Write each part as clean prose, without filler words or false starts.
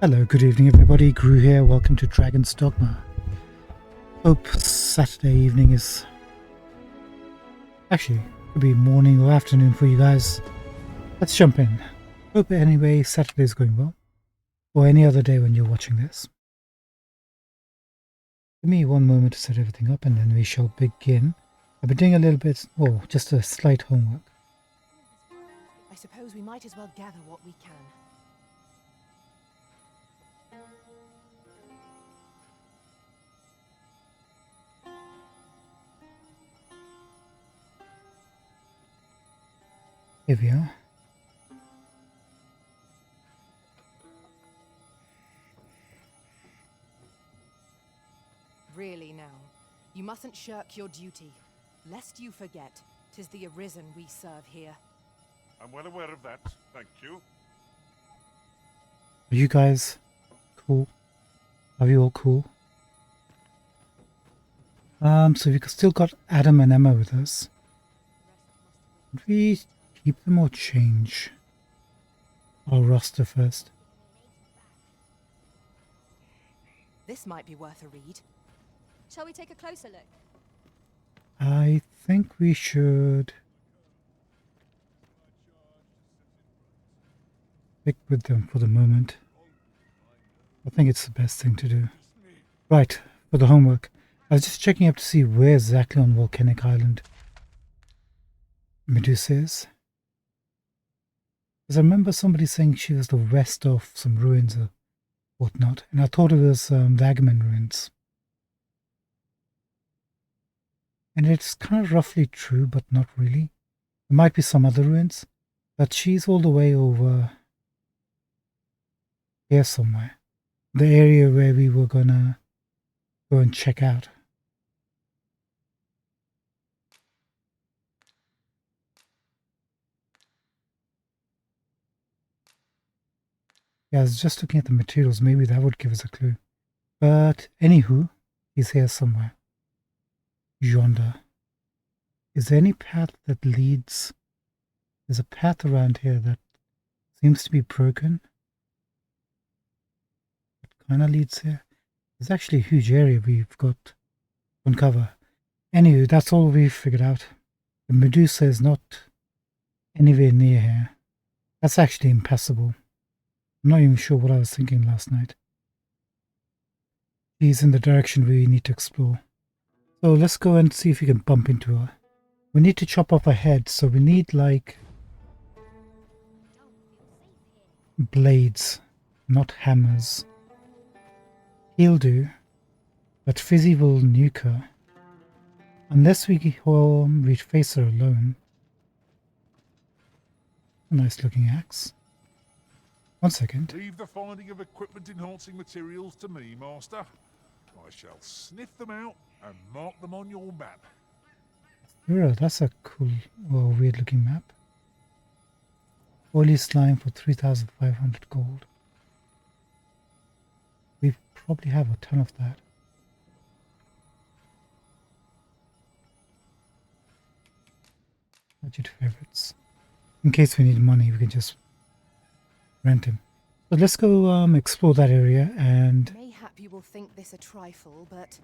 Hello, good evening everybody, Gru here, welcome to Dragon's Dogma. Hope Saturday evening is... actually, could be morning or afternoon for you guys. Let's jump in. Hope anyway Saturday is going well, or any other day when you're watching this. Give me one moment to set everything up and then we shall begin. I've been doing a little bit, just a slight homework. I suppose we might as well gather what we can. Here we are. Really now, you mustn't shirk your duty, lest you forget 'tis the Arisen we serve here. I'm well aware of that, thank you. Are you guys cool? Are you all cool? So we've still got Adam and Emma with us. Should we keep them or change our roster first? This might be worth a read. Shall we take a closer look? I think we should stick with them for the moment. I think it's the best thing to do. Right, for the homework. I was just checking up to see where exactly on Volcanic Island Medusa is. Because I remember somebody saying she was the west of some ruins or whatnot, and I thought it was the Agamemnon ruins. And it's kind of roughly true, but not really. There might be some other ruins, but she's all the way over here somewhere. The area where we were gonna go and check out. Yeah, I was just looking at the materials, maybe that would give us a clue. But anywho, he's here somewhere. Yonder. Is there any path that leads? There's a path around here that seems to be broken. It kind of leads here. There's actually a huge area we've got to uncover. Anyway, that's all we've figured out. The Medusa is not anywhere near here. That's actually impassable. I'm not even sure what I was thinking last night. She's in the direction we need to explore. So let's go and see if we can bump into her. We need to chop off her head, so we need like blades, not hammers. He'll do, but Fizzy will nuke her. Unless we face her alone. A nice looking axe. 1 second. Leave the finding of equipment-enhancing materials to me, Master. I shall sniff them out and mark them on your map. Yeah, that's a cool, weird looking map. Oily slime for 3,500 gold. We probably have a ton of that. Budget favorites. In case we need money, we can just rent him. So let's go explore that area and... Mayhap you will think this a trifle, but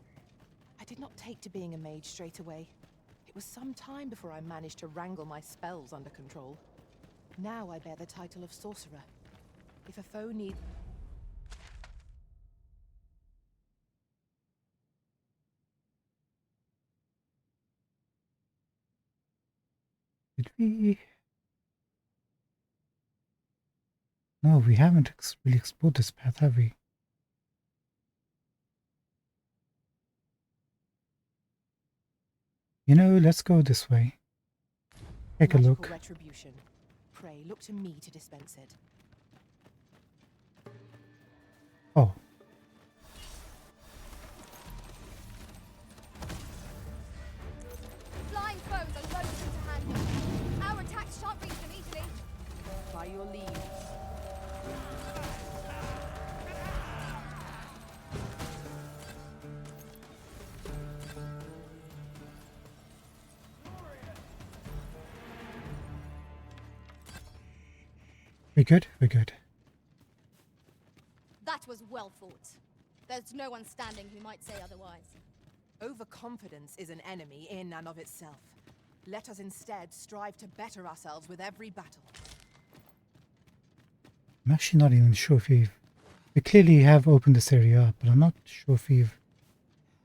I did not take to being a mage straight away. It was some time before I managed to wrangle my spells under control. Now I bear the title of sorcerer. If a foe needs... Did we... No, we haven't really explored this path, have we? You know, let's go this way. Take a look. Retribution. Pray, look to me to dispense it. Oh. Flying foes are loath to handle. Our attacks shan't reach them easily. By your leave. We're good? We're good. That well fought. There's no one standing who might say otherwise. Overconfidence is an enemy in and of itself. Let us instead strive to better ourselves with every battle. I'm actually not even sure if you've... We clearly have opened this area up, but I'm not sure if we've...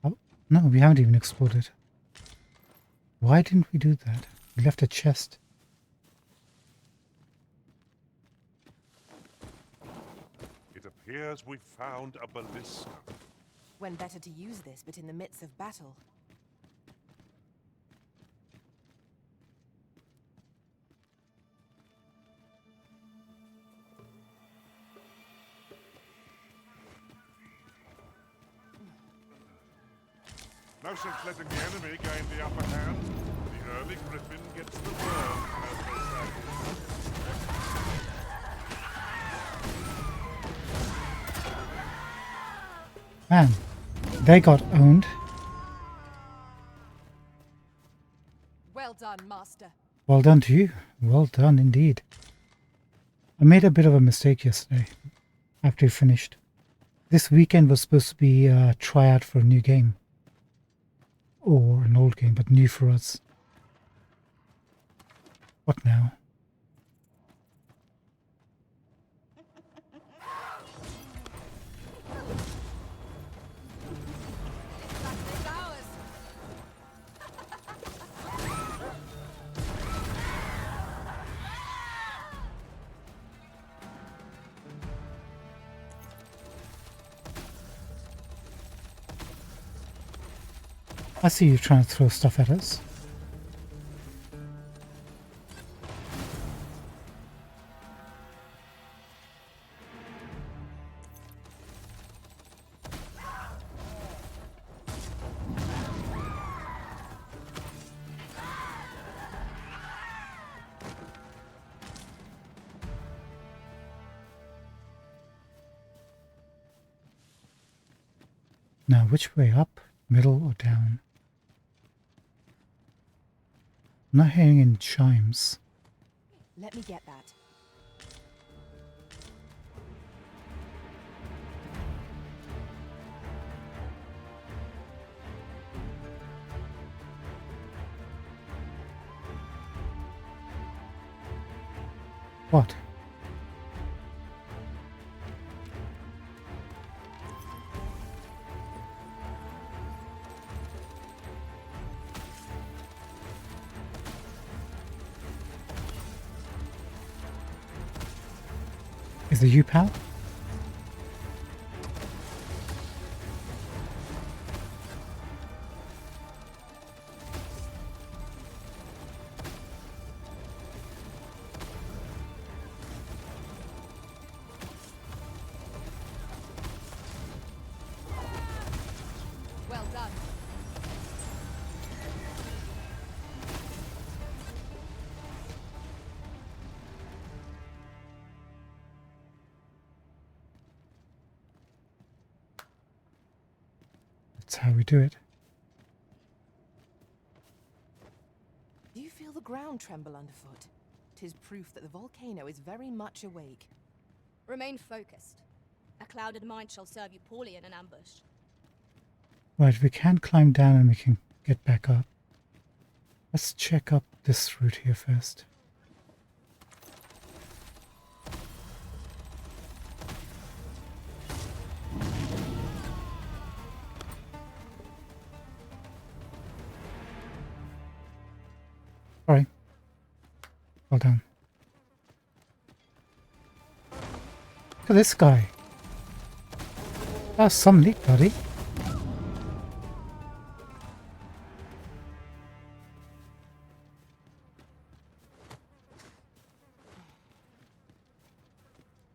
Oh, no, we haven't even explored it. Why didn't we do that? We left a chest. It appears we found a ballista. When better to use this but in the midst of battle? No sense letting the enemy gain the upper hand. The early griffin gets the worm, as they say. Man, they got owned. Well done, Master. Well done to you. Well done indeed. I made a bit of a mistake yesterday after we finished. This weekend was supposed to be a tryout for a new game. Or an old game, but new for us. What now? I see you trying to throw stuff at us. Now, which way up? Middle or down? I'm not hearing any chimes. Let me get that. What? Is it you, pal? Well done. That's how we do it. Do you feel the ground tremble underfoot? 'Tis proof that the volcano is very much awake. Remain focused. A clouded mind shall serve you poorly in an ambush. Right, we can climb down and we can get back up. Let's check up this route here first. Sorry. Well done. Look at this guy. That's some leak, buddy.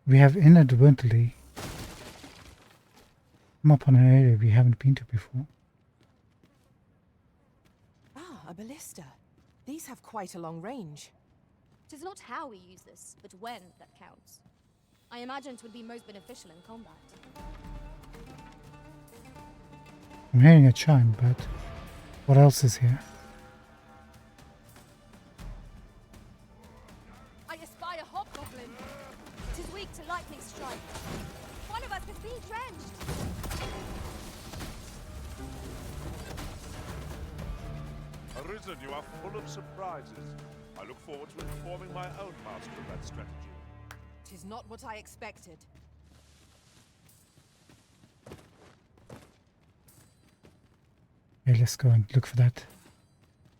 We have inadvertently come up on an area we haven't been to before. Ah, a ballista. These have quite a long range. Tis not how we use this, but when that counts. I imagine it would be most beneficial in combat. I'm hearing a chime, but what else is here? I espy a hobgoblin. Tis weak to lightning strike. One of us is being drenched. prison, you are full of surprises. I look forward to informing my own master of that strategy. Tis not what I expected. Okay, let's go and look for that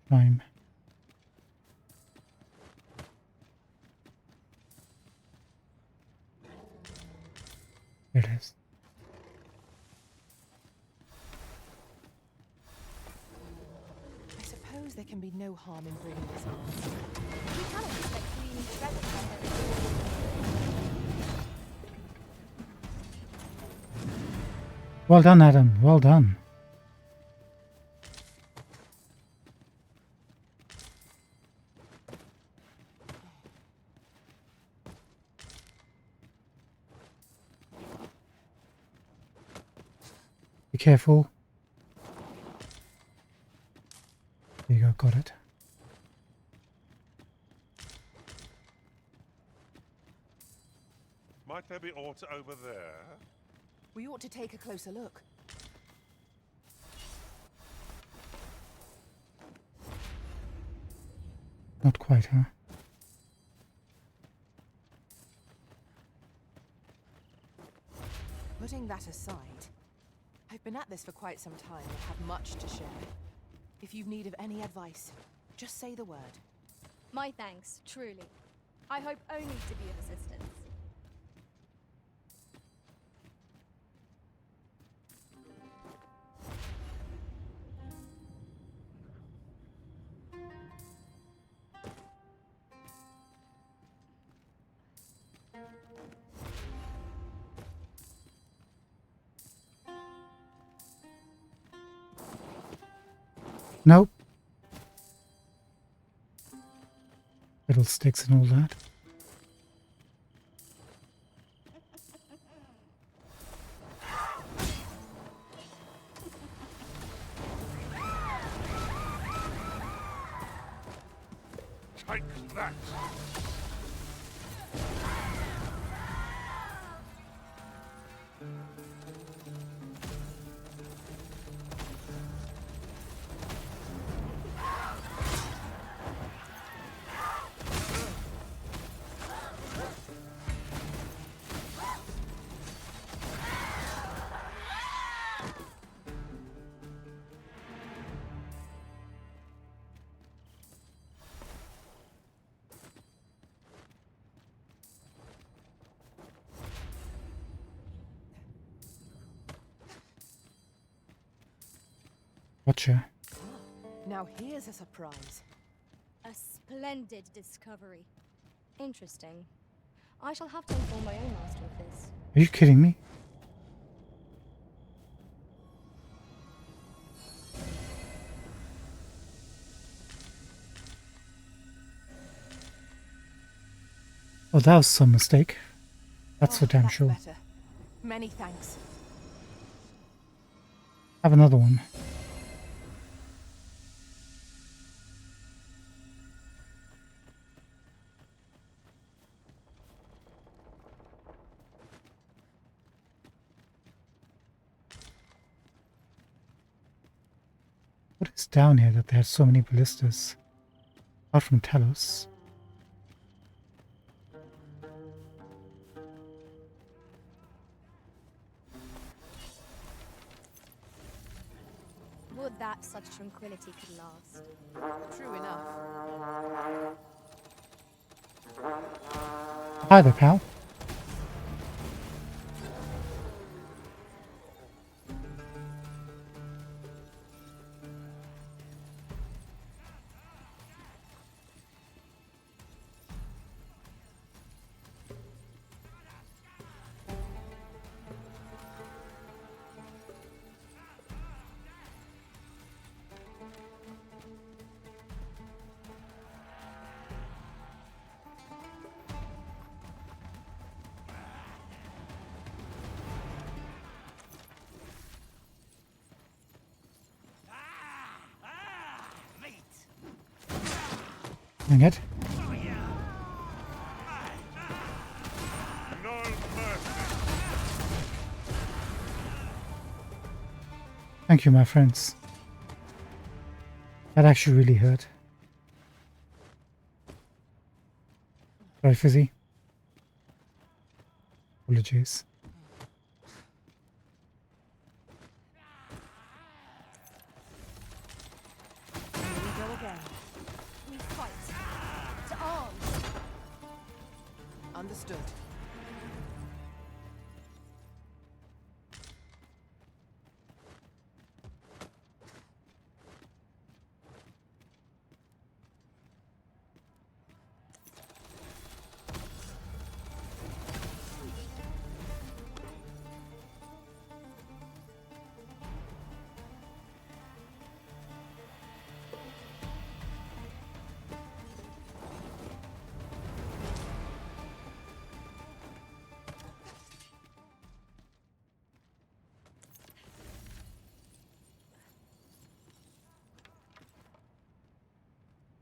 slime. There it is. I suppose there can be no harm in bringing this on. We cannot expect cleaning treasure from every Well done, Adam. Well done. Be careful. There you go, got it. Might there be aught over there? We ought to take a closer look. Not quite, huh? Putting that aside, I've been at this for quite some time and have much to share. If you've need of any advice, just say the word. My thanks, truly. I hope only to be of assistance. Nope. Little sticks and all that. Take that! Gotcha. Now here's a surprise. A splendid discovery. Interesting. I shall have to inform my own master of this. Are you kidding me? Oh, that was some mistake. That's for damn that's sure. better. Many thanks. Have another one. What is down here that there are so many ballistas? Apart from Talos. Would that such tranquility could last. True enough. Hi there, pal. Dang it. No mercy! Thank you, my friends. That actually really hurt. Right, Fizzy? Apologies. Here we go again. We fight. To arms. Understood.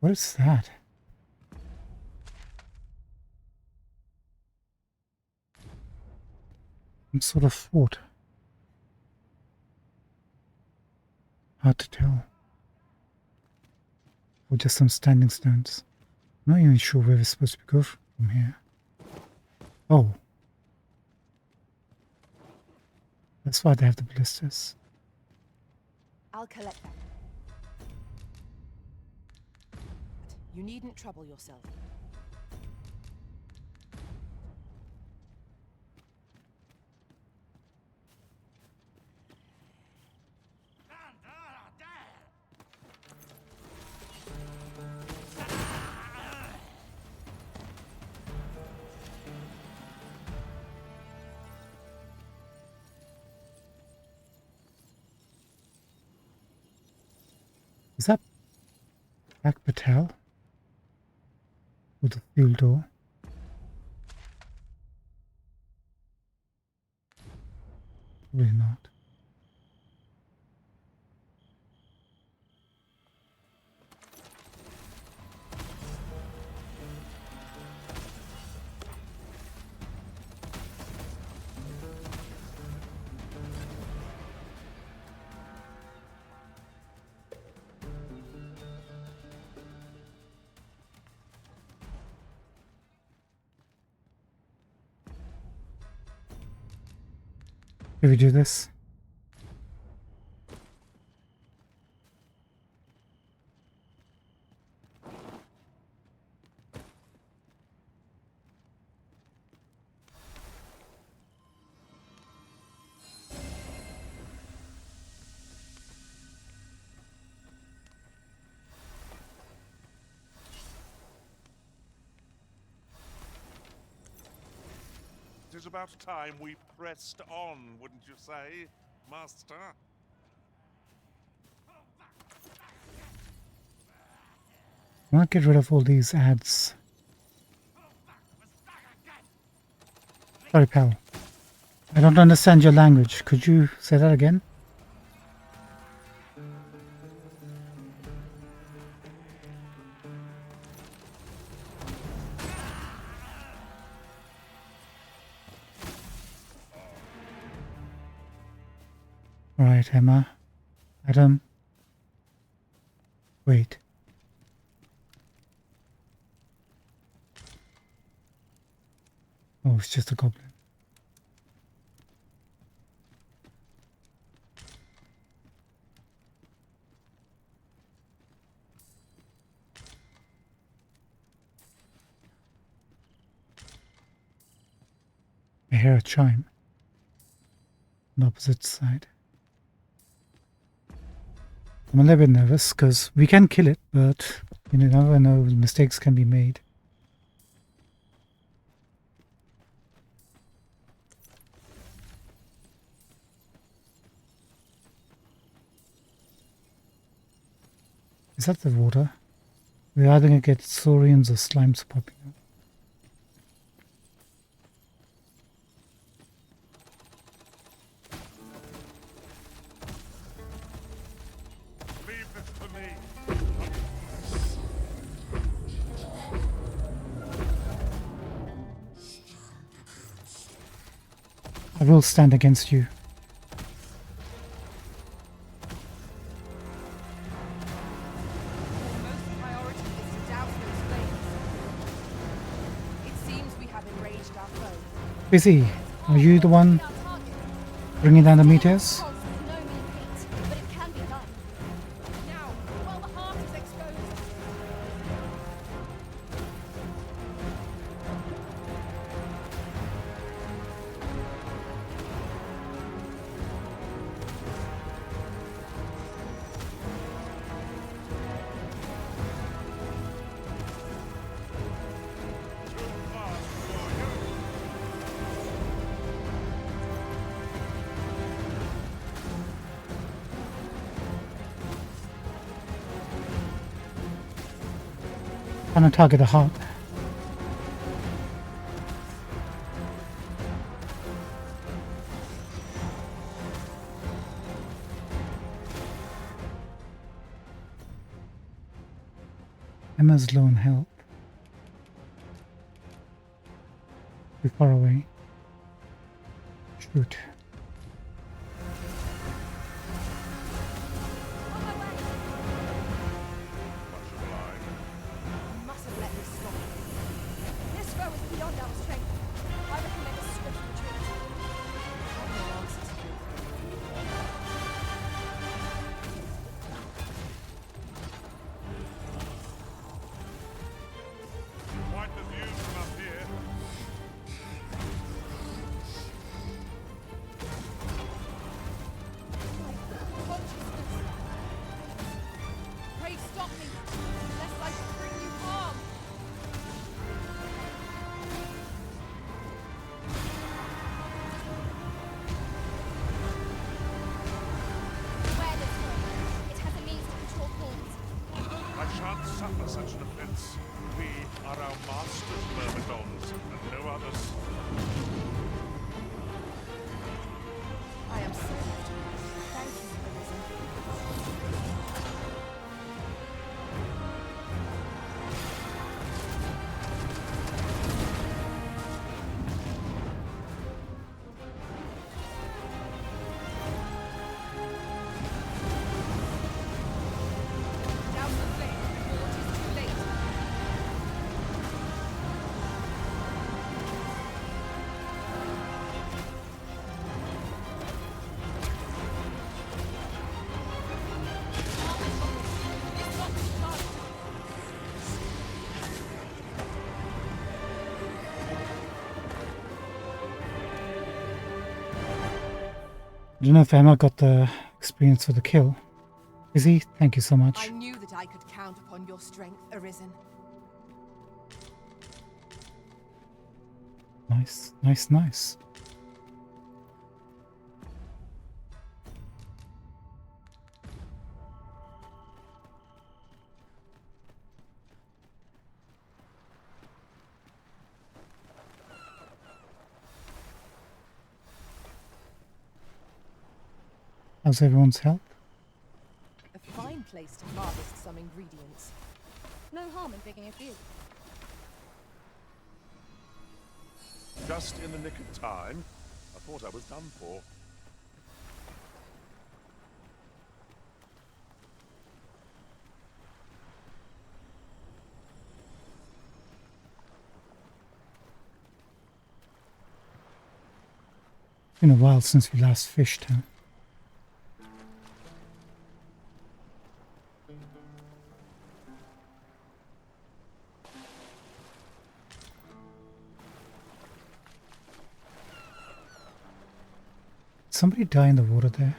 What is that? Some sort of fort. Hard to tell. Or just some standing stones. I'm not even sure where we're supposed to go from here. Oh. That's why they have the blisters. I'll collect them. You needn't trouble yourself. Is that Black Patel? With the fuel door? Probably not. Can we do this? It is about time we pressed on, wouldn't you say, Master? I want to get rid of all these ads. Sorry, pal. I don't understand your language. Could you say that again? Right, Emma. Adam. Wait. Oh, it's just a goblin. I hear a chime on the opposite side. I'm a little bit nervous because we can kill it, but you never know, mistakes can be made. Is that the water? We're either going to get saurians or slimes popping up. Leave this to me. I will stand against you. finished our foe. Busy, are you the one bringing down the meteors? Pulse is no mean feat, but it can be done. Now, while the heart is exposed. Too fast for you. Trying to target the heart. Emma's low on health. Too far away. Shoot. On my way. Much obliged. You mustn't let this stop you. This foe is beyond our strength. I recommend a swift retreat. I've no answers to give. Quite the view from up here. Consciousness. Pray stop me, lest I bring you harm. Where this foe? It has a means to control thorns. I shan't suffer such an offense. We are our master's myrmidons, and no others. I am served. Thank you, Arisen. Down the flame before it is too late. It's not done. I don't know if Emma got the experience for the kill. Busy, thank you so I much. knew that I could count upon your strength, Arisen. Nice, nice, nice. How's everyone's health? A fine place to harvest some ingredients. No harm in picking a few. Just in the nick of time. I thought I was done for. It's been a while since we last fished, huh? Somebody die in the water there?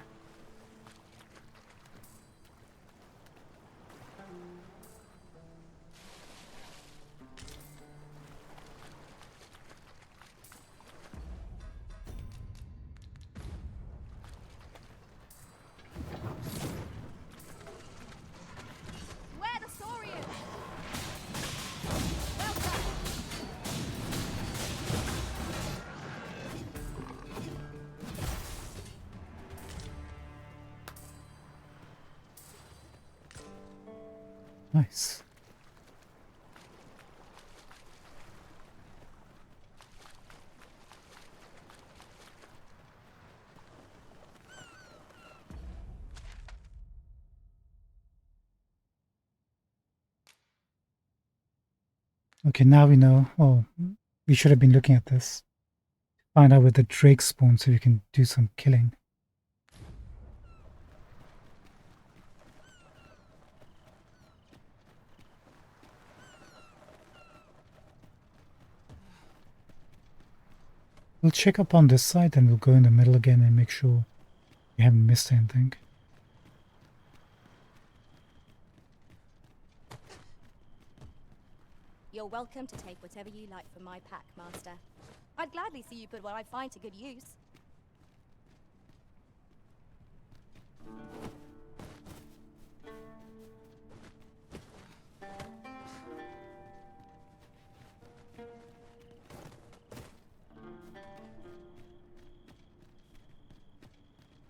Where the Saurian? Well done. Nice. Okay, now we know. Oh, We should have been looking at this. Find out where the Drake spawn so we can do some killing. We'll check up on this side, then we'll go in the middle again and make sure we haven't missed anything. You're welcome to take whatever you like from my pack, Master. I'd gladly see you put what I find to good use.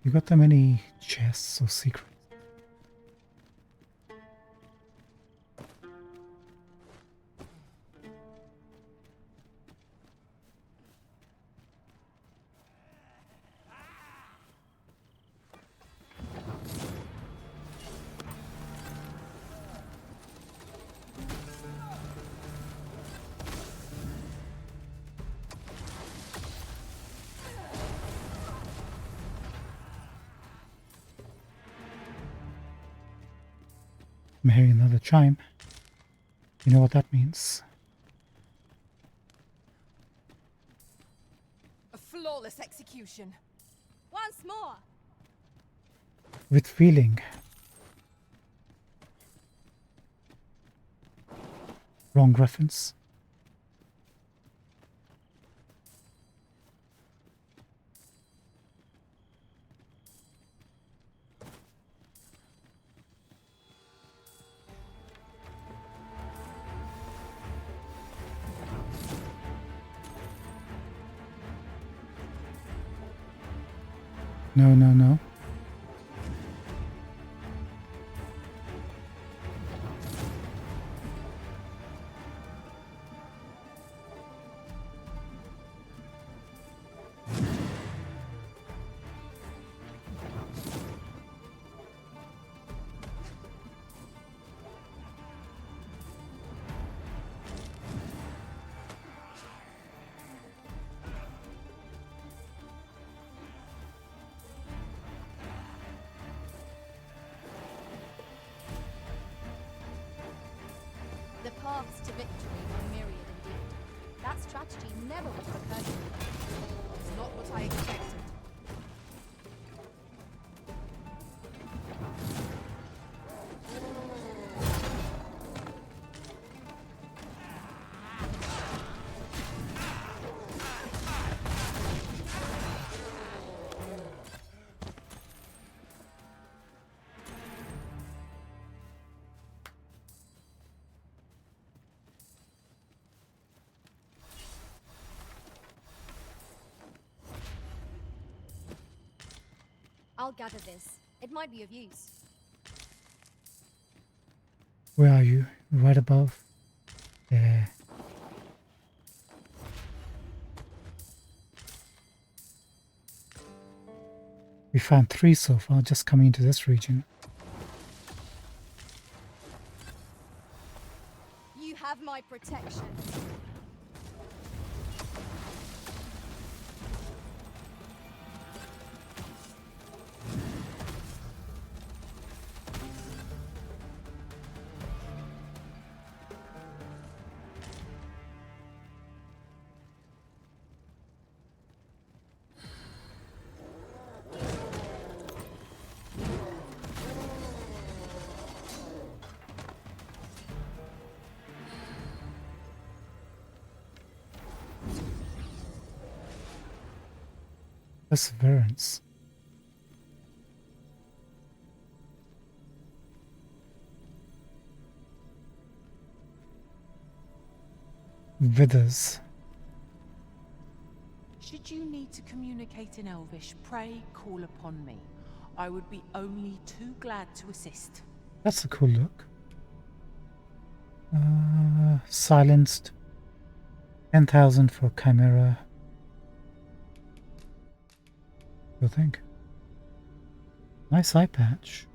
You got them any chests or secrets? I'm hearing another chime. You know what that means? A flawless execution. Once more! With feeling. Wrong reference. No, no, no. The paths to victory are myriad indeed. That strategy never would have occurred to me. It's not what I expected. I'll gather this. It might be of use. Where are you? Right above. There. We found 3 so far, just coming into this region. You have my protection. Perseverance. Withers. Should you need to communicate in Elvish, pray call upon me. I would be only too glad to assist. That's a cool look. Silenced. 10,000 for Chimera. What do you think? Nice eye patch.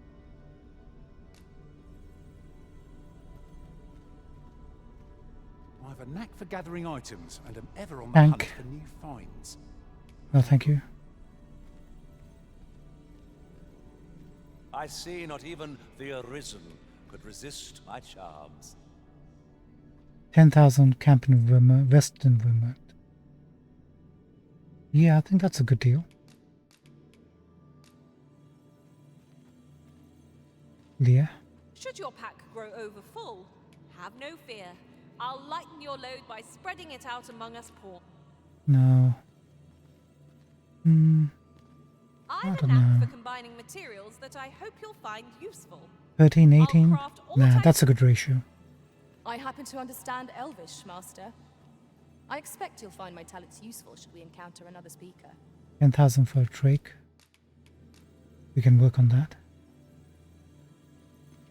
Why I've a knack for gathering items and am ever on the Thank. hunt for new finds. No, thank you. I see not even the Arisen could resist my charms. 10,000 camp in Vermont, Western Vermont. Yeah, I think that's a good deal. Leah? Should your pack grow over full, have no fear. I'll lighten your load by spreading it out among us poor. No. I I have a don't knack know. for combining materials that I hope you'll find useful. 13, 18? I'll craft all Nah, types- that's a good ratio. I happen to understand Elvish, Master. I expect you'll find my talents useful should we encounter another speaker. 10,000 for a Drake. We can work on that.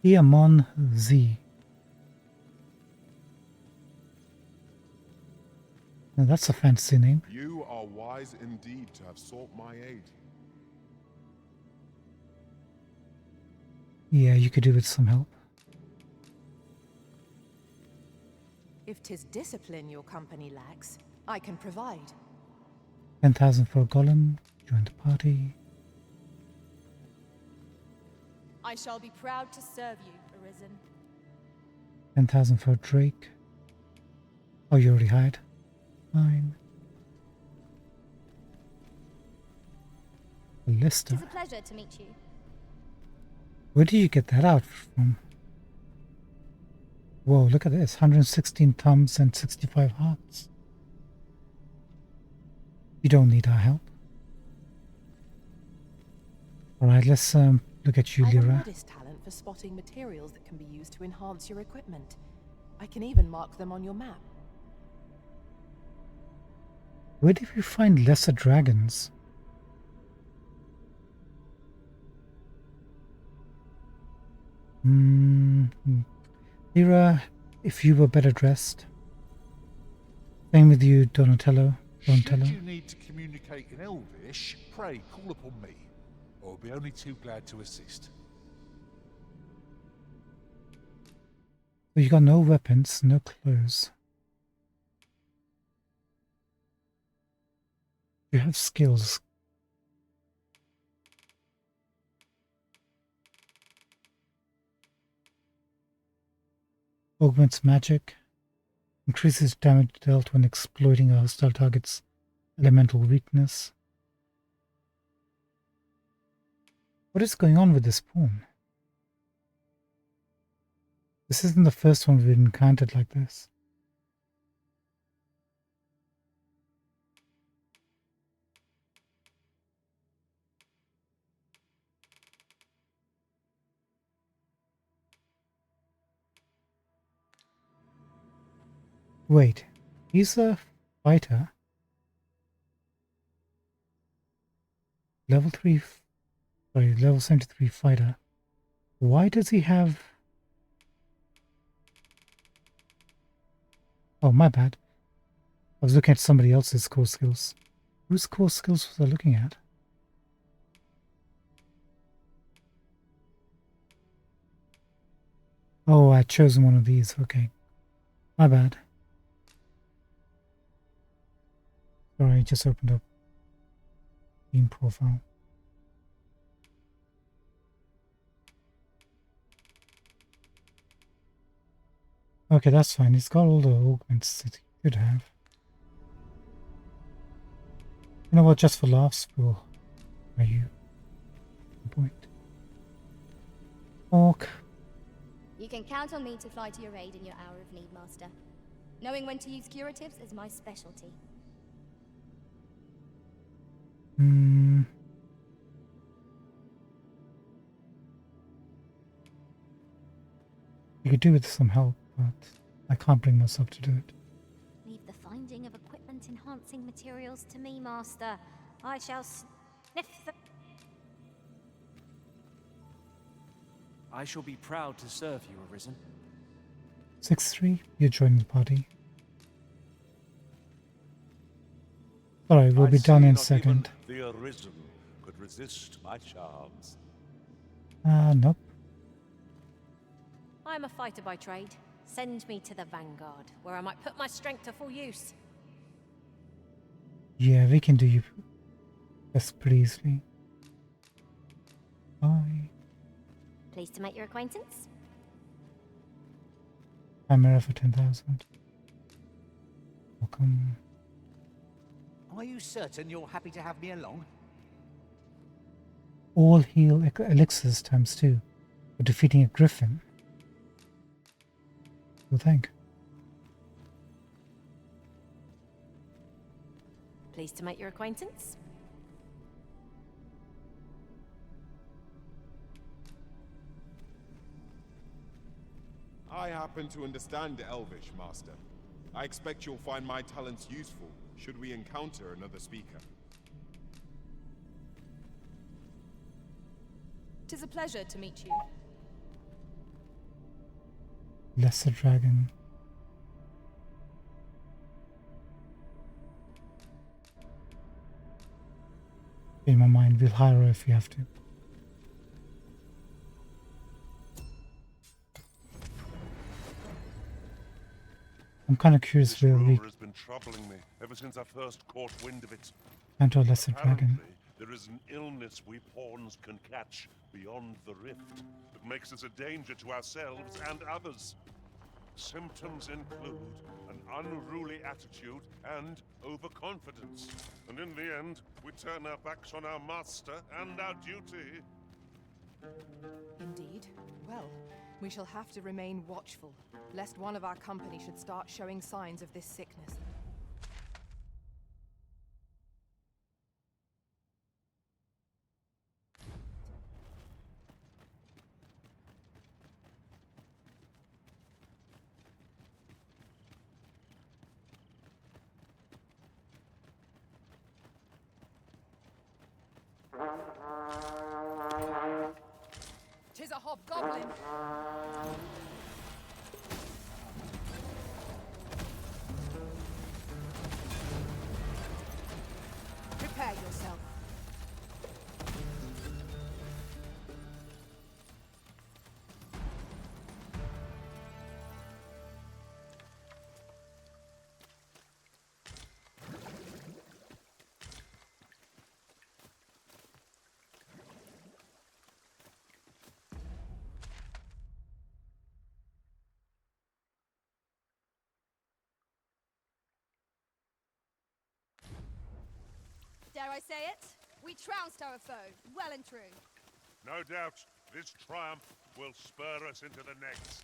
Diamon Z. Now that's a fancy name. You are wise indeed to have sought my aid. Yeah, you could do with some help. If 'tis discipline your company lacks, I can provide. 10,000 for a golem. Join the party. I shall be proud to serve you, Arisen. 10,000 for a Drake. Oh, you already hired. Fine. Ballista. It's a pleasure to meet you. Where did you get that out from? Whoa, look at this. 116 thumbs and 65 hearts. You don't need our help. Alright, let's look at you, I have a Lyra. modest talent for spotting materials that can be used to enhance your equipment. I can even mark them on your map. Where did we find lesser dragons? Lyra, if you were better dressed. Same with you, Donatello. Should you need to communicate in Elvish, pray call upon me. I'll be only too glad to assist. So you got no weapons, no clothes. You have skills. Augments magic. Increases damage dealt when exploiting a hostile target's elemental weakness. What is going on with this pawn? This isn't the first one we've encountered like this. Wait, he's a fighter. Level 3, sorry, level 73 fighter. Why does he have... Oh, my bad. I was looking at somebody else's core skills. Whose core skills was I looking at? Oh, I'd chosen one of these. Okay. My bad. Sorry, I just opened up team profile. Okay, that's fine. It's got all the augments that he could have. You know what? Just for laughs, we'll... Are you? Point. Orc. You can count on me to fly to your aid in your hour of need, Master. Knowing when to use curatives is my specialty. You could do with some help, but I can't bring myself to do it. Leave the finding of equipment-enhancing materials to me, Master. I shall sniff the... I shall be proud to serve you, Arisen. 6-3, you're joining the party. Alright, we'll be done in a second. The Arisen could resist my charms. Nope. I'm a fighter by trade. Send me to the Vanguard, where I might put my strength to full use. Yeah, we can do you this pretty easily. Bye. Pleased to make your acquaintance. Camera for 10,000. Welcome. Are you certain you're happy to have me along? All heal elixirs times 2 for defeating a griffin. Well, thank. Pleased to make your acquaintance. I happen to understand Elvish, Master. I expect you'll find my talents useful should we encounter another speaker. 'Tis a pleasure to meet you. Lesser dragon. In my mind, we'll hire her if we have to. I'm kind of curious where we has been troubling me ever since I first caught wind of it. enter a lesser dragon. Apparently, there is an illness we pawns can catch beyond the rift that makes us a danger to ourselves and others. Symptoms include an unruly attitude and overconfidence. And in the end, we turn our backs on our master and our duty. Indeed. Well, we shall have to remain watchful, lest one of our company should start showing signs of this sickness. Tis a hobgoblin. Prepare yourself. Dare I say it? We trounced our foe, well and true. No doubt, this triumph will spur us into the next.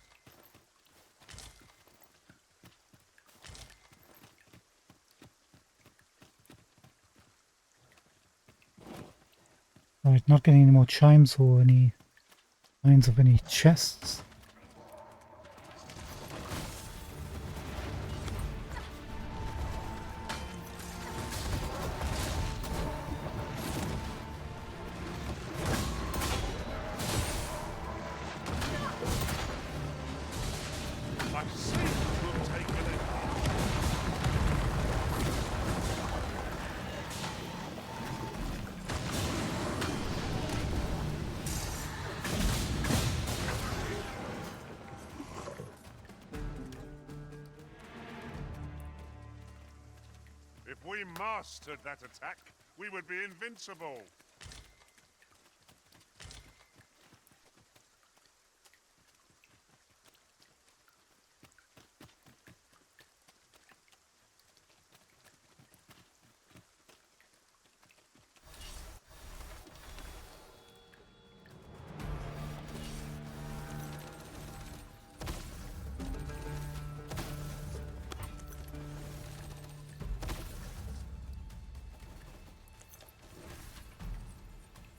Alright, not getting any more chimes or any signs of any chests. I see we've taken it. If we mastered that attack, we would be invincible.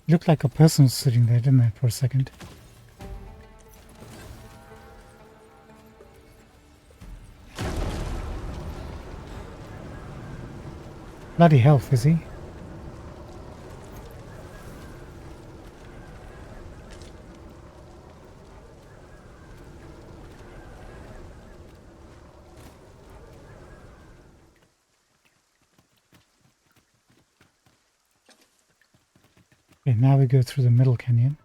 Looked like a person was sitting there, didn't it, for a second? Bloody health, is he? Okay, now we go through the middle canyon.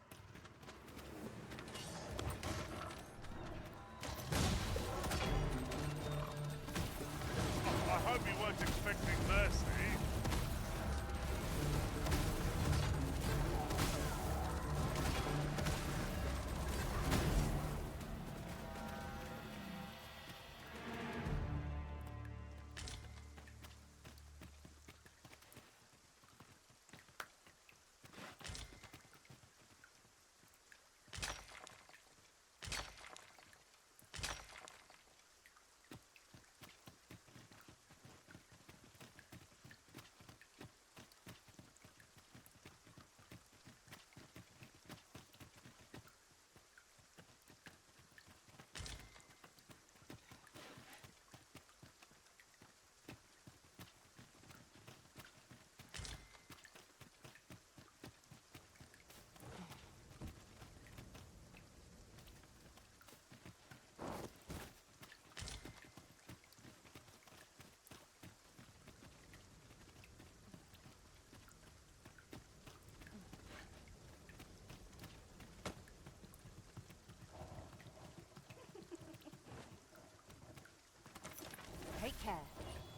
Take care.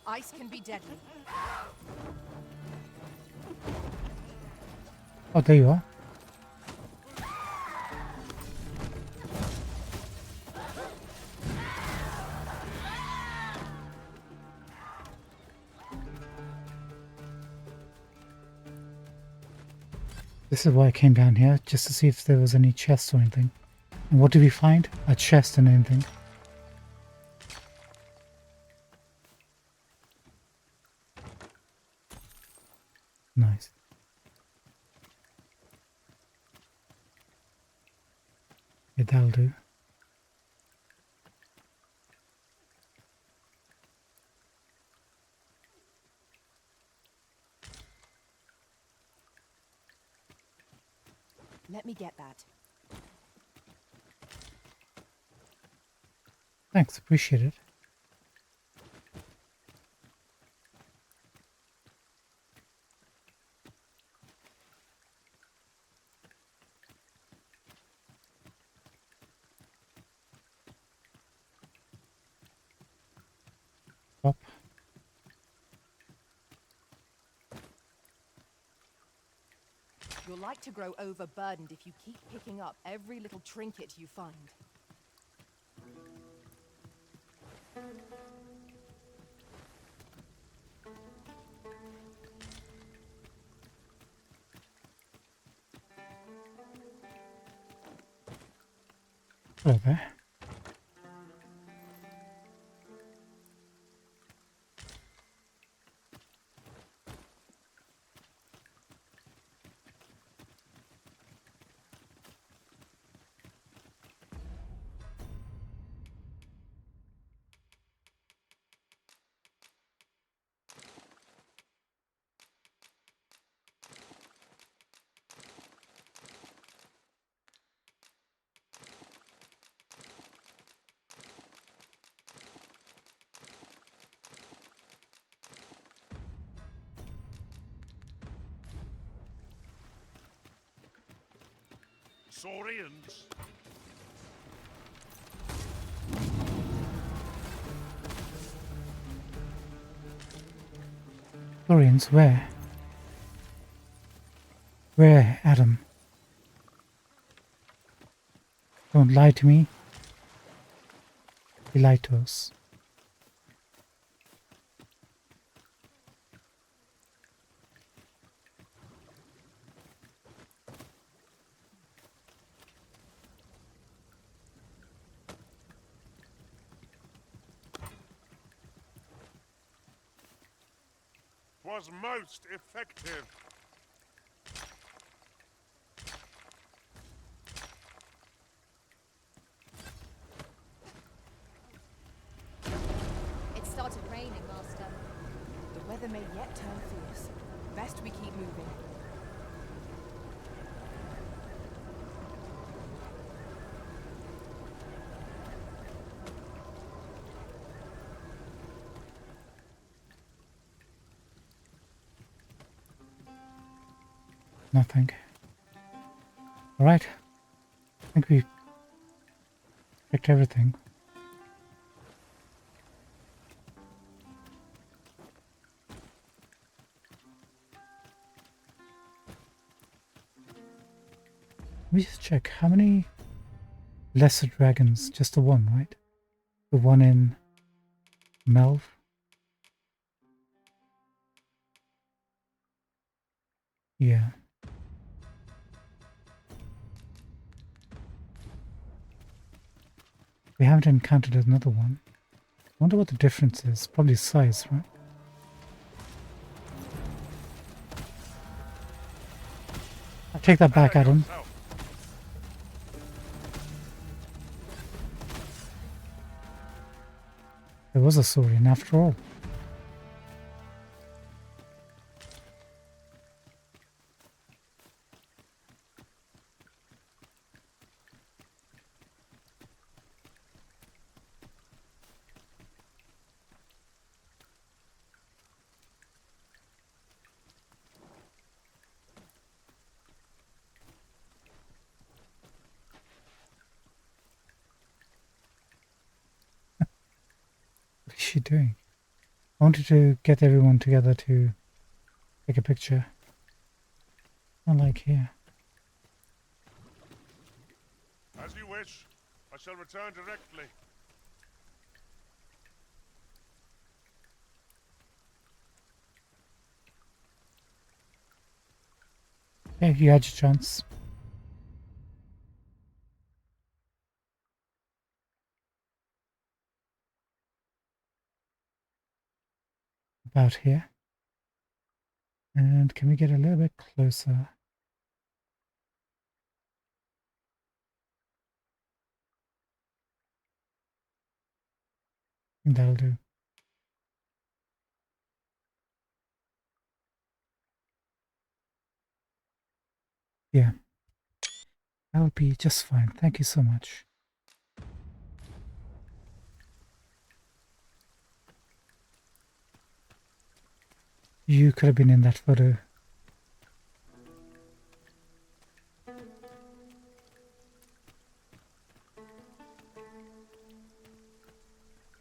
Ice can be deadly. Oh, there you are. This is why I came down here, just to see if there was any chests or anything. And what did we find? A chest and anything. Nice. Yeah, that'll do. Let me get that. Thanks, appreciate it. Up. You're like to grow overburdened if you keep picking up every little trinket you find. Hello there. Saurians. Saurians, where? Where, Adam? Don't lie to me. He lied to us. Was most effective. It started raining, Master. The weather may yet turn fierce. Best we keep moving. Nothing. Alright. I think we checked everything. Let me just check. How many lesser dragons? Just the one, right? The one in Melv? Yeah. We haven't encountered another one. I wonder what the difference is. Probably size, right? I take that back, Adam. There was a Saurian after all. What is she doing? I wanted to get everyone together to take a picture. Not like here. As you wish. I shall return directly. Yeah, you had your chance. About here. And can we get a little bit closer? I think that'll do. Yeah. That'll be just fine. Thank you so much. You could have been in that photo.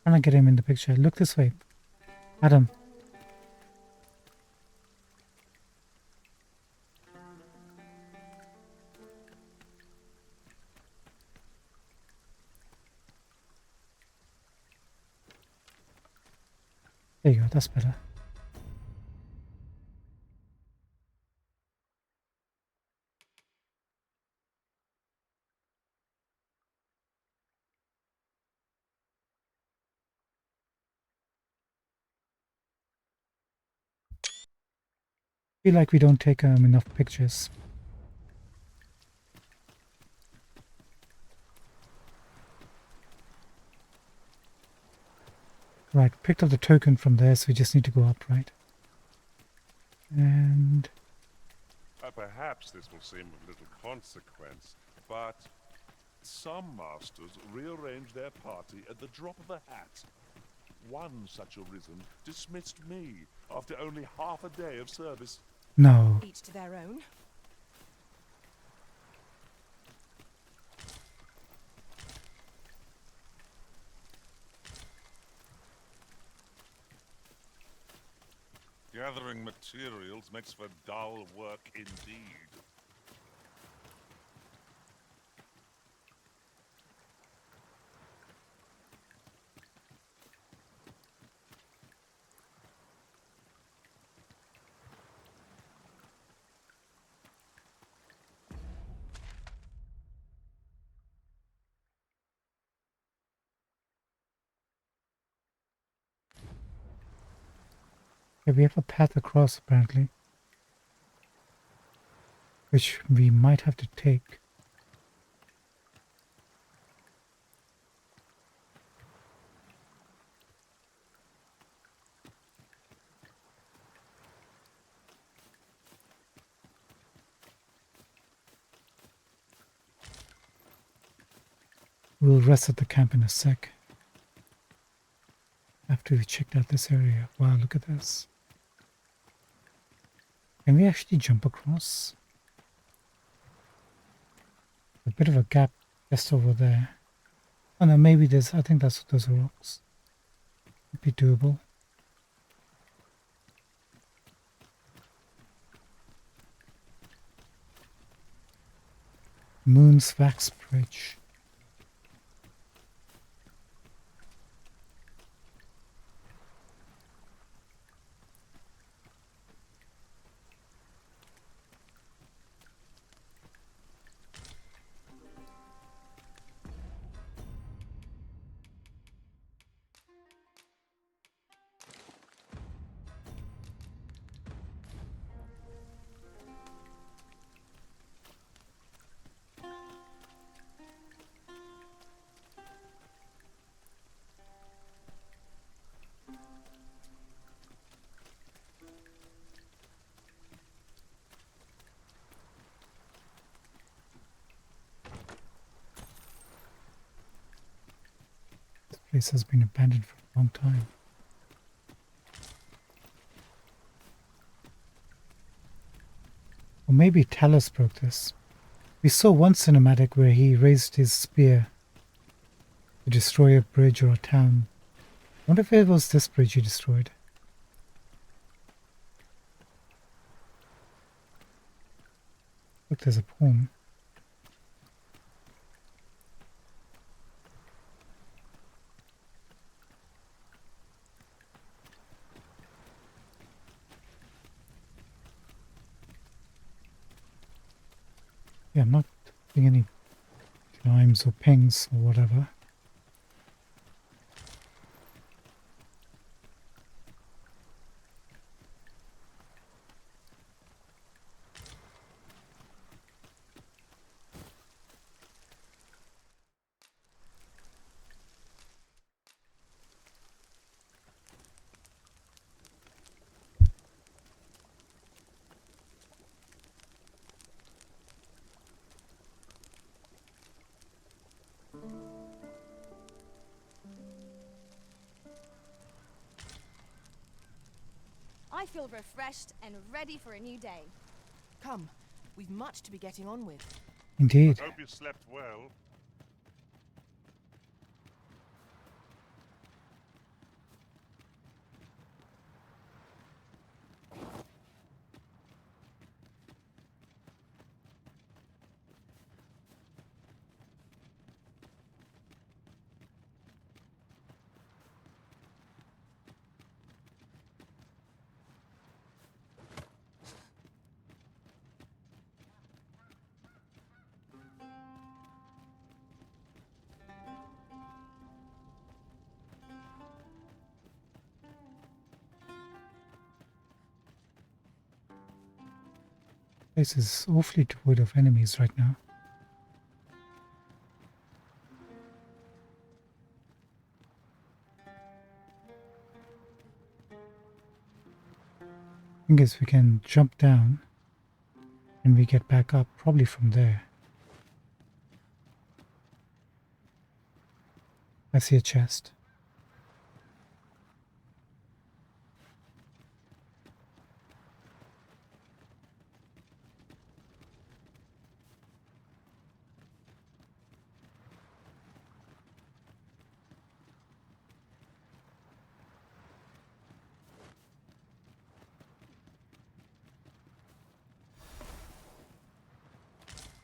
Trying to get him in the picture. Look this way. Adam. There you go. That's better. Feel like we don't take enough pictures. Right, picked up the token from there, so we just need to go up, right? And Perhaps this will seem of little consequence, but some masters rearrange their party at the drop of a hat. One such arisen dismissed me after only half a day of service. no. Each to their own. Gathering materials makes for dull work indeed. Yeah, we have a path across apparently, which we might have to take. We'll rest at the camp in a sec. After we checked out this area. Wow, look at this. Can we actually jump across? A bit of a gap just over there. Oh no, maybe there's, I think that's those are rocks. It'd be doable. Moon's Wax Bridge. This place has been abandoned for a long time. Or maybe Talos broke this. We saw one cinematic where he raised his spear to destroy a bridge or a town. I wonder if it was this bridge he destroyed. Look, there's a poem. Yeah, I'm not doing any chimes or pings or whatever. I feel refreshed and ready for a new day. Come, we've much to be getting on with. Indeed. I hope you slept well. This is awfully devoid of enemies right now. I guess we can jump down and we get back up, probably from there. I see a chest.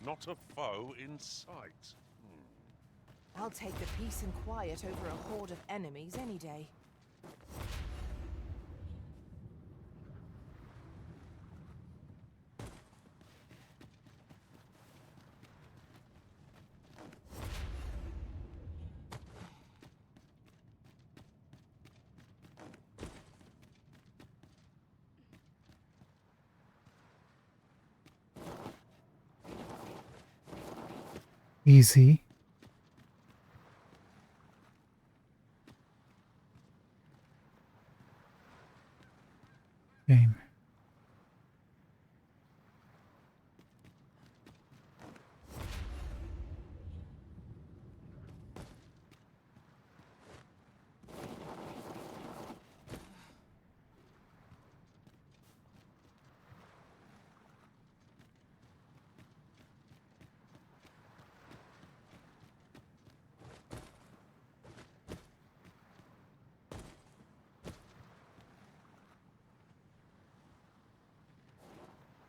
Not a foe in sight. I'll take the peace and quiet over a horde of enemies any day. Easy. Game.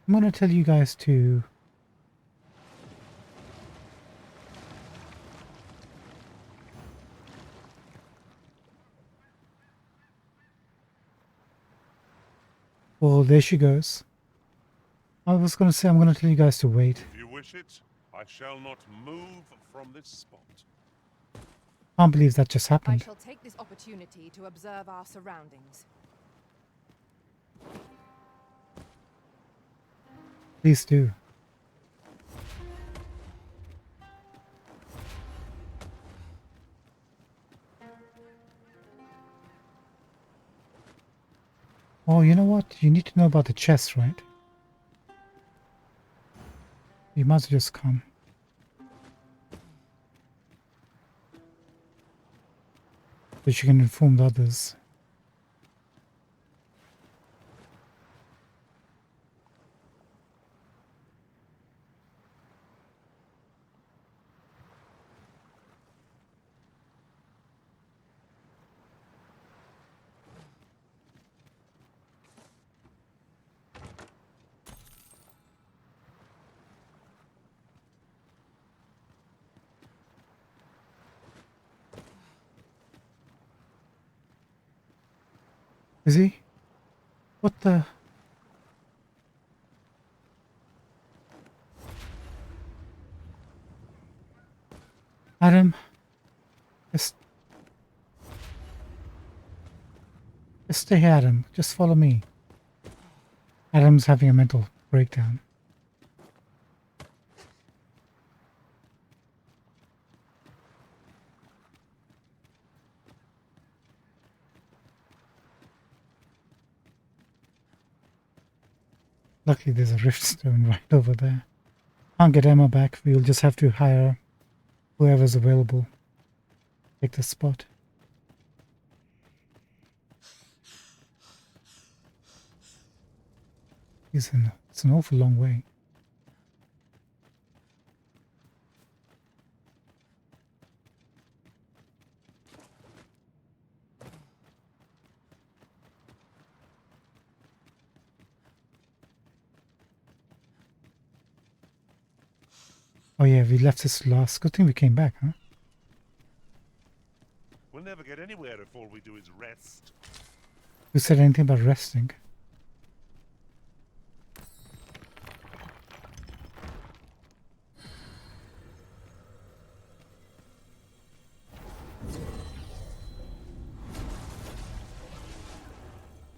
I'm going to tell you guys to well, there she goes. I was going to say I'm going to tell you guys to wait. If you wish it, I shall not move from this spot. Can't believe that just I happened. shall take this opportunity to observe our surroundings. Please do. Oh, you know what? You need to know about the chest, right? You must just come. So you can inform the others. Is he? What the? Adam, just stay here, Adam. Just follow me. Adam's having a mental breakdown. Luckily there's a rift stone right over there. Can't get Emma back. We'll just have to hire whoever's available. Take the spot. It's an awful long way. Oh yeah, we left this last. Good thing we came back, huh? We'll never get anywhere if all we do is rest. Who said anything about resting?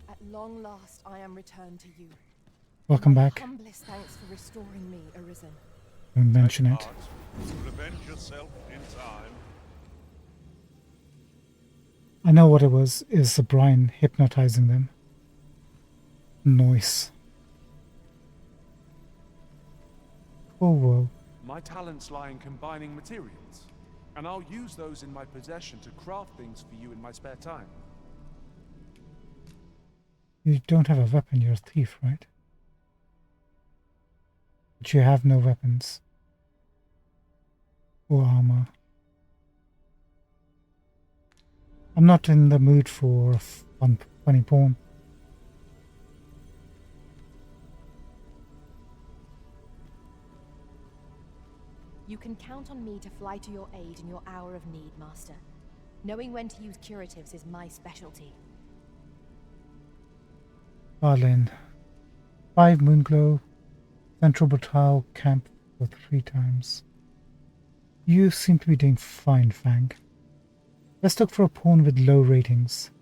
At long last, I am returned to you. Welcome My back. humblest thanks for restoring me, Arisen. Don't mention it. Take heart. Revenge yourself in time. I know what it was. Is the Brian hypnotizing them? Noise. Oh well. My talents lie in combining materials, and I'll use those in my possession to craft things for you in my spare time. You don't have a weapon. You're a thief, right? But you have no weapons or armor. I'm not in the mood for a funny porn. You can count on me to fly to your aid in your hour of need, Master. Knowing when to use curatives is my specialty. Arlen. 5 Moonglow. Central Batal camp for 3 times. You seem to be doing fine, Fang. Let's look for a pawn with low ratings.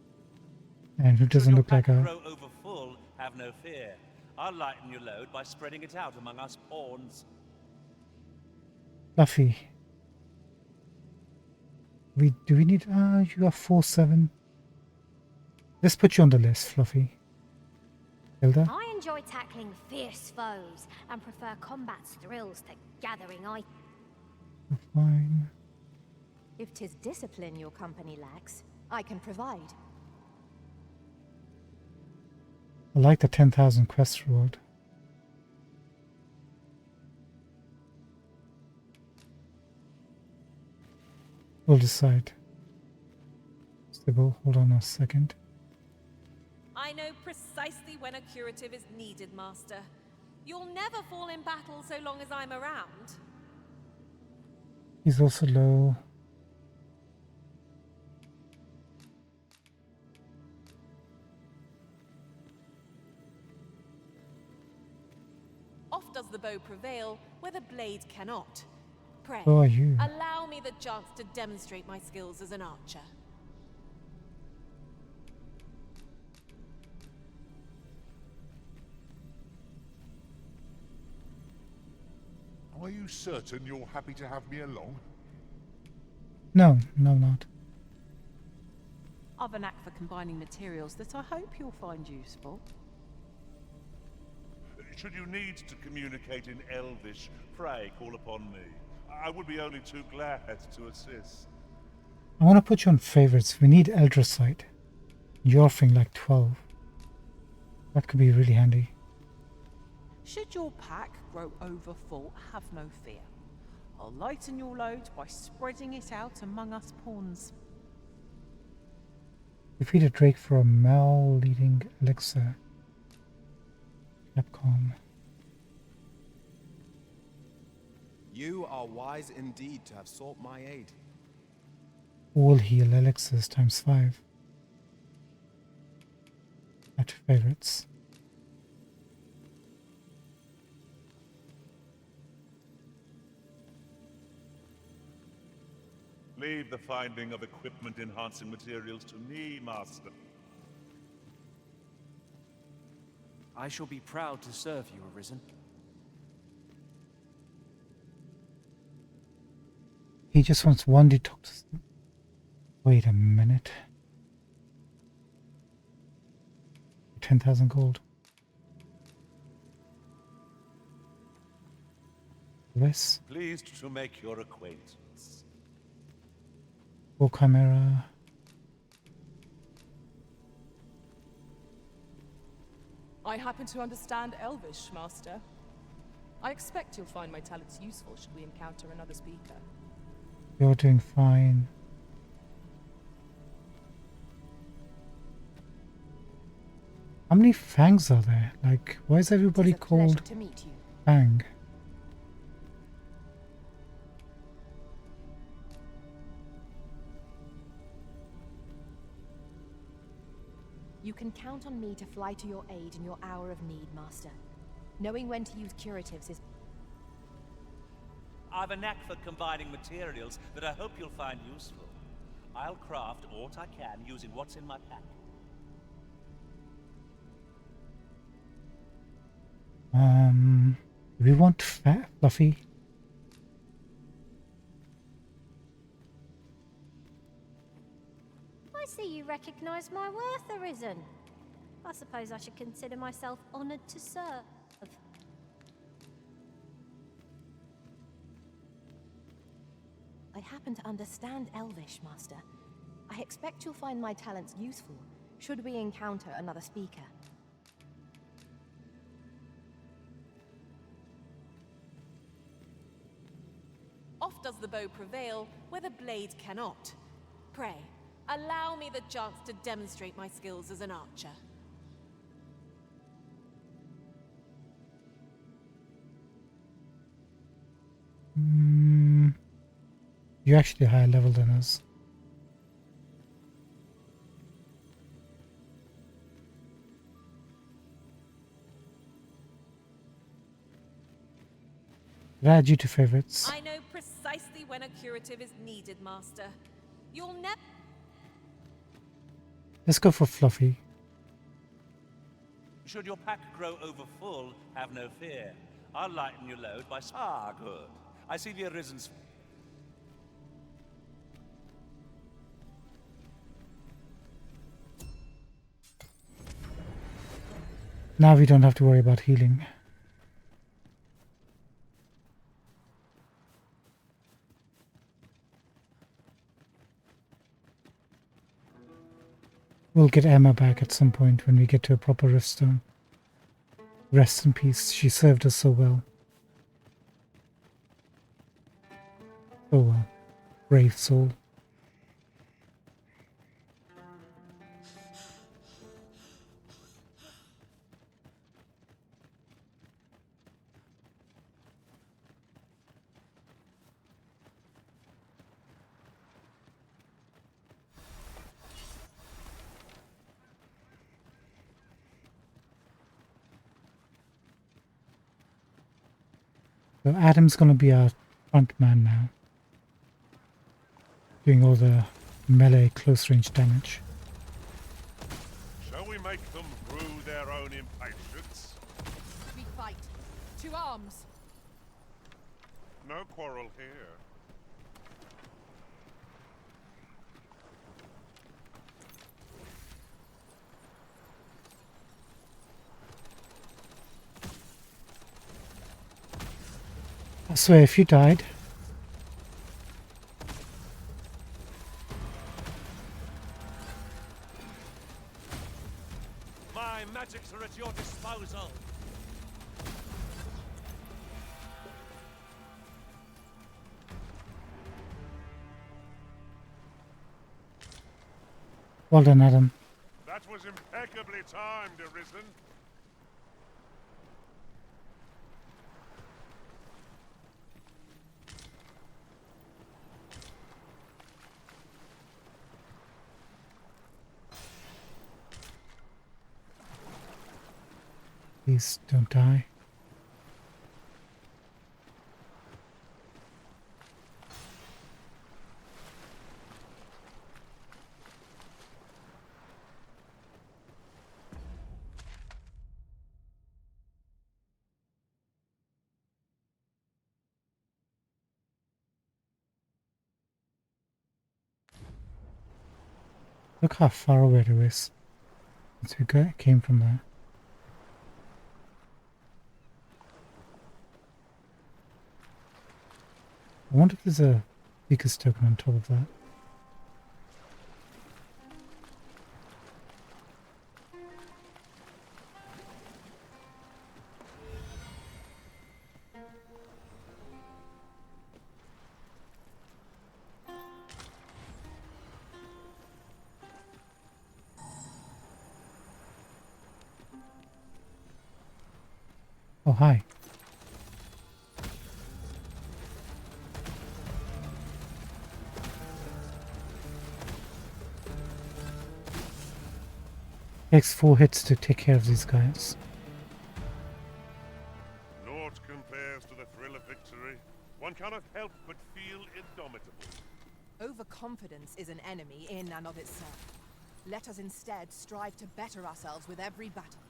And who doesn't look like a... Grow over full, have no fear. I'll lighten your load by spreading it out among us pawns. Fluffy. Do we need... you are 4-7. Let's put you on the list, Fluffy. Hilda? I enjoy tackling fierce foes and prefer combat's thrills to gathering items. Fine. If 'tis discipline your company lacks, I can provide. I like the 10,000 quest reward. We'll decide. Sybil, hold on a second. I know precisely when a curative is needed, Master. You'll never fall in battle so long as I'm around. He's also low. Oft does the bow prevail where the blade cannot. Pray, Who are you? allow me the chance to demonstrate my skills as an archer. Are you certain you're happy to have me along? No, not. I've a knack for combining materials that I hope you'll find useful. Should you need to communicate in Elvish, pray call upon me. I would be only too glad to assist. I want to put you on favorites. We need Eldrasite. You're offering like 12. That could be really handy. Should your pack grow over full, have no fear. I'll lighten your load by spreading it out among us pawns. Defeat a Drake for a Mal leading elixir. Capcom. You are wise indeed to have sought my aid. All heal elixirs times 5. my two favorites. Leave the finding of equipment-enhancing materials to me, Master. I shall be proud to serve you, Arisen. He just wants one detox. Wait a minute. 10,000 gold. Yes. Pleased to make your acquaintance. War Chimera. I happen to understand Elvish, Master. I expect you'll find my talents useful should we encounter another speaker. You're doing fine. How many fangs are there? Like, why is everybody It's a pleasure called to meet you. Fang? You can count on me to fly to your aid in your hour of need, Master. Knowing when to use curatives is... I've a knack for combining materials that I hope you'll find useful. I'll craft what I can using what's in my pack. Do we want fat, fluffy? I see you recognize my worth, Arisen. I suppose I should consider myself honored to serve. I happen to understand Elvish, Master. I expect you'll find my talents useful should we encounter another speaker. Oft does the bow prevail where the blade cannot. Pray, allow me the chance to demonstrate my skills as an archer. You're actually higher level than us. Add you to favorites. I know precisely when a curative is needed, Master. You'll never... Let's go for Fluffy. Should your pack grow overfull, have no fear. I'll lighten your load by... Ah, good. I see the Arisen's... Now we don't have to worry about healing. We'll get Emma back at some point when we get to a proper Riftstone. Rest in peace, she served us so well. Oh well, brave soul. So Adam's gonna be our front man now, doing all the melee close range damage. Shall we make them brew their own impatience? We fight. To arms. No quarrel here. I swear, if you died, My magics are at your disposal. well done, Adam. That was impeccably timed, Arisen. Please don't die. Look how far away it is. Since we came from there. I wonder if there's a Beaker's token on top of that. Oh, hi. Takes 4 hits to take care of these guys. Naught compares to the thrill of victory. One cannot help but feel indomitable. Overconfidence is an enemy in and of itself. Let us instead strive to better ourselves with every battle.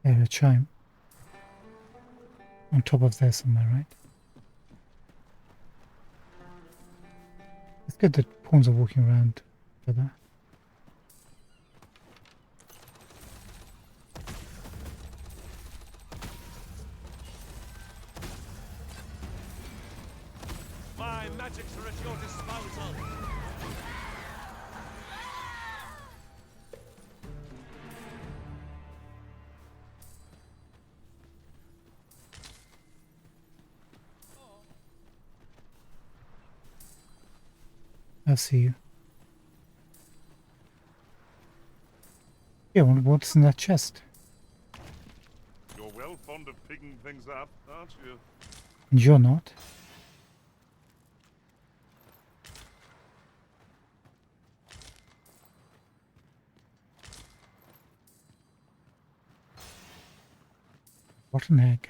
There's a chime. On top of there somewhere, right? It's good that pawns are walking around together. My magics are at your disposal. I'll see you. Yeah, what's in that chest? You're well fond of picking things up, aren't you? And you're not. Rotten egg.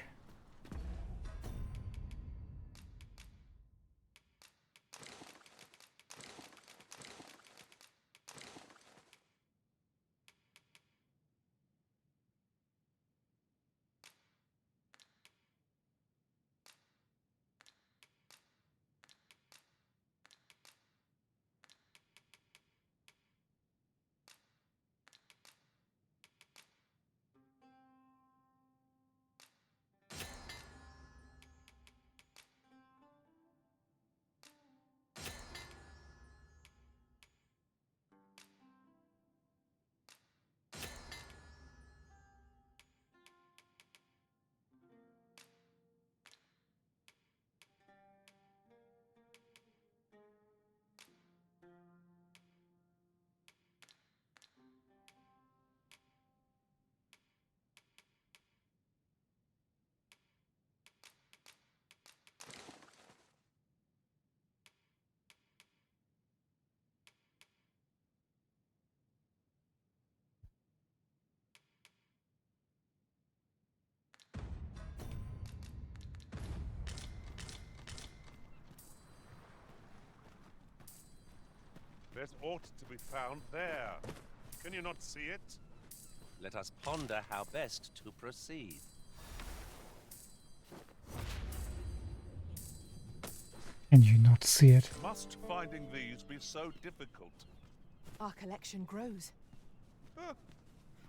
There's ought to be found there. Can you not see it? Let us ponder how best to proceed. Can you not see it? Must finding these be so difficult? Our collection grows. Huh.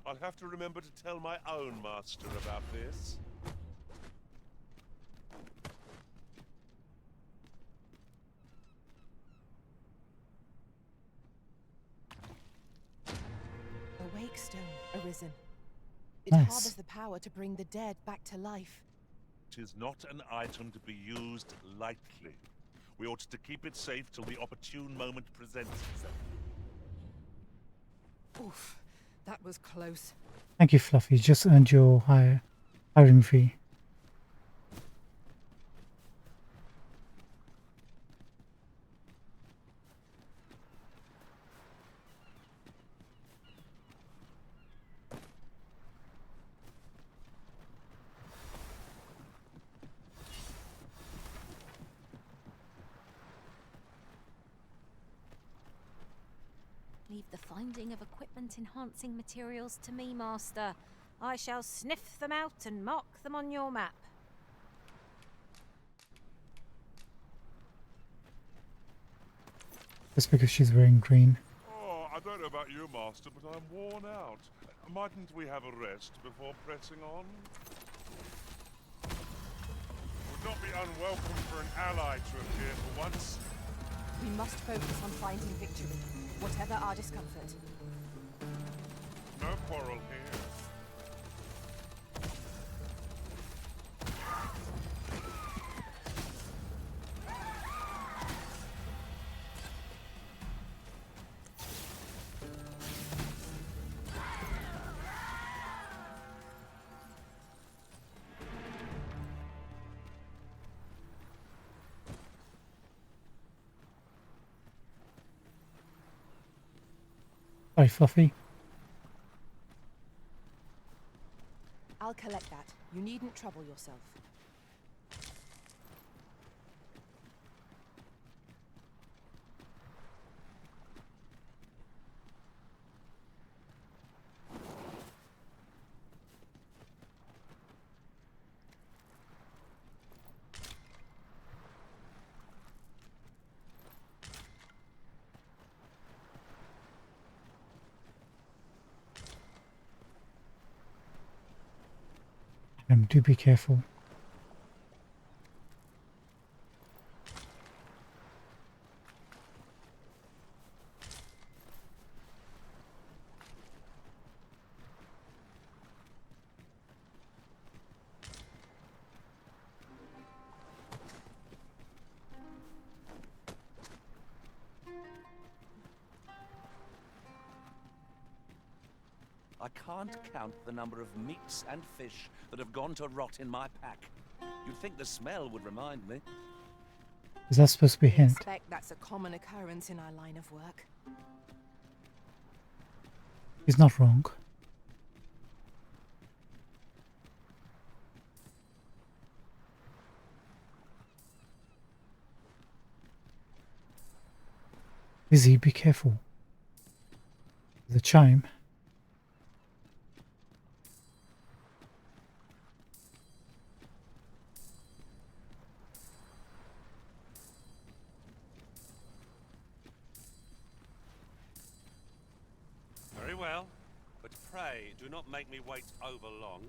I'll have to remember to tell my own master about this. A wake stone arisen. It Nice. harbors the power to bring the dead back to life. 'Tis not an item to be used lightly. We ought to keep it safe till the opportune moment presents itself. Oof, that was close. Thank you, Fluffy. You just earned your hiring fee. Leave the finding of equipment-enhancing materials to me, Master. I shall sniff them out and mark them on your map. Just because she's wearing green. Oh, I don't know about you, Master, but I'm worn out. Mightn't we have a rest before pressing on? Would not be unwelcome for an ally to appear for once. We must focus on finding victory, whatever our discomfort. No quarrel here. Sorry, Fluffy. I'll collect that. You needn't trouble yourself. Do be careful. I can't count the number of meats and fish that have gone to rot in my pack. You'd think the smell would remind me. Is that supposed to be a I hint? expect that's a common occurrence in our line of work. He's not wrong. Izzy, be careful. The chime. Very well, but pray do not make me wait over long.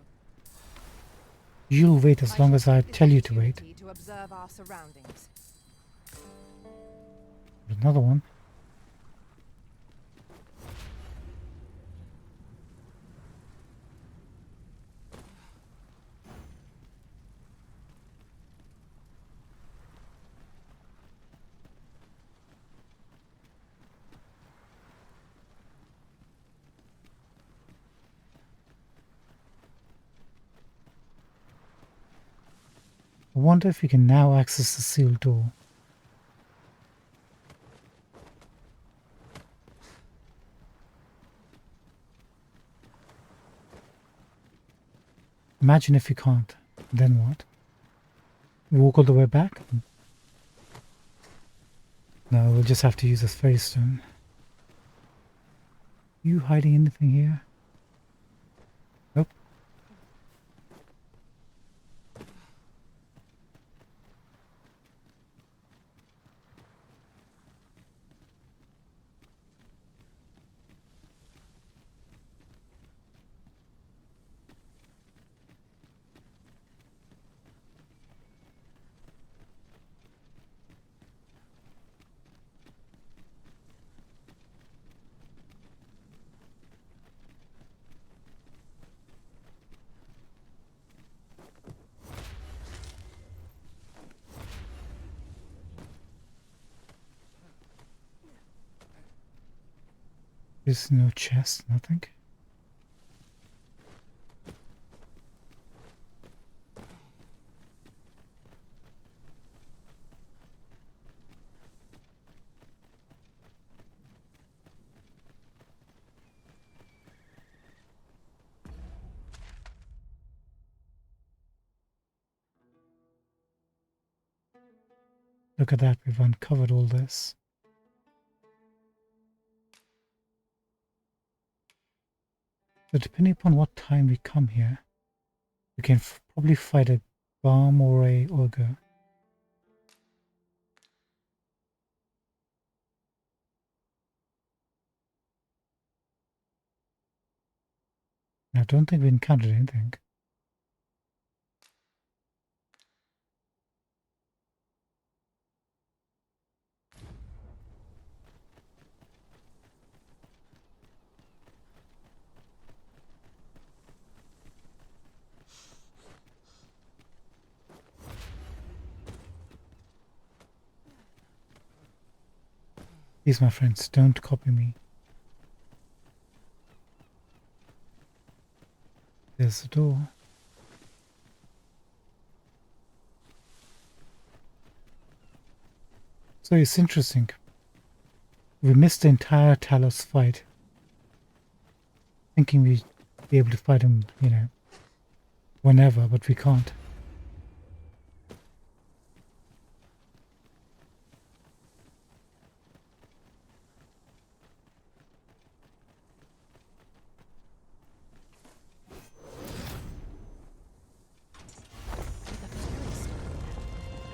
You'll wait as long as I tell you to wait. To observe our surroundings. Another one. I wonder if we can now access the sealed door. Imagine if we can't. Then what? Walk all the way back? No, we'll just have to use this fairy stone. You hiding anything here? Nope. There's no chest, nothing. Look at that, we've uncovered all this. So depending upon what time we come here, we can probably fight a bomb or a ogre. I don't think we encountered anything. Please, my friends, don't copy me. There's the door. So it's interesting. We missed the entire Talos fight, thinking we'd be able to fight him, you know, whenever, but we can't.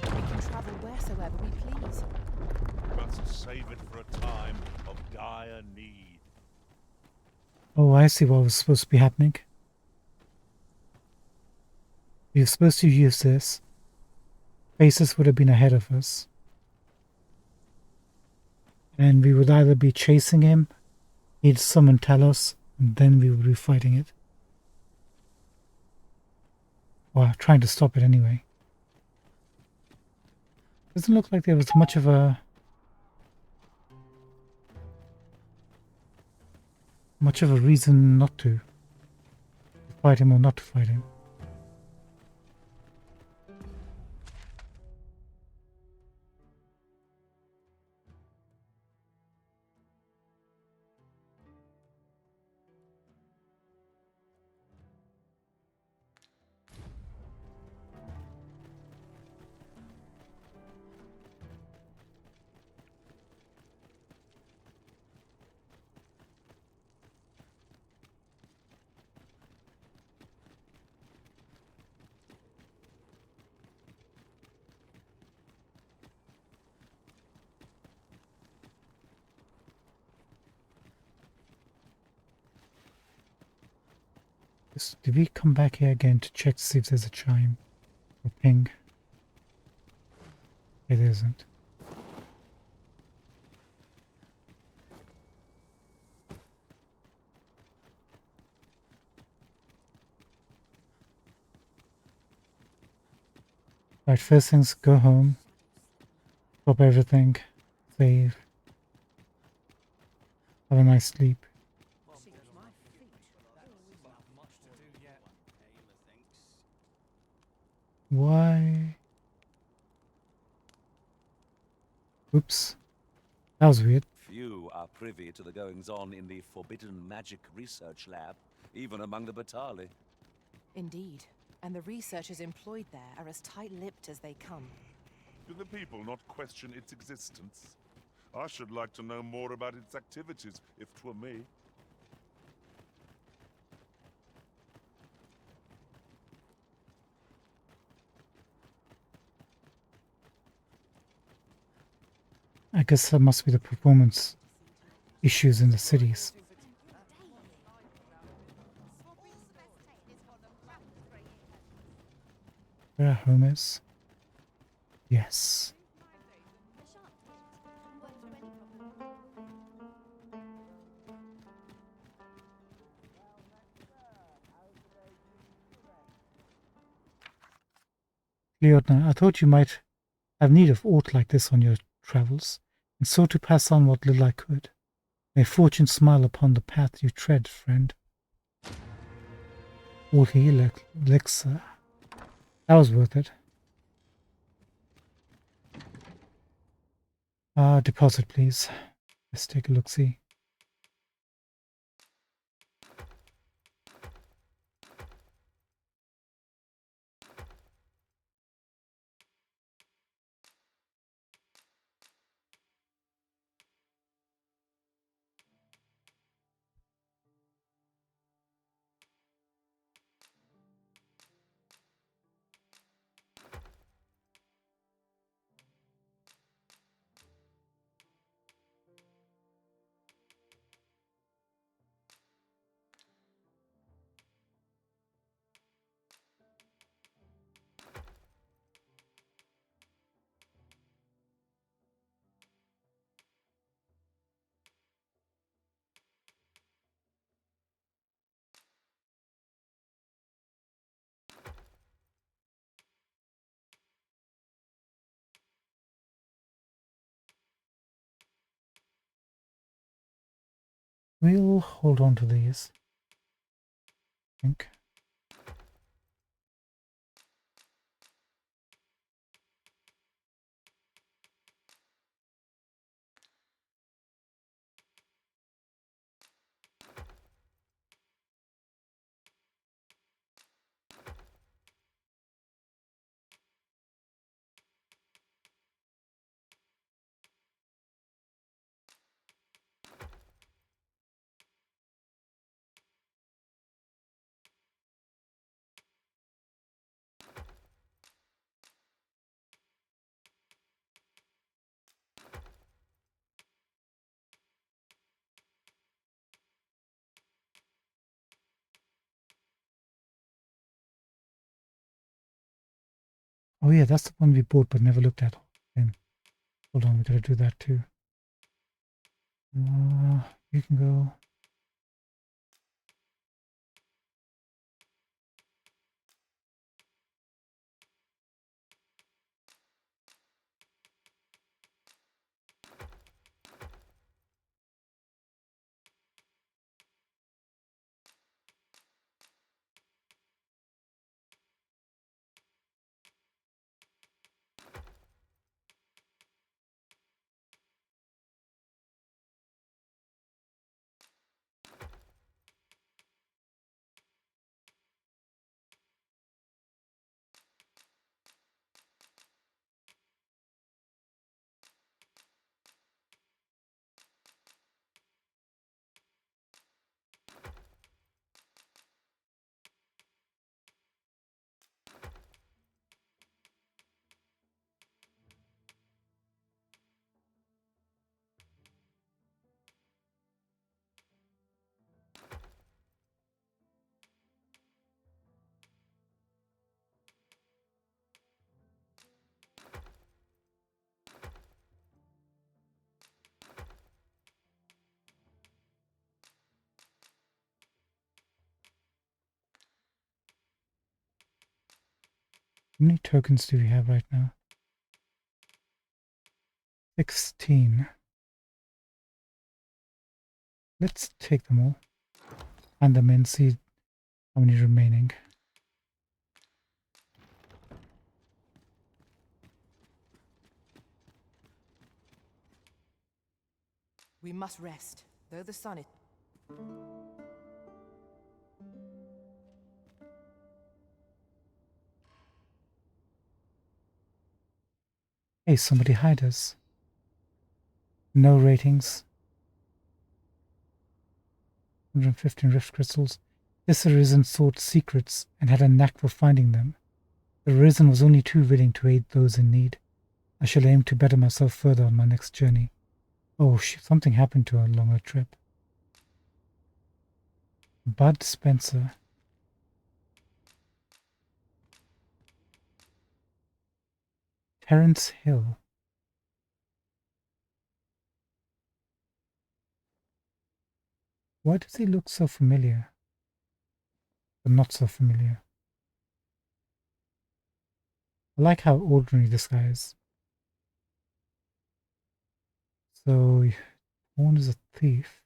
We can travel wheresoever we please. Must save it for a time of dire need. Oh, I see what was supposed to be happening. We were supposed to use this. Faces would have been ahead of us. And we would either be chasing him, he'd summon Talos, and then we would be fighting it. Well, trying to stop it anyway. Doesn't look like there was much of a reason not to fight him or not to fight him. Did we come back here again to check to see if there's a chime or ping? It isn't. Right, first things, go home, drop everything, save, have a nice sleep. Why? Oops. That was weird. Few are privy to the goings-on in the Forbidden Magic Research Lab, even among the Batali. Indeed. And the researchers employed there are as tight-lipped as they come. Do the people not question its existence? I should like to know more about its activities, if 'twere me. I guess that must be the performance issues in the cities. Where our home is? Yes. Leodna, I thought you might have need of aught like this on your travels, and so to pass on what little I could. May fortune smile upon the path you tread, friend. All heal elixir. That was worth it. Deposit, please. Let's take a look-see. We'll hold on to these, I think. Oh yeah, that's the one we bought but never looked at. Then hold on, we gotta do that too. You can go. How many tokens do we have right now? 16. Let's take them all. And them in, see how many remaining. We must rest, though the sun is... Hey, somebody hide us. No ratings. 115 rift crystals. This arisen sought secrets and had a knack for finding them. The arisen was only too willing to aid those in need. I shall aim to better myself further on my next journey. Oh, something happened to her along her trip. Bud Spencer. Terence Hill. Why does he look so familiar? But not so familiar. I like how ordinary this guy is. So, one is a thief.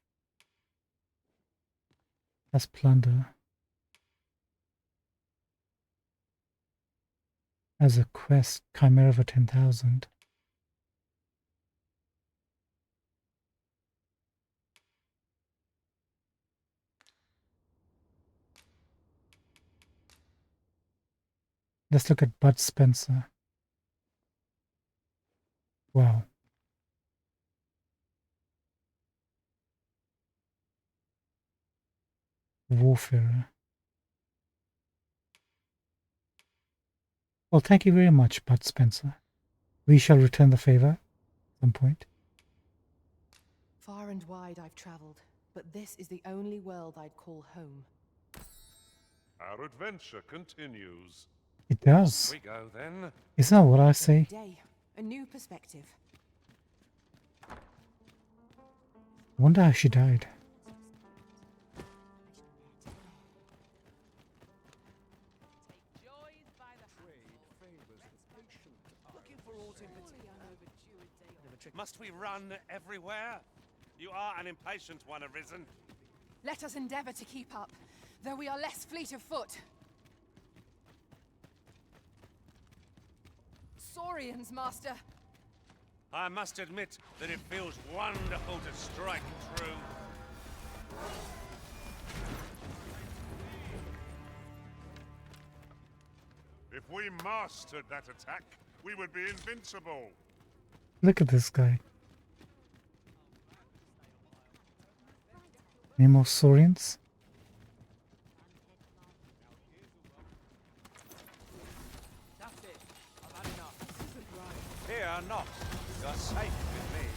That's plunder. As a quest, Chimera for 10,000. Let's look at Bud Spencer. Wow. Warfarer. Well, thank you very much, Bud Spencer. We shall return the favor at some point. Far and wide I've traveled, but this is the only world I'd call home. Our adventure continues. It does. We go then. Isn't that what I say? Day, a new perspective. I wonder how she died. Must we run everywhere? You are an impatient one, Arisen. Let us endeavor to keep up, though we are less fleet of foot. Saurians, Master. I must admit that it feels wonderful to strike true. If we mastered that attack, we would be invincible. Look at this guy. Any more Saurians? That's it. I've had enough. Fear not. You're safe with me.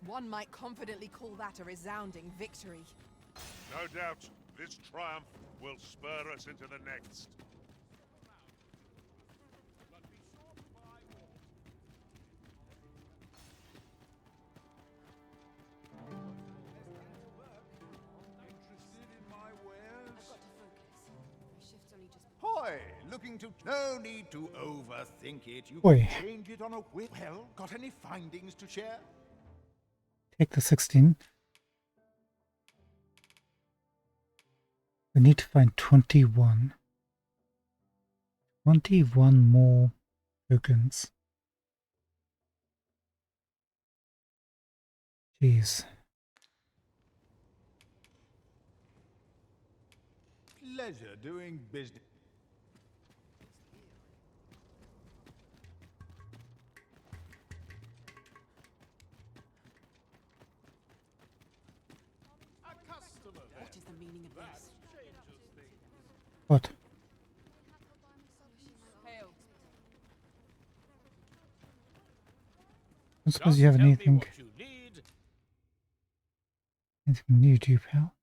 One might confidently call that a resounding victory. No doubt, this triumph will spur us into the next. Hoy, looking to... No need to overthink it. You Oi. can change it on a whim. Well, got any findings to share? Take the 16. We need to find 21. 21 more tokens. Jeez. Pleasure doing business. What is the meaning of this? What? Hail. I suppose you have anything new, do you, pal?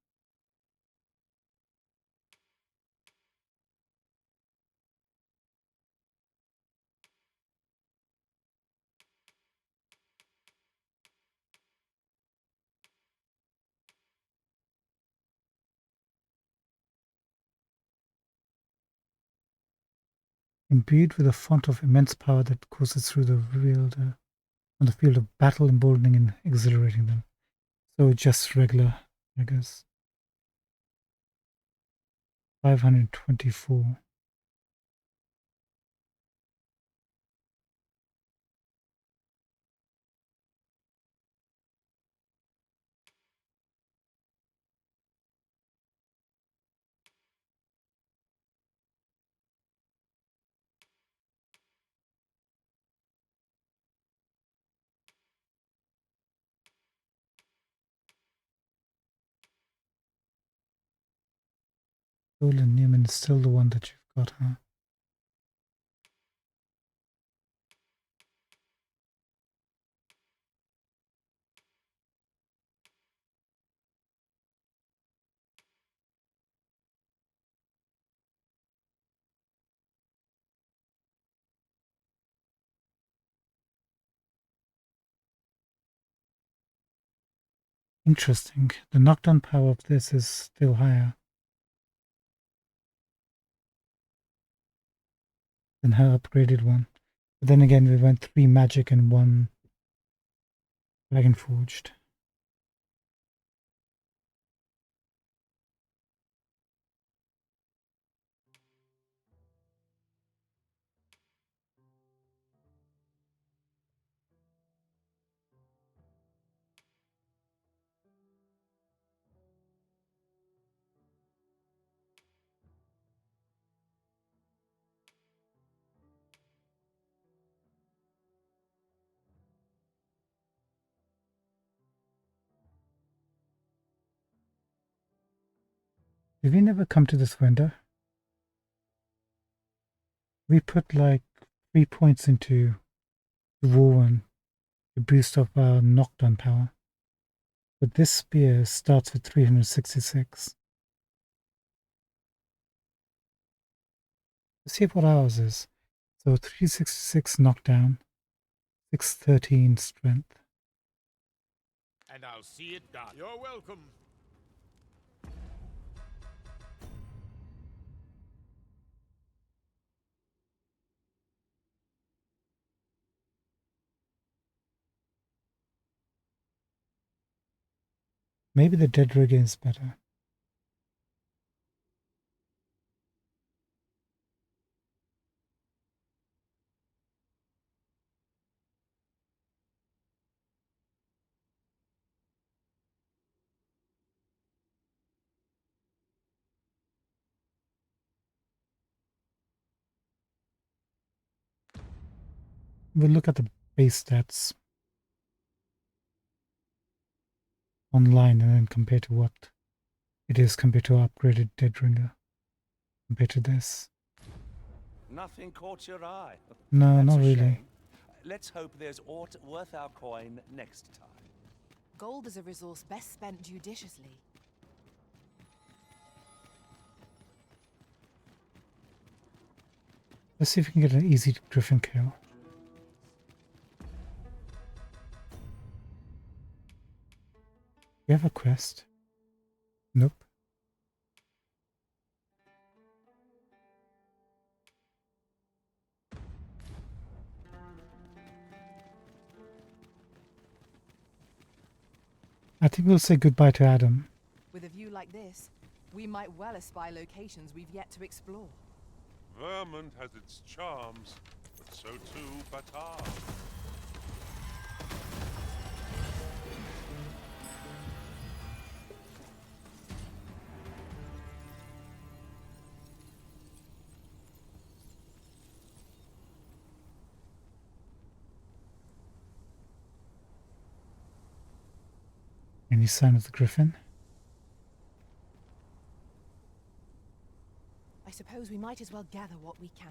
Imbued with a font of immense power that courses through the wielder on the field of battle, emboldening and exhilarating them. So just regular, I guess. 524. Roland Newman is still the one that you've got, huh? Interesting. The knockdown power of this is still higher than her upgraded one. But then again, we went 3 magic and 1 dragon forged. Did we never come to this vendor? We put like 3 points into the war one to boost up our knockdown power. But this spear starts with 366. Let's see what ours is. So 366 knockdown, 613 strength. And I'll see it done. You're welcome. Maybe the dead rigger is better. We'll look at the base stats online and then compare to what it is compared to our upgraded dead ringer. Compared to this. Nothing caught your eye. No, That's not a really. shame. Let's hope there's aught worth our coin next time. Gold is a resource best spent judiciously. Let's see if we can get an easy griffin kill. We have a quest. Nope. I think we'll say goodbye to Adam. With a view like this, we might well espy locations we've yet to explore. Vermont has its charms, but so too Batar. Any sign of the griffin? I suppose we might as well gather what we can.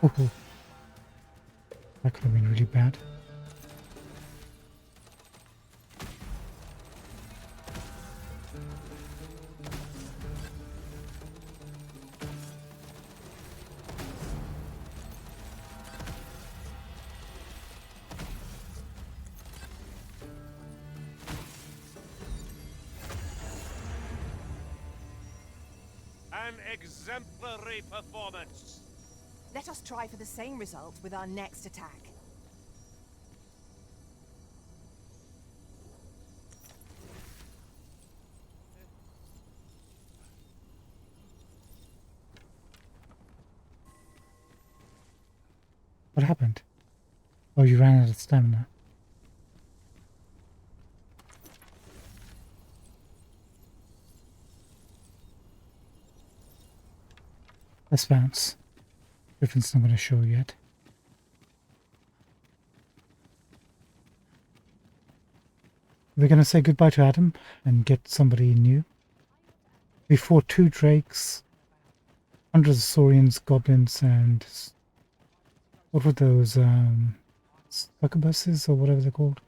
Ooh. That could have been really bad. An exemplary performance. Let us try for the same result with our next attack. What happened? Oh, you ran out of stamina. Let's bounce. Griffin's not going to show yet. We're going to say goodbye to Adam and get somebody new. We fought 2 drakes, hundreds of saurians, goblins, and what were those, succubuses or whatever they're called?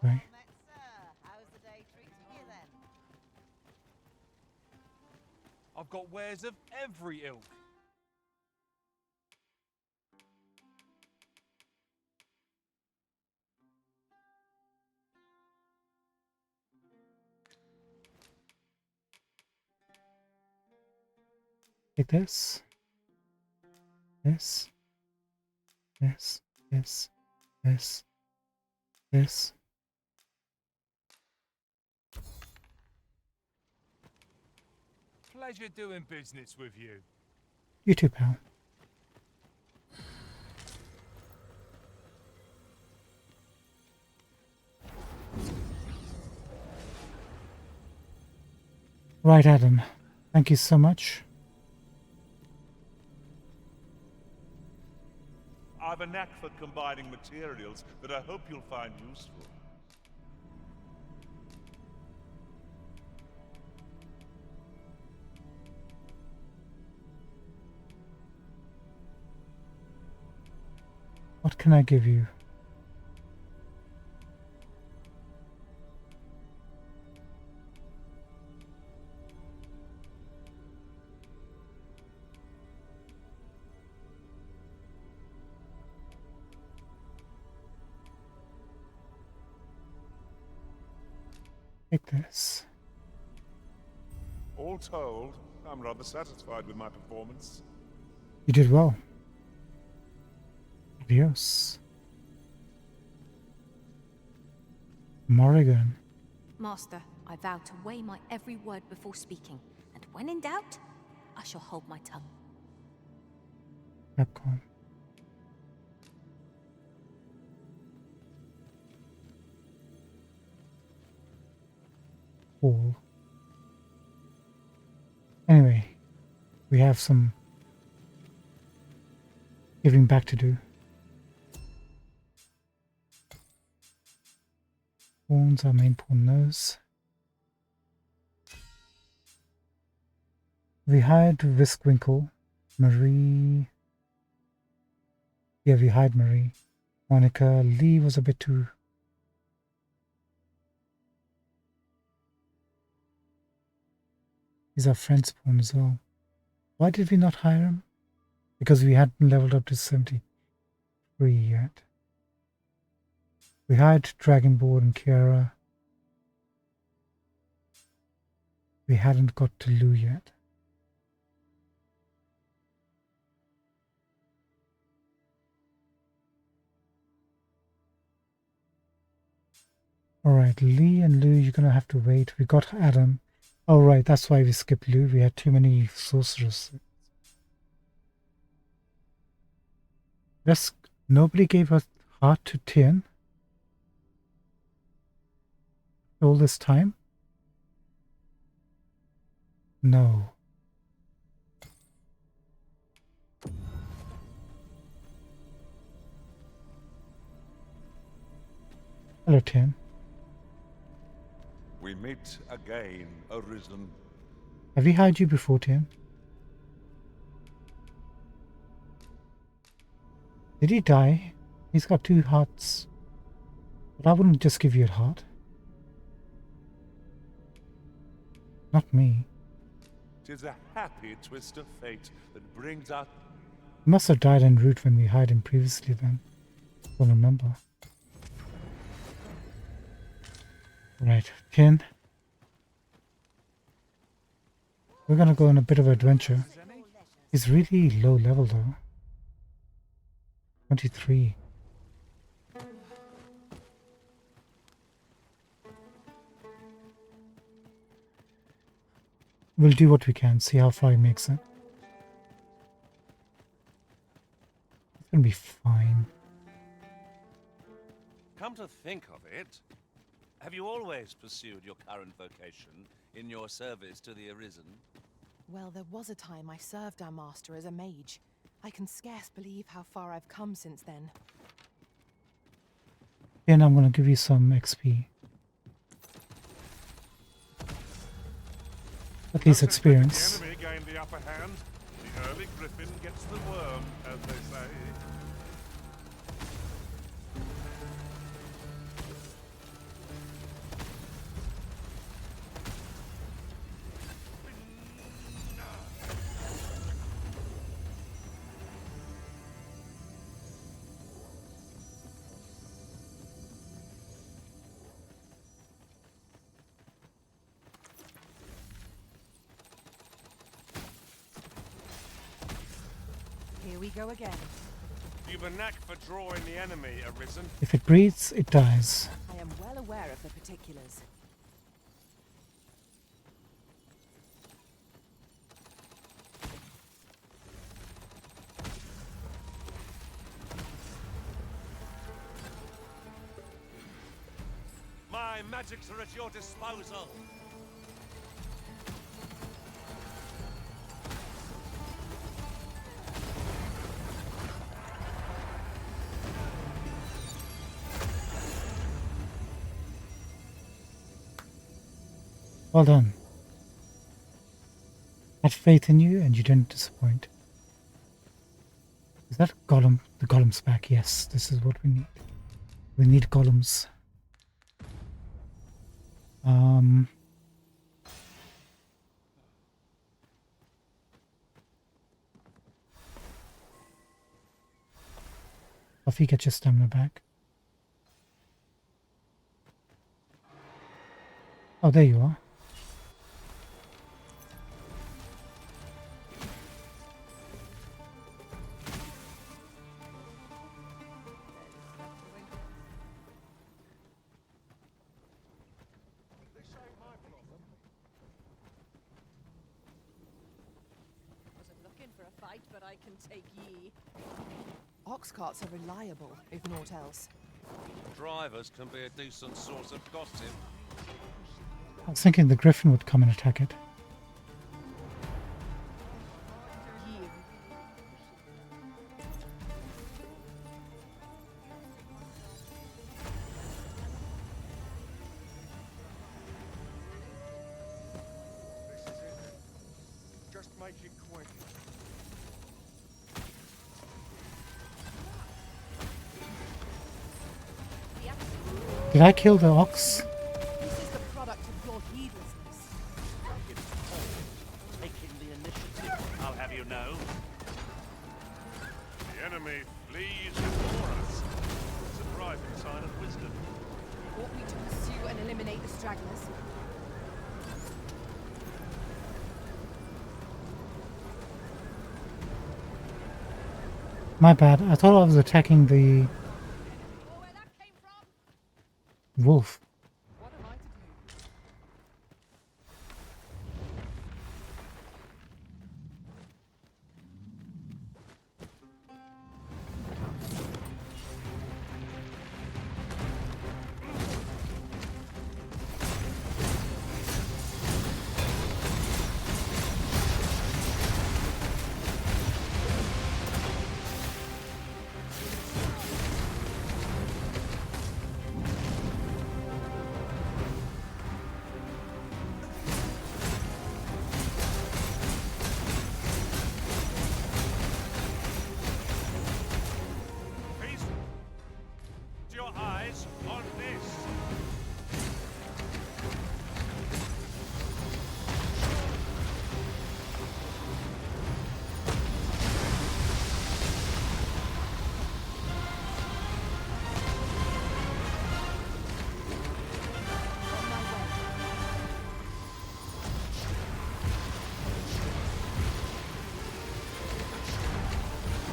Right. I've got wares of every ilk. Take this. This. This. This. This. This. Pleasure doing business with you. You too, pal. Right, Adam. Thank you so much. I've a knack for combining materials that I hope you'll find useful. What can I give you? Take this. All told, I'm rather satisfied with my performance. You did well. Adios. Morrigan. Master, I vow to weigh my every word before speaking, and when in doubt, I shall hold my tongue. Capcom. Cool. Anyway, we have some giving back to do. Pawns, our main pawn knows. We hired Wiskwinkle, Marie. Yeah, we hired Marie. Monica, Lee was a bit too. He's our friend's pawn as well. Why did we not hire him? Because we hadn't leveled up to 73 yet. We hired Dragonborn and Kiara. We hadn't got to Lou yet. Alright, Lee and Lou, you're gonna have to wait. We got Adam. Oh right, that's why we skipped Lou. We had too many sorcerers. Nobody gave a heart to Tien all this time? No. Hello, Tien. We meet again, Arisen. Have we hired you before, Tien? Did he die? He's got 2 hearts. But I wouldn't just give you a heart. Not me. 'Tis a happy twist of fate that brings us. He must have died en route when we hired him previously then. I don't remember. Right, Tien. We're gonna go on a bit of an adventure. He's really low level though. 23. We'll do what we can, see how far he makes it. It's gonna be fine. Come to think of it, have you always pursued your current vocation in your service to the Arisen? Well, there was a time I served our master as a mage. I can scarce believe how far I've come since then. And I'm gonna give you some XP. At least experience. The enemy gained the upper hand. The early griffin gets the worm, as they say. Here we go again. You've a knack for drawing the enemy, Arisen. If it breathes, it dies. I am well aware of the particulars. My magics are at your disposal. Well done. Had faith in you and you didn't disappoint. Is that golem? The golem's back. Yes, this is what we need. We need golems. Buffy, get your stamina back. Oh, there you are. Wasn't looking for a fight, but I can take ye. Ox carts are reliable, if naught else. Drivers can be a decent source of gossip. I was thinking the griffin would come and attack it. Yield. Just make it quick. Did I kill the ox? This is the product of your heedlessness. Taking the initiative, I'll have you know. The enemy flees before us. It's a private sign of wisdom. Want me to pursue and eliminate the stragglers? My bad. I thought I was attacking the wolf. What am I to do? Feast your eyes on this. On my way.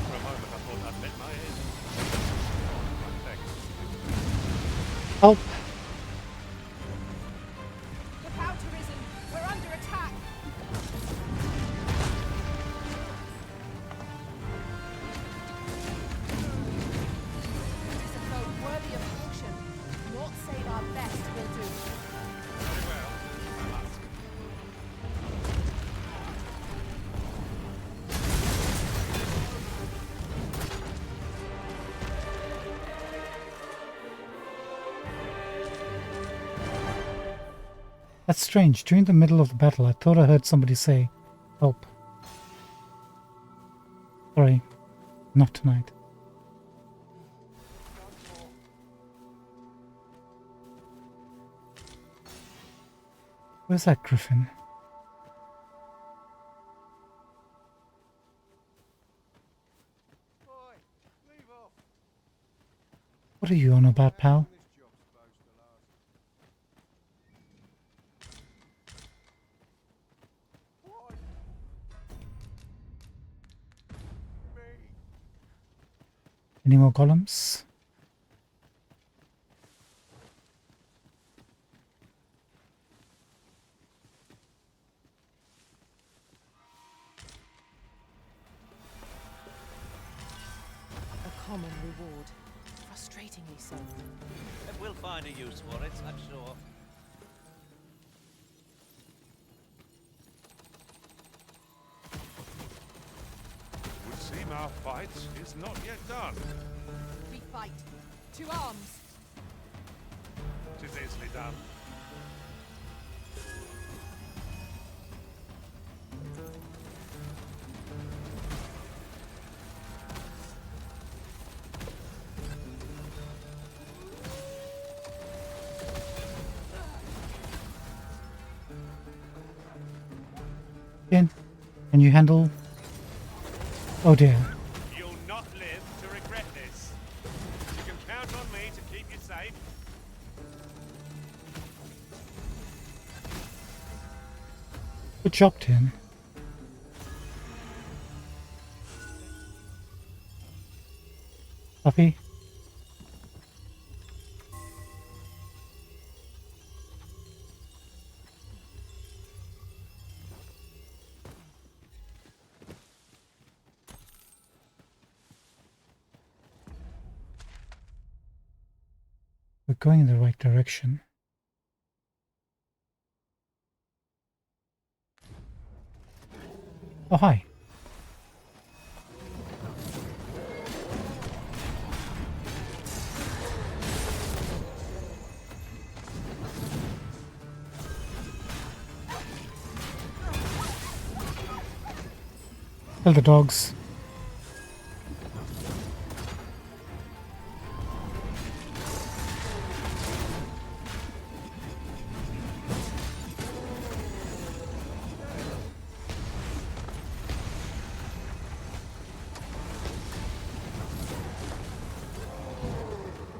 For a moment I thought I'd met my end. Thanks. Help! Look out, Arisen! We're under attack! This is a foe worthy of caution. Not save our best will do. Very well, I must. That's strange. During the middle of the battle, I thought I heard somebody say, help. Sorry, not tonight. Where's that griffin? What are you on about, pal? Any more golems? A common reward. Frustratingly so. We'll find a use for it, I'm sure. Would seem our fight is not yet done. We fight. To arms! 'Tis easily done. Can you handle? Oh dear. You'll not live to regret this. You can count on me to keep you safe. Good job, Tin. Puppy. We're going in the right direction. Oh, hi. Kill the dogs.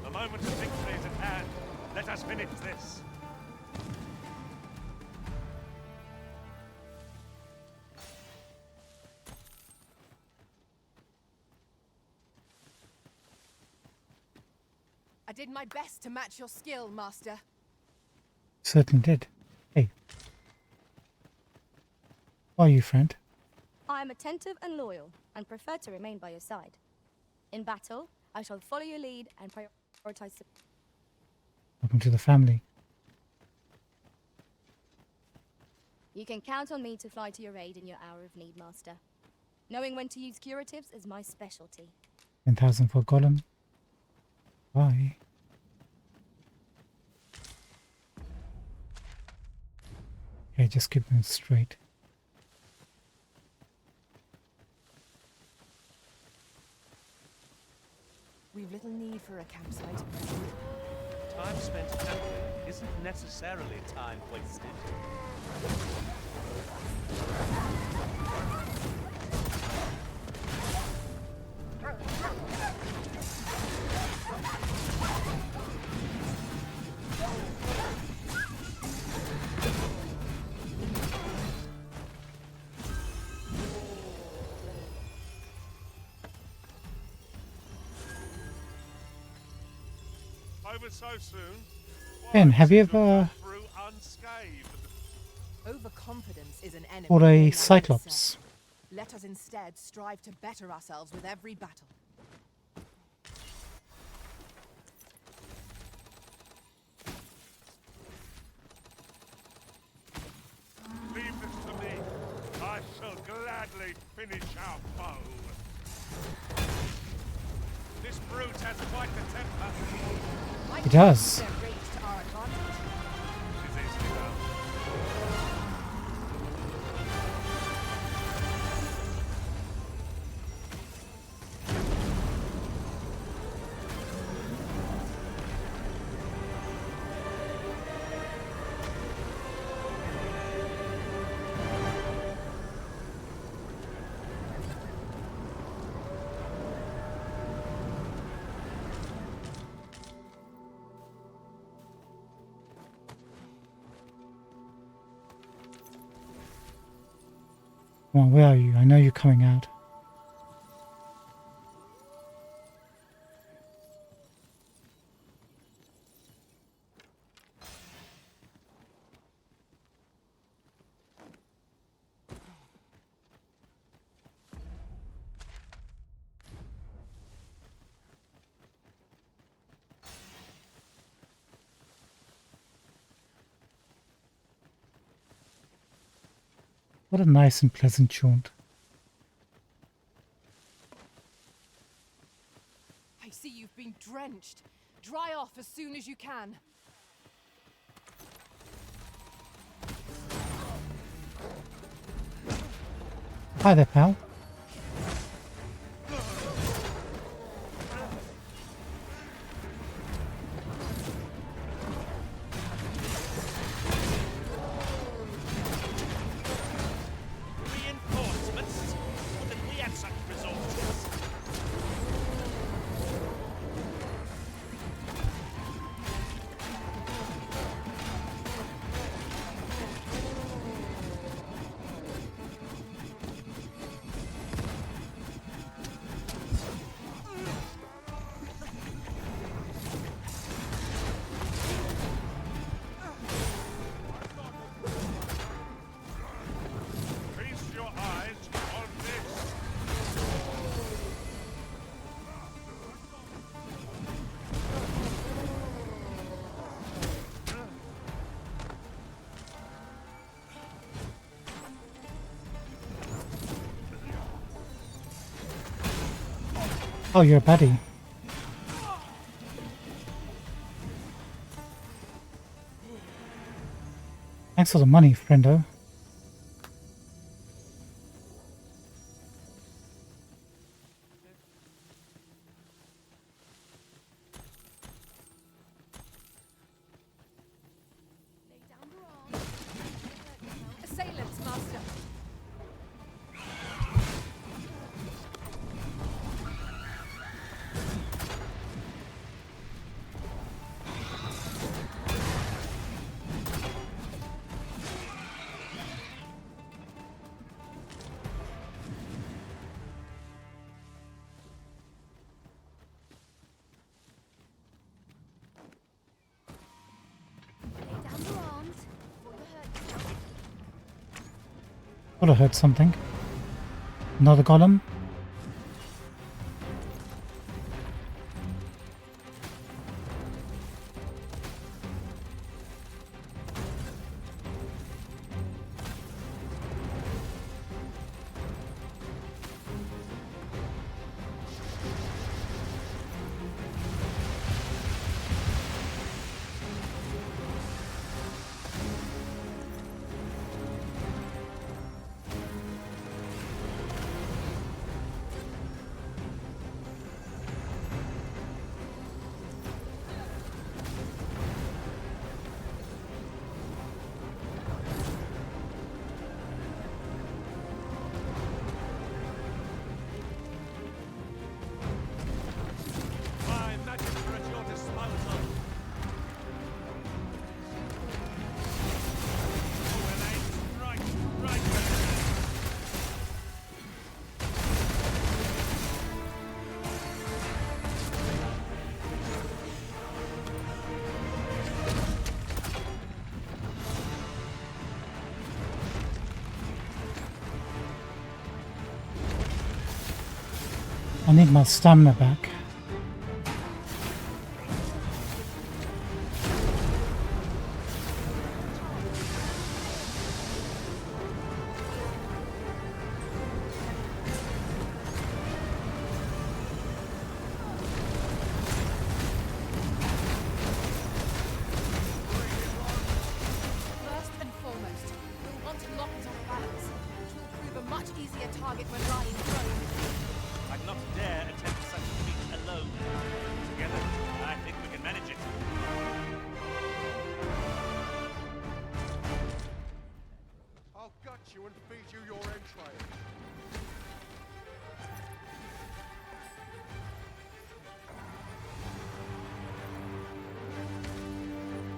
The moment of victory is at hand. Let us finish this. I did my best to match your skill, Master. Certainly did. Hey. Who are you, friend? I am attentive and loyal, and prefer to remain by your side. In battle, I shall follow your lead and prioritize. Welcome to the family. You can count on me to fly to your aid in your hour of need, Master. Knowing when to use curatives is my specialty. 10,000 for golem. Bye. Okay, just keep them straight. We've little need for a campsite. Time spent camping isn't necessarily time wasted. Over so soon. Ben, have you ever Through unscathed. Overconfidence is an enemy. fought all a by Cyclops? itself. Let us instead strive to better ourselves with every battle. Leave this to me. I shall gladly finish our foe. This brute has quite the temper. It does. Their rage to our advantage. It is easily done. Come on, where are you? I know you're coming out. What a nice and pleasant jaunt. I see you've been drenched. Dry off as soon as you can. Hi there, pal. Reinforcements? What did we have such resources? Feast your eyes on this. Oh, you're a baddie. Thanks for the money, friendo. Assailants, Master. Lay down your arms before you hurt yourself. Thought I heard something. Another golem? My magic are at your disposal. Right. I need my stamina back. First and foremost, we'll want to lock it on balance, which will prove a much easier target when lying prone. I'd not dare attempt such a feat alone. Together, I think we can manage it. I'll gut you and feed you your entrails.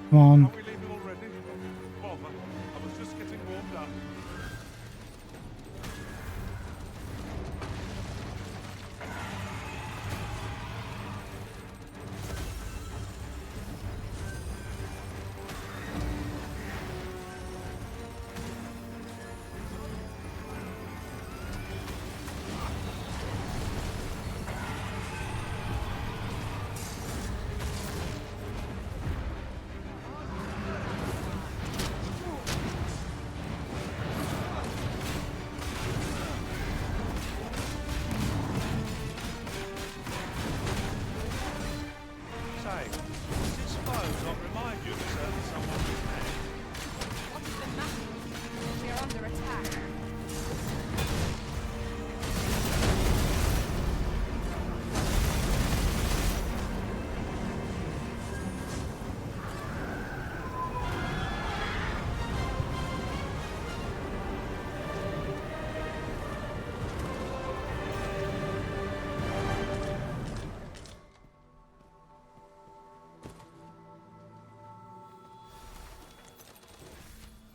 Come on. Are we leaving already? Bother. I was just getting warmed up. under attack.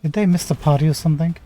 Did they miss the party or something?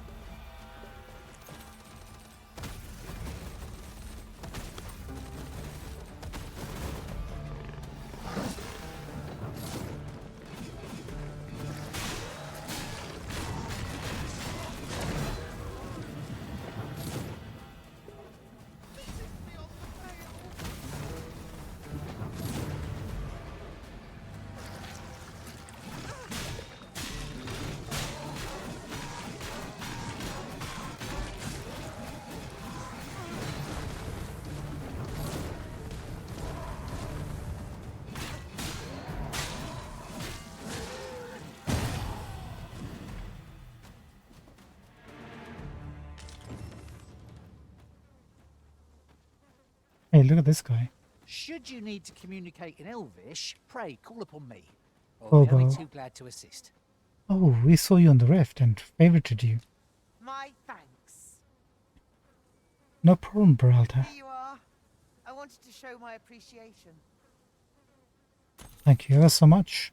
Hey, look at this guy. Should you need to communicate in Elvish, pray call upon me. I'll be Bobo. only too glad to assist. Oh, we saw you on the rift and favorited you. My thanks. No problem, Peralta. Here you are. I wanted to show my appreciation. Thank you ever so much.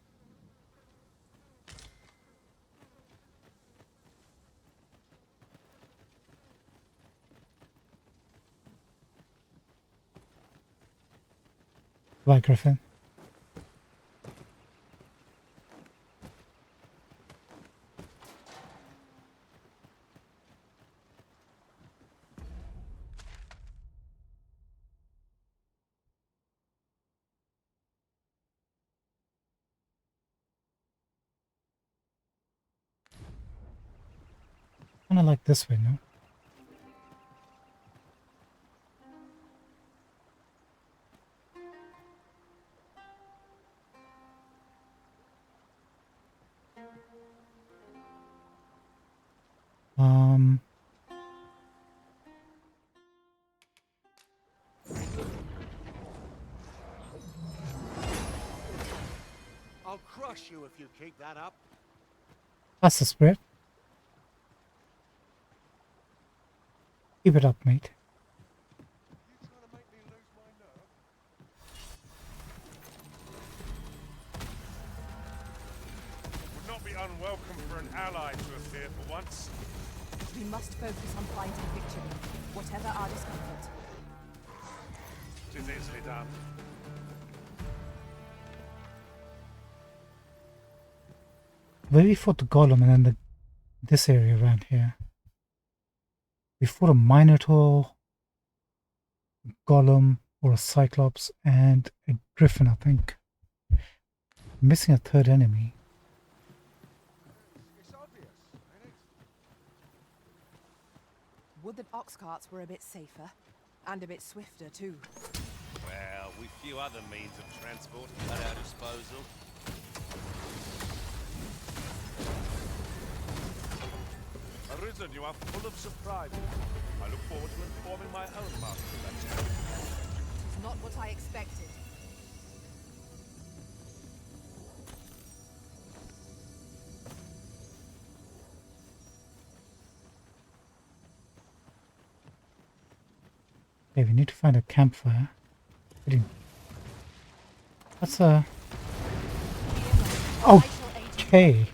Bye, Griffin. Kinda like this way, no? I'll crush you if you keep that up. That's the spirit. Keep it up, mate. Would not be unwelcome for an ally to appear for once. We must focus on finding victory, whatever our discomfort. 'Tis easily done. Where we fought the golem and then this area around here. We fought a minotaur, a golem, or a cyclops, and a griffin, I think. Missing a third enemy. Would that ox carts were a bit safer, and a bit swifter too. Well, with few other means of transport at our disposal. Arisen, you are full of surprise. I look forward to informing my own master of that. It's not what I expected. Okay, we need to find a campfire. That's a... Okay.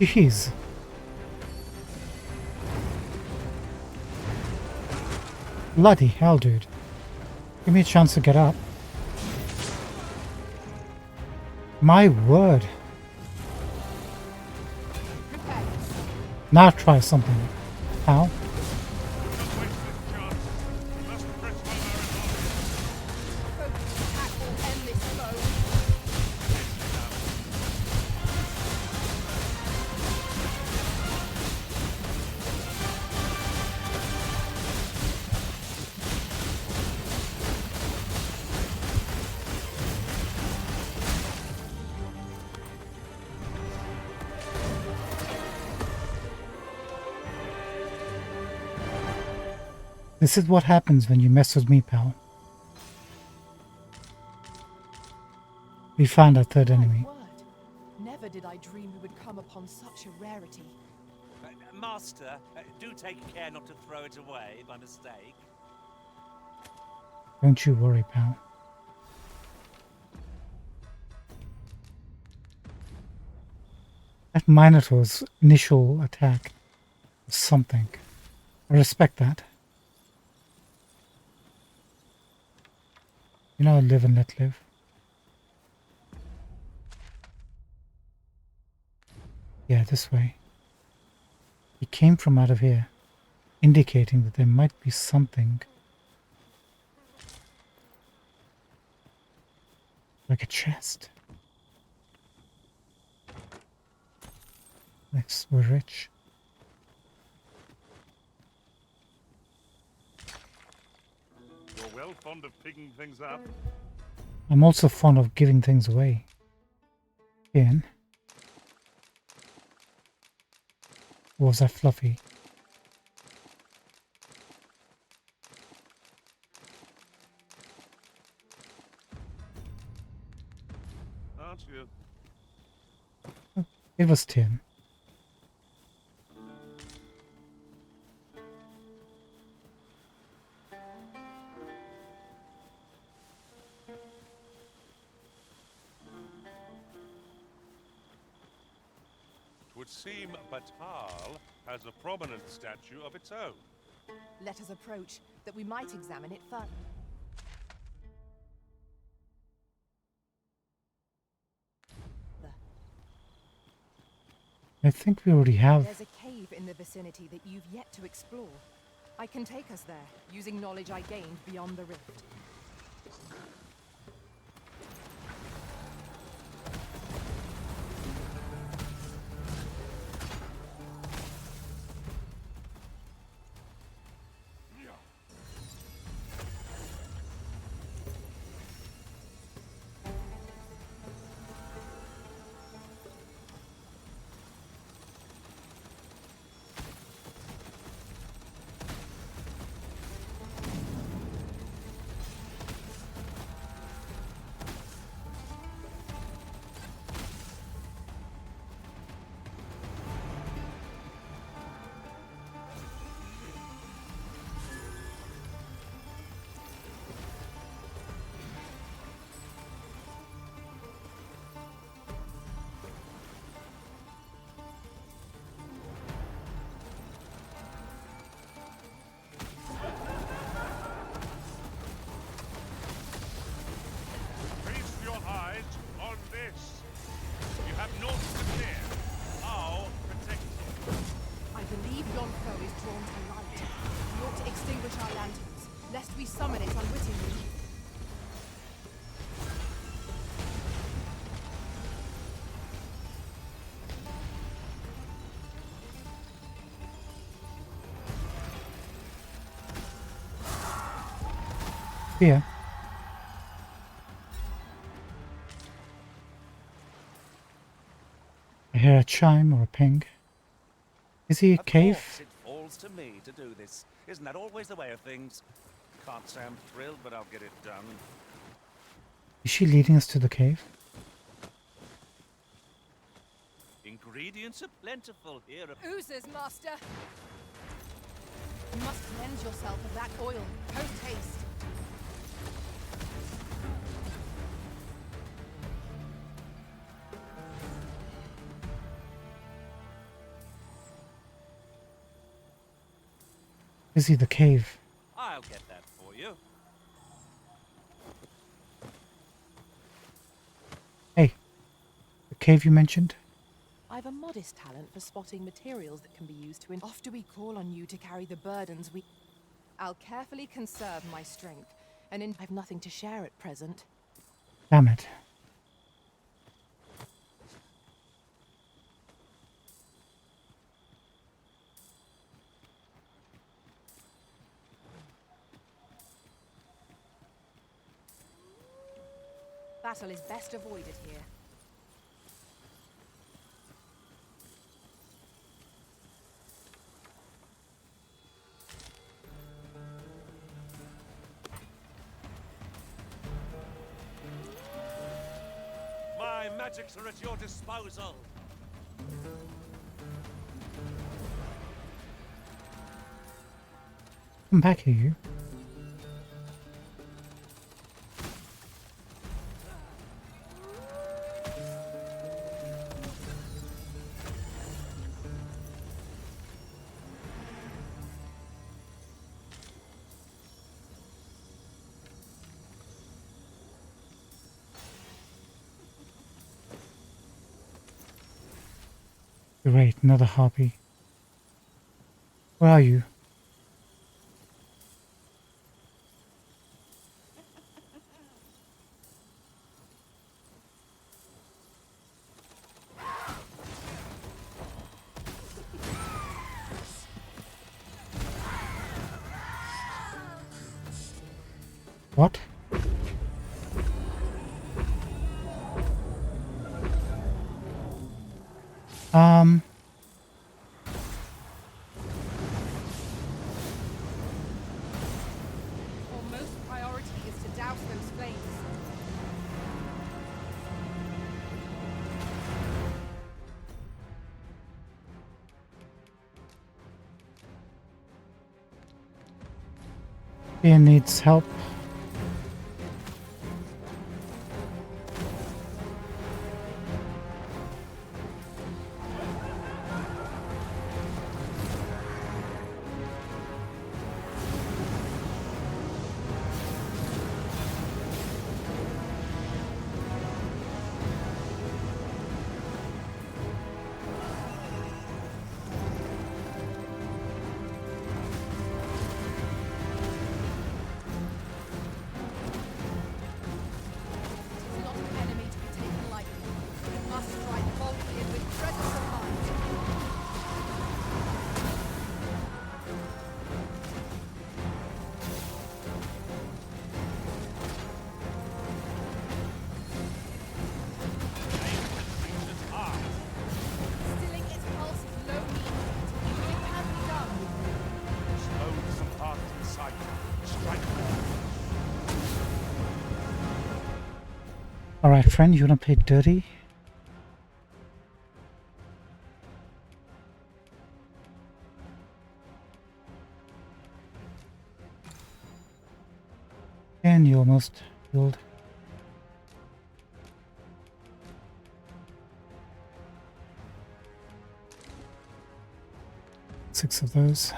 Jeez. Bloody hell, dude. Give me a chance to get up. My word. Now try something. How? This is what happens when you mess with me, pal. We found our third enemy. Word. Never did I dream we would come upon such a rarity. Master, do take care not to throw it away by mistake. Don't you worry, pal. That Minotaur's initial attack was something. I respect that. You know, live and let live. Yeah, this way. He came from out of here, indicating that there might be something like a chest. Next, we're rich. You're well fond of picking things up. I'm also fond of giving things away. Again. Or was that Fluffy? Aren't you? Oh, it was Tim. It would seem Batal has a prominent statue of its own. Let us approach, that we might examine it further. I think we already have. There's a cave in the vicinity that you've yet to explore. I can take us there, using knowledge I gained beyond the rift. Lest we summon it unwittingly. Yeah. I hear a chime or a ping. Is he a cave? Of course, it falls to me to do this. Isn't that always the way of things? Can't say I'm thrilled, but I'll get it done. Is she leading us to the cave? Ingredients are plentiful here. Oozes, Master! You must cleanse yourself of that oil, post haste. Is he the cave? I'll get that for you. Hey, the cave you mentioned? I've a modest talent for spotting materials that can be used to after we call on you to carry the burdens we... I'll carefully conserve my strength, and I've nothing to share at present. Damn it. Battle is best avoided here. magics are at your disposal. Come back here, you. Great, another harpy. Where are you? What? Foremost priority is to douse those flames. He needs help. Alright, friend, you wanna play dirty? And you almost healed. Six of those.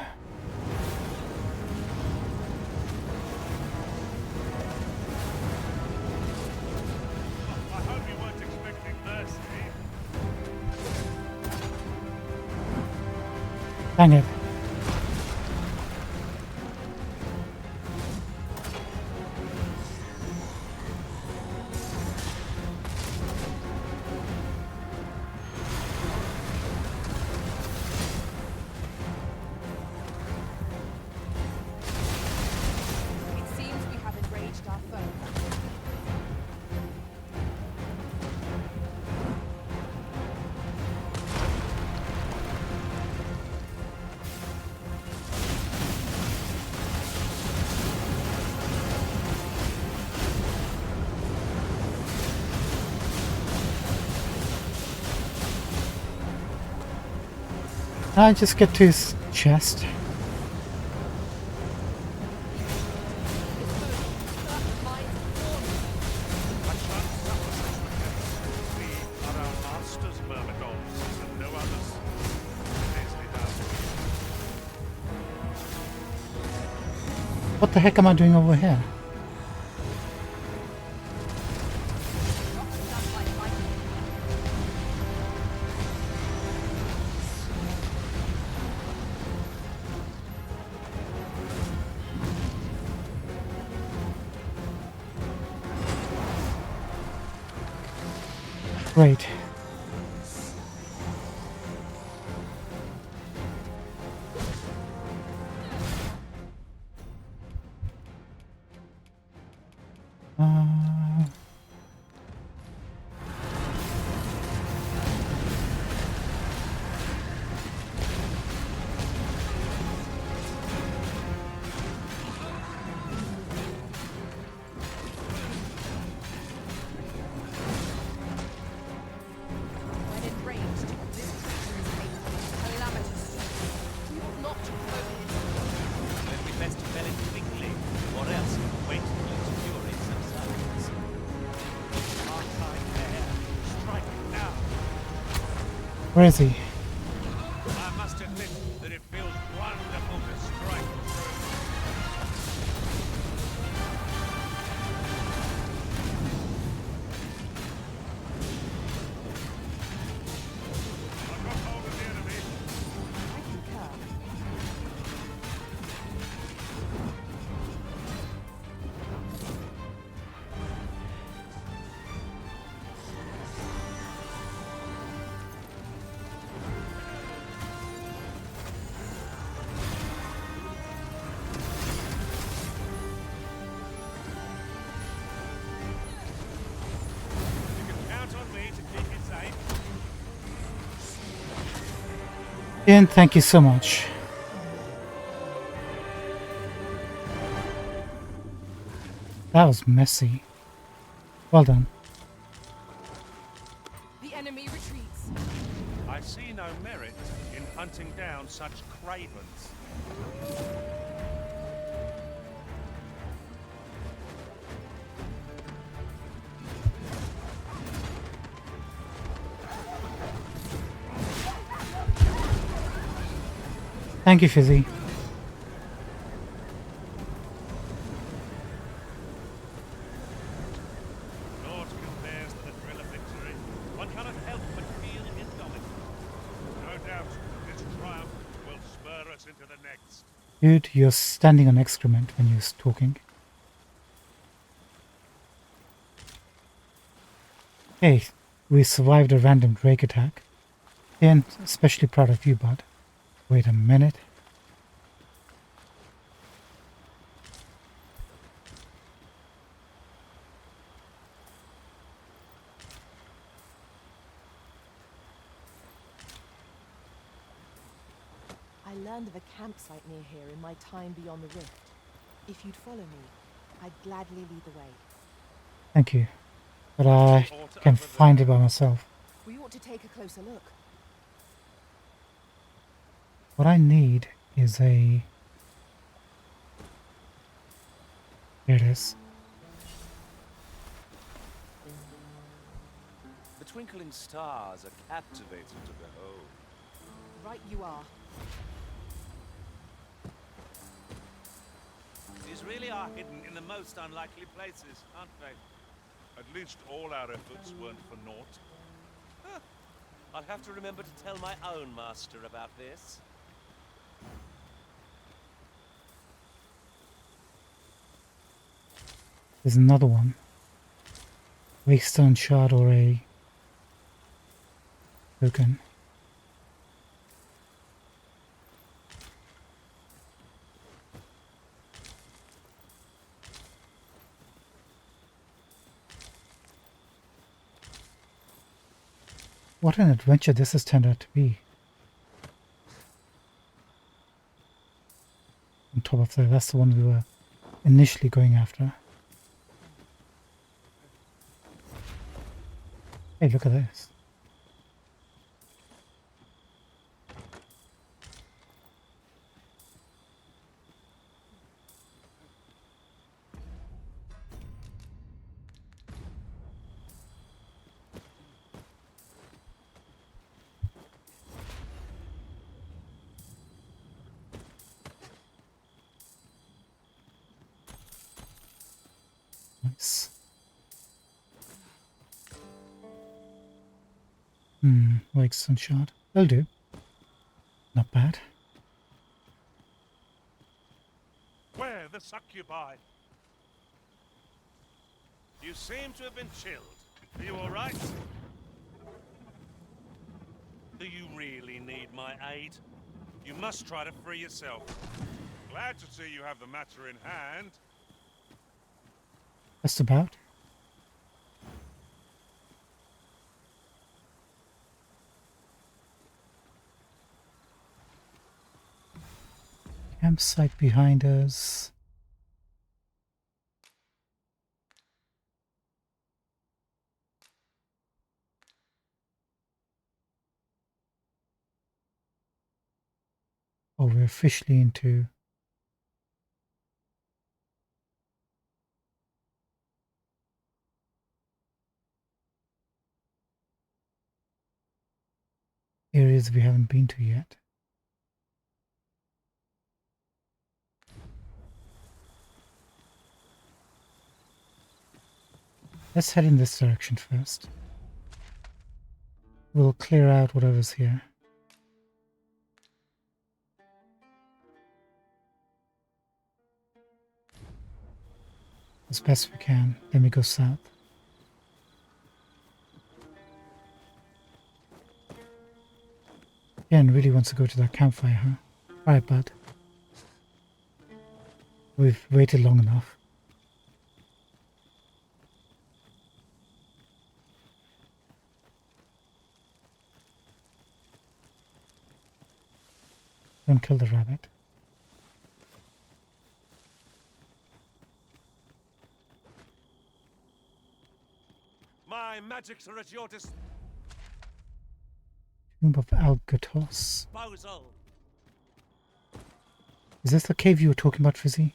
Dang it. It seems we have enraged our foe. I just get to his chest. What the heck am I doing over here? Great. Where is he? I must admit that it feels wonderful to strike through. I've got hold of the enemy. I concur. You can count on me to keep you safe. Ian, thank you so much. That was messy. Well done. The enemy retreats. I see no merit in hunting down such cravens. Thank you, Fizzy. Naught compares to the thrill of victory. One cannot help but feel indomitable. No doubt this triumph will spur us into the next. Dude, you're standing on excrement when you're talking. Hey, we survived a random Drake attack. Ian, especially proud of you, bud. Wait a minute. I learned of a campsite near here in my time beyond the rift. If you'd follow me, I'd gladly lead the way. Thank you. But I can find it by myself. We ought to take a closer look. What I need is a... Here it is. The twinkling stars are captivating to behold. Right you are. These really are hidden in the most unlikely places, aren't they? At least all our efforts weren't for naught. Huh. I'll have to remember to tell my own master about this. There's another one. Wakestone shard or a token. What an adventure this has turned out to be. On top of that, that's the one we were initially going after. Hey, look at this. Nice. Like some shard. That'll do. Not bad. Where the succubi? You seem to have been chilled. Are you all right? Do you really need my aid? You must try to free yourself. Glad to see you have the matter in hand. Just about. Campsite behind us. Oh, we're officially into... areas we haven't been to yet. Let's head in this direction first. We'll clear out whatever's here. As best we can. Then we go south. Jen really wants to go to that campfire, huh? Alright, bud. We've waited long enough. Don't kill the rabbit. My magics are at your disposal. Tomb of Algatos. Is this the cave you were talking about, Fizzy?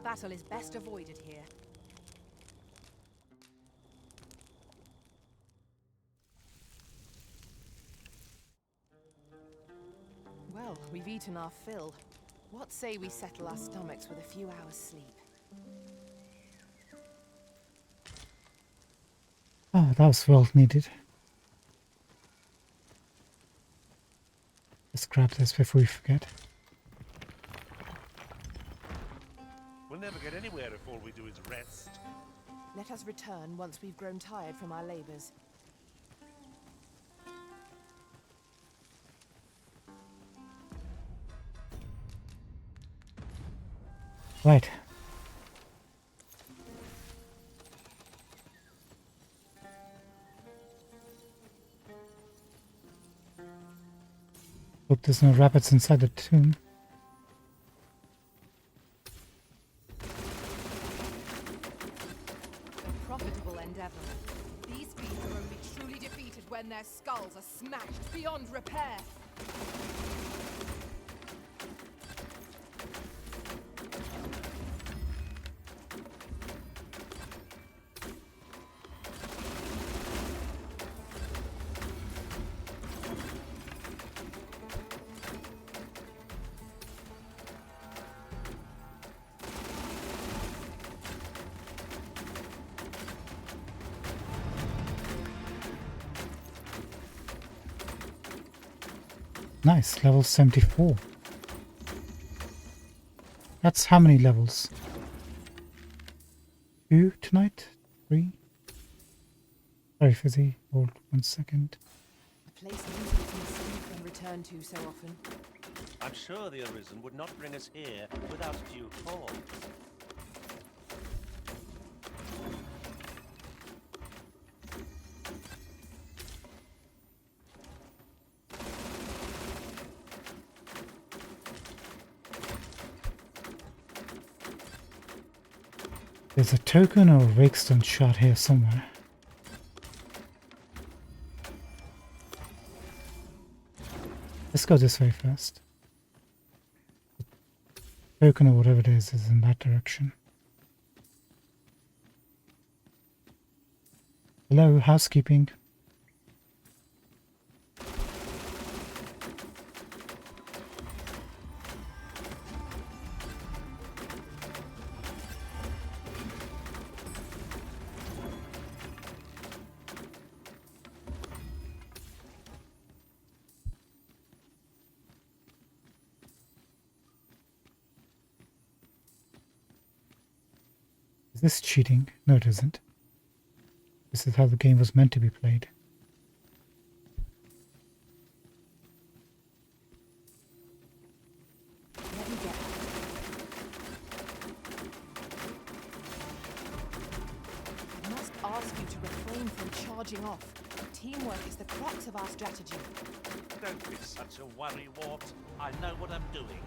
Battle is best avoided here. Well, we've eaten our fill. What say we settle our stomachs with a few hours' sleep? Oh, that was well needed. Let's grab this before we forget. We'll never get anywhere if all we do is rest. Let us return once we've grown tired from our labors. Right. Hope there's no rabbits inside the tomb. A profitable endeavor. These beasts are only truly defeated when their skulls are smashed beyond repair. Nice, level 74. That's how many levels? 2 tonight? 3? Sorry, Fizzy. Hold 1 second. A place easy to sleep and return to so often. I'm sure the Arisen would not bring us here without due cause. There's a token or a rakestone shot here somewhere. Let's go this way first. The token or whatever it is in that direction. Hello, housekeeping. Is this cheating? No, it isn't. This is how the game was meant to be played. Let me get that. I must ask you to refrain from charging off. Teamwork is the crux of our strategy. Don't be such a worrywart. I know what I'm doing.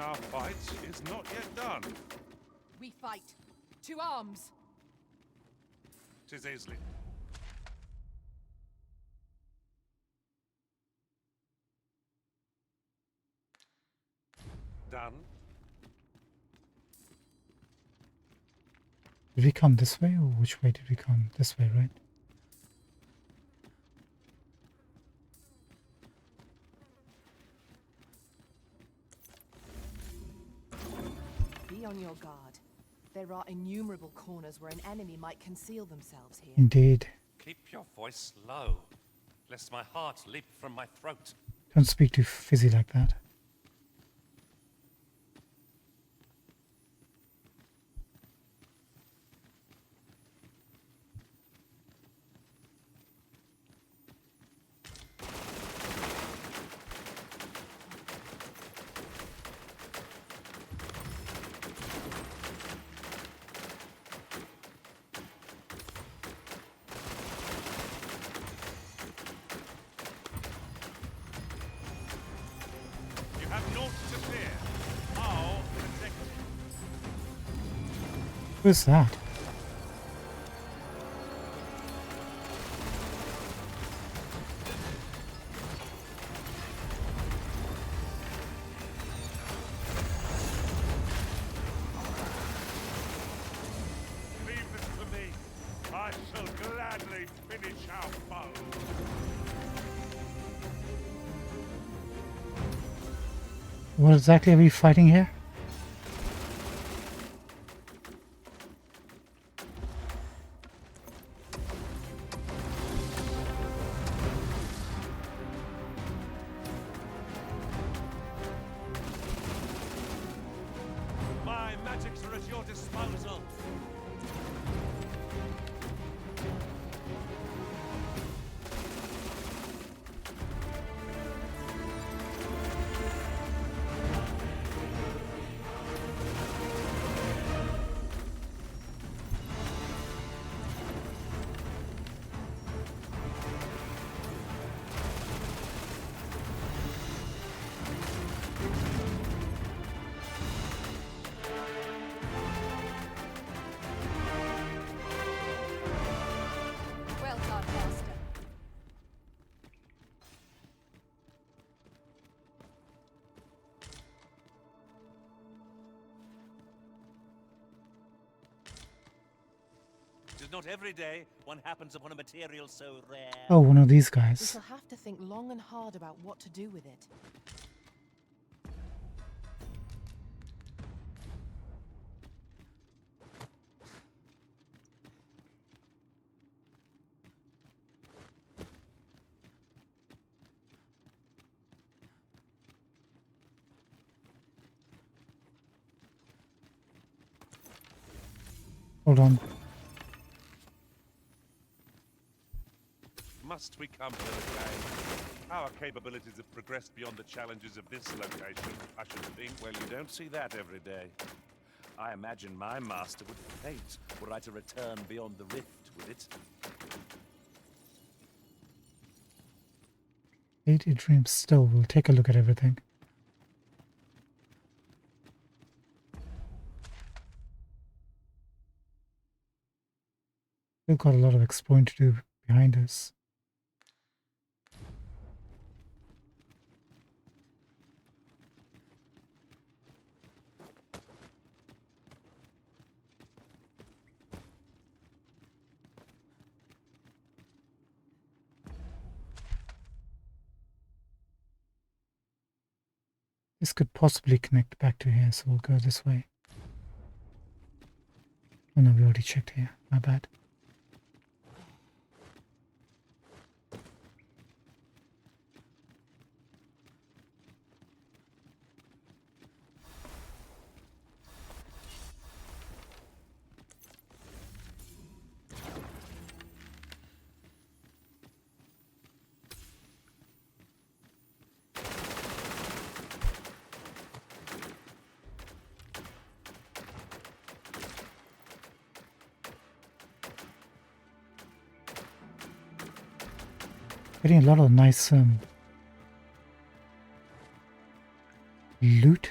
Our fight is not yet done. We fight. To arms! 'Tis Aisley. Done. Did we come this way, or which way did we come? This way, right? Be on your guard. There are innumerable corners where an enemy might conceal themselves here. Indeed. Keep your voice low, lest my heart leap from my throat. Don't speak too fizzy like that. You have naught to fear. I'll protect you. Who's that? Leave this to me. I shall gladly finish our foe. What exactly are we fighting here? My magics are at your disposal. Well done, Master. It is not every day one happens upon a material so rare. Oh, one of these We guys. shall have to think long and hard about what to do with it. Hold on. Must we come here again? Our capabilities have progressed beyond the challenges of this location. I should think. Well, you don't see that every day. I imagine my master would faint were I to return beyond the rift with it. 80 dreams still. We'll take a look at everything. Still got a lot of exploring to do behind us. This could possibly connect back to here, so we'll go this way. Oh no, we already checked here. My bad. Getting a lot of nice loot.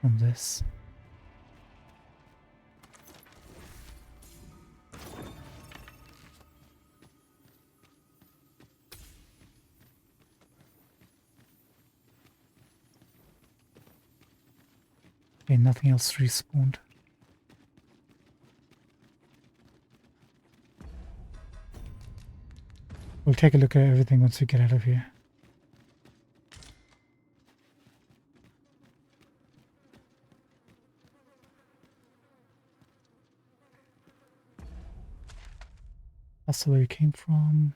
from this. Okay, nothing else respawned. We'll take a look at everything once we get out of here. That's the way we came from.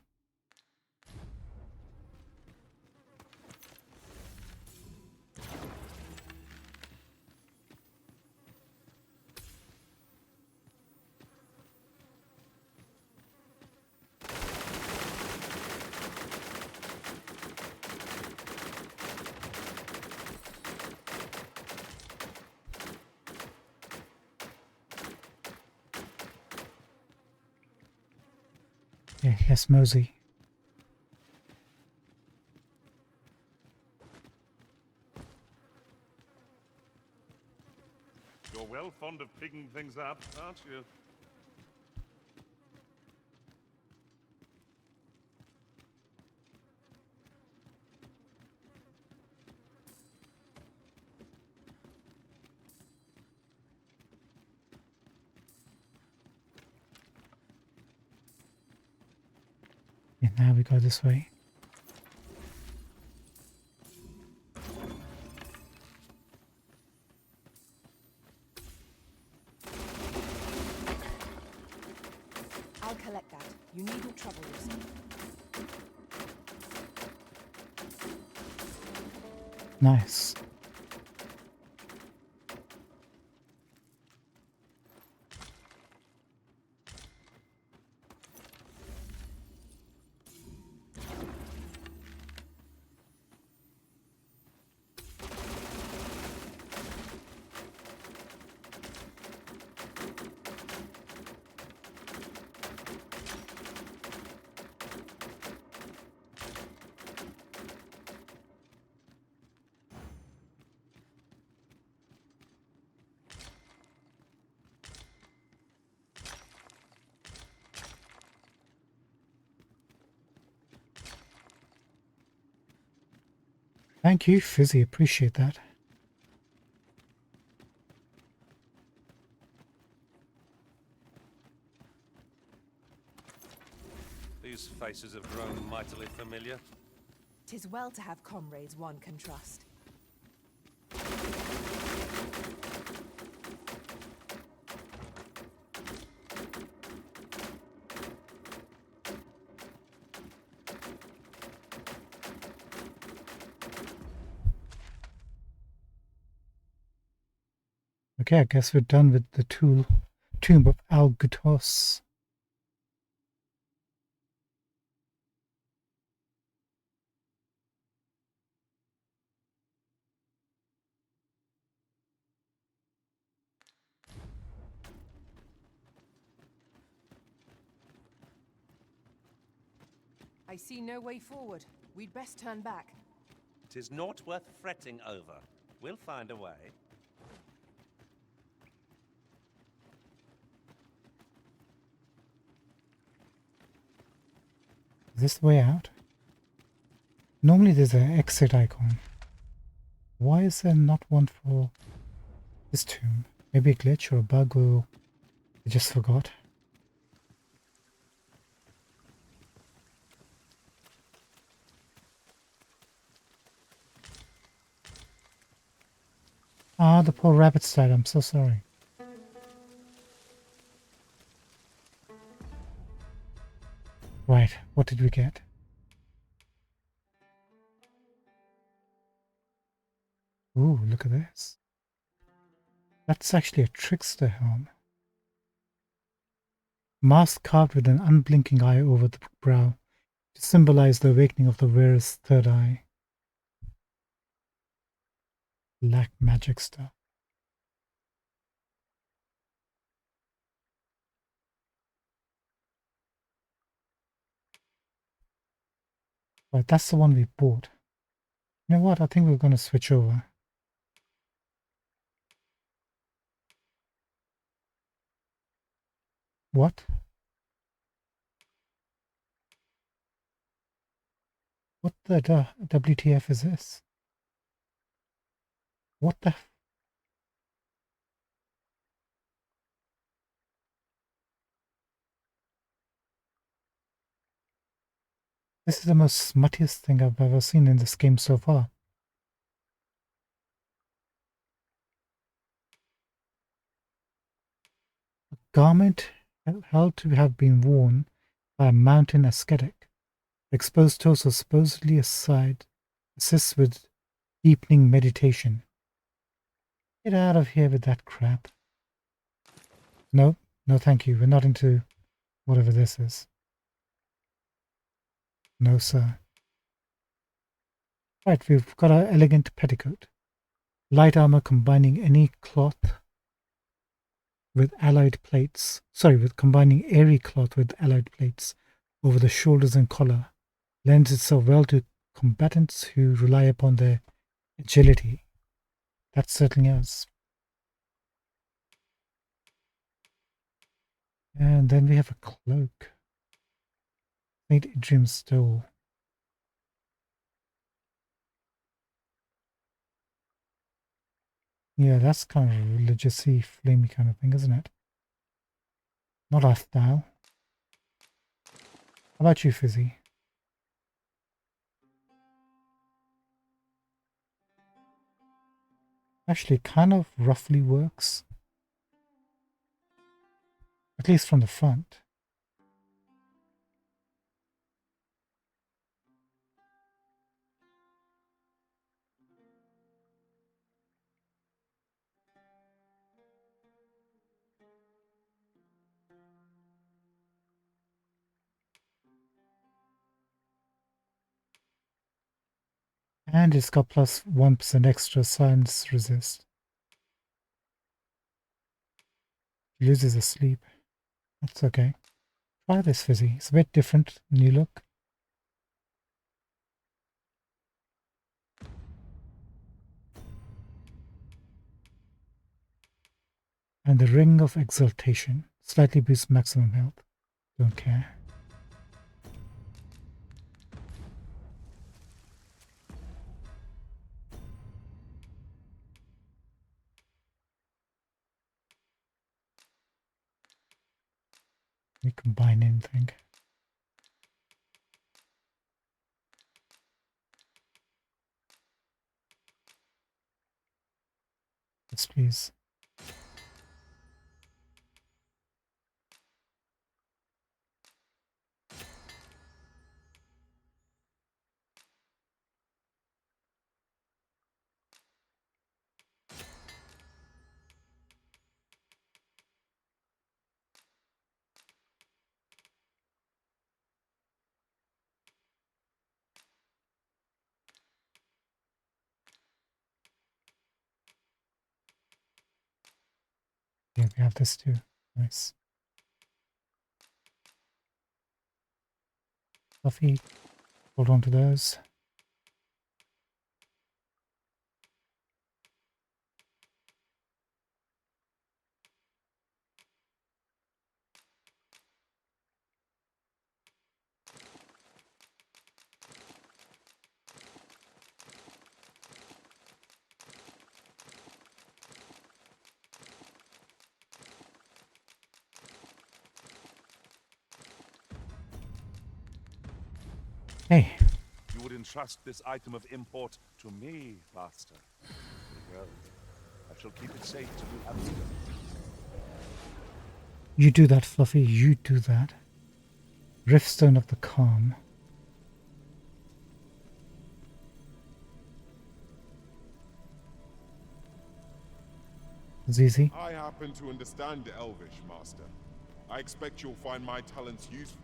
Yeah, yes, mosey. You're well fond of picking things up, aren't you? Yeah, now we go this way. I'll collect that. You needn't trouble yourself. Nice. Thank you, Fizzy. Appreciate that. These faces have grown mightily familiar. 'Tis well to have comrades one can trust. Okay, I guess we're done with the tomb of Al-Gutos. I see no way forward. We'd best turn back. 'Tis naught worth fretting over. We'll find a way. Is this the way out? Normally there's an exit icon. Why is there not one for this tomb? Maybe a glitch or a bug, or I just forgot. Ah, the poor rabbit's died. I'm so sorry. Right, what did we get? Ooh, look at this. That's actually a trickster helm. Mask carved with an unblinking eye over the brow to symbolize the awakening of the wearer's third eye. Black magic stuff. Right, that's the one we bought. You know what? I think we're going to switch over. What? What the WTF is this? What the? This is the most smuttiest thing I've ever seen in this game so far. A garment held to have been worn by a mountain ascetic. Exposed torso supposedly aside assists with deepening meditation. Get out of here with that crap. No, no thank you. We're not into whatever this is. No, sir. Right, we've got our elegant petticoat. Light armor combining any cloth with allied plates. Sorry, with combining airy cloth with allied plates over the shoulders and collar. Lends itself well to combatants who rely upon their agility. That certainly is. And then we have a cloak. St. Idrim's stole. Yeah, that's kind of a religious-y, flamey kind of thing, isn't it? Not our style. How about you, Fizzy? Actually, kind of roughly works. At least from the front. And it's got plus 1% extra science resist. He loses a sleep. That's okay. Try this, Fizzy. It's a bit different. New look. And the Ring of Exaltation. Slightly boosts maximum health. Don't care. We combine anything. Yes, please. Yeah, we have this too. Nice. Fluffy. Hold on to those. Hey. You would entrust this item of import to me, Master. Very well. I shall keep it safe till you have it. You do that, Fluffy. You do that. Riftstone of the Calm. Zizi. I happen to understand Elvish, Master. I expect you'll find my talents useful.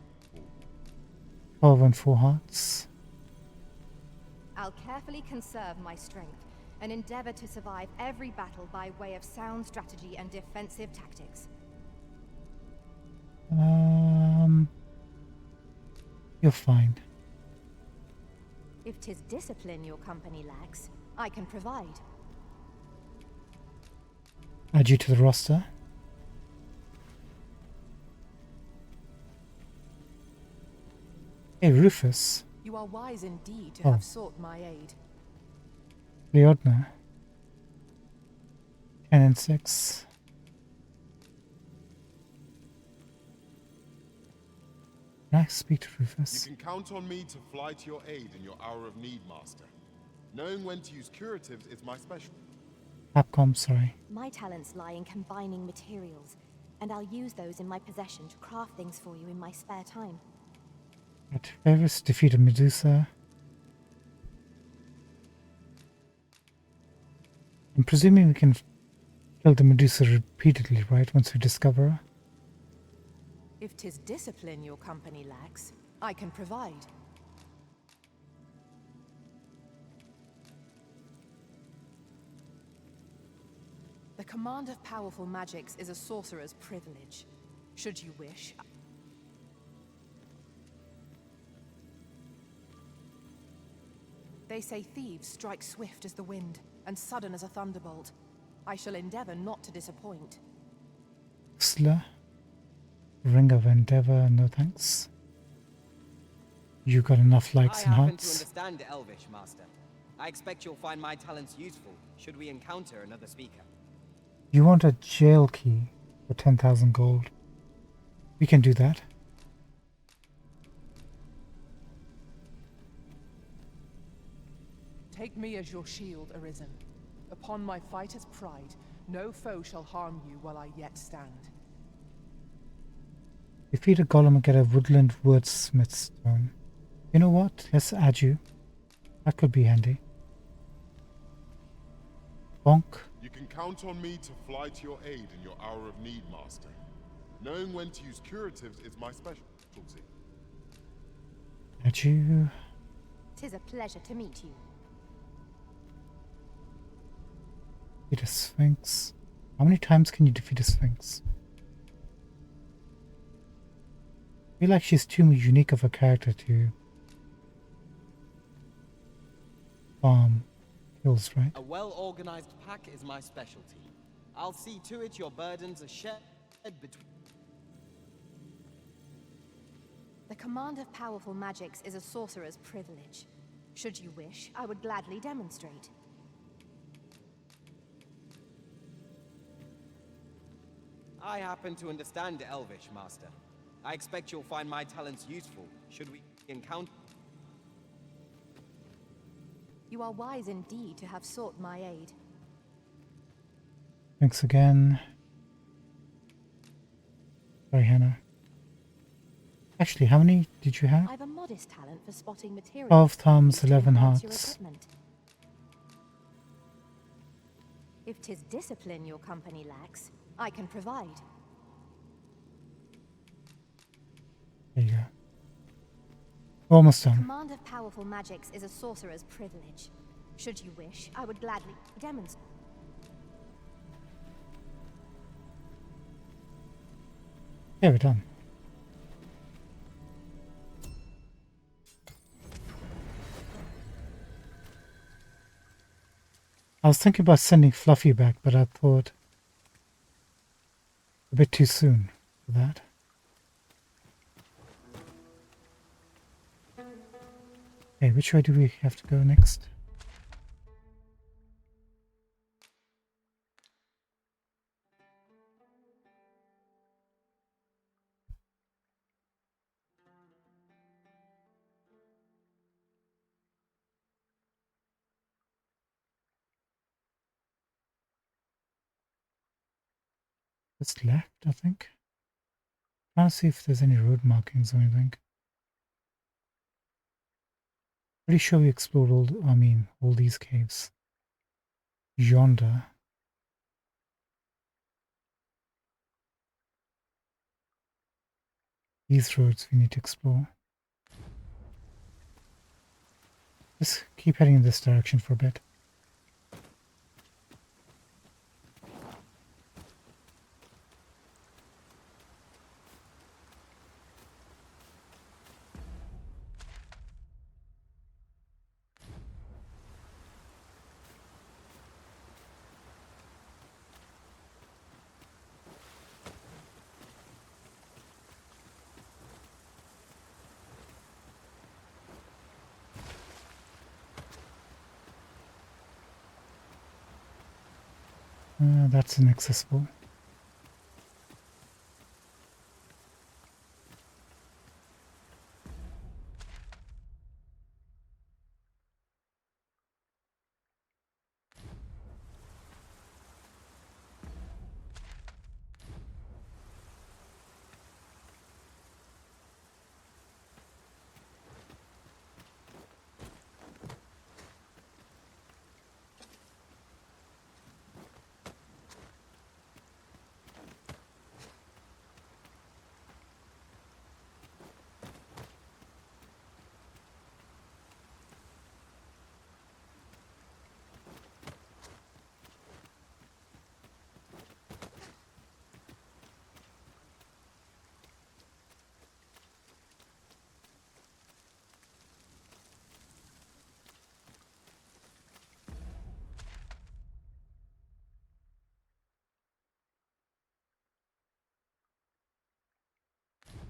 12 and 4 hearts. I'll carefully conserve my strength and endeavor to survive every battle by way of sound strategy and defensive tactics. You're fine. If 'tis discipline your company lacks, I can provide. Add you to the roster. Hey, Rufus. You are wise indeed to Oh. have sought my aid. Leodna. 10 and 6. Can I speak to Rufus? You can count on me to fly to your aid in your hour of need, Master. Knowing when to use curatives is my specialty. Capcom, sorry. My talents lie in combining materials, and I'll use those in my possession to craft things for you in my spare time. At Ferris defeated Medusa. I'm presuming we can kill the Medusa repeatedly, right, once we discover her? If 'tis discipline your company lacks, I can provide. The command of powerful magics is a sorcerer's privilege. Should you wish, they say thieves strike swift as the wind, and sudden as a thunderbolt. I shall endeavor not to disappoint. Sla. Ring of Endeavor, no thanks. You got enough likes and I happen to hearts. understand Elvish, Master. I expect you'll find my talents useful should we encounter another speaker. You want a jail key for 10,000 gold. We can do that. Take me as your shield, Arisen. Upon my fighter's pride, no foe shall harm you while I yet stand. Defeat a golem and get a woodland wordsmith stone. You know what? Let's add you. That could be handy. Bonk. You can count on me to fly to your aid in your hour of need, Master. Knowing when to use curatives is my specialty. Add you. 'Tis a pleasure to meet you. Defeat a sphinx. How many times can you defeat a sphinx? I feel like she's too unique of a character to farm kills, right? A well-organized pack is my specialty. I'll see to it your burdens are shared between... The command of powerful magics is a sorcerer's privilege. Should you wish, I would gladly demonstrate. I happen to understand Elvish, Master. I expect you'll find my talents useful should we encounter... You are wise indeed to have sought my aid. Thanks again. Sorry, Hannah. Actually, how many did you have? I've a modest talent for spotting materials. 12 thumbs, to 11 enhance your hearts. equipment. If 'tis discipline your company lacks, I can provide. There you go. Almost done. Command of powerful magics is a sorcerer's privilege. Should you wish, I would gladly demonstrate. Yeah, we're done. I was thinking about sending Fluffy back, but I thought a bit too soon for that. Okay, which way do we have to go next? Just left, I think. Trying to see if there's any road markings or anything. Pretty sure we explored all these caves. Yonder. These roads we need to explore. Just keep heading in this direction for a bit. That's inaccessible.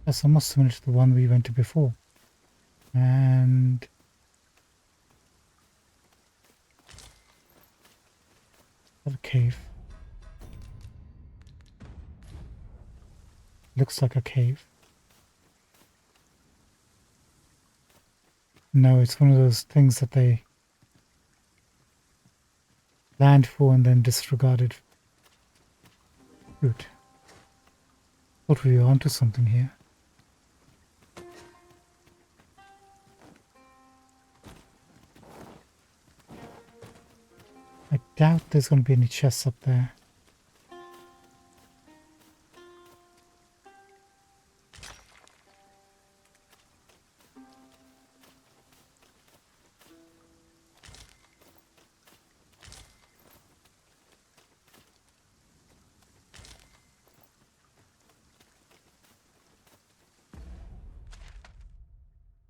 That's almost similar to the one we went to before. And a cave. Looks like a cave. No, it's one of those things that they planned for and then disregarded. Good. Thought we were onto something here. I doubt there's going to be any chests up there.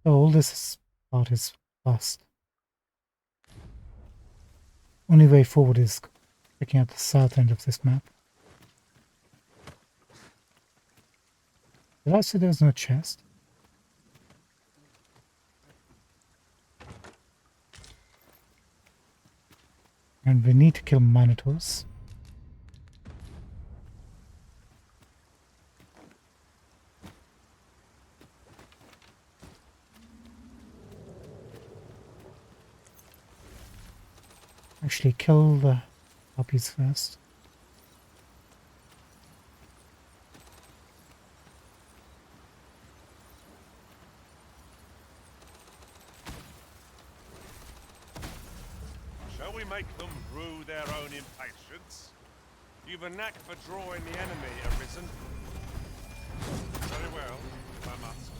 Oh, all this part is past. Only way forward is checking out the south end of this map. Did I say there was no chest? And we need to kill minotaurs. Actually, kill the puppies first. Shall we make them brew their own impatience? You've a knack for drawing the enemy, Arisen. Very well, if I must.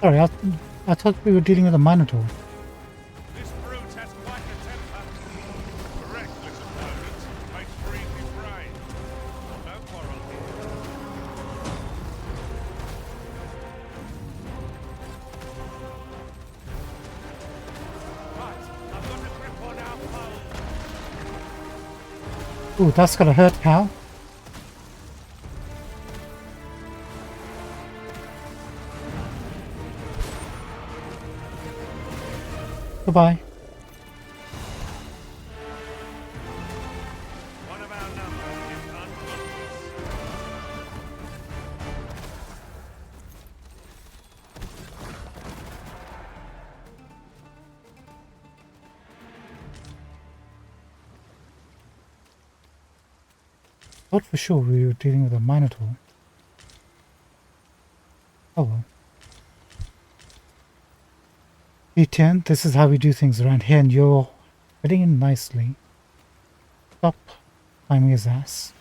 Sorry, I thought we were dealing with a minotaur. This brute has quite a temper. A reckless opponent may freeze his brain. No quarrel here. Right, I've got a grip on our foe. Ooh, that's gonna hurt, pal. Goodbye. One of our number is unconscious. Thought for sure we were dealing with a minotaur. Oh well. D10, this is how we do things around here, and you're fitting in nicely. Stop climbing his ass.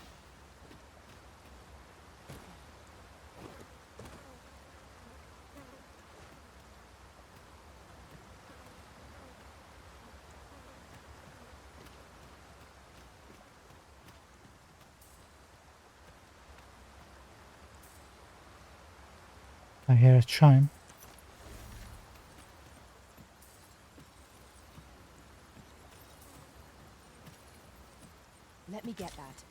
I hear a chime. Let me get that.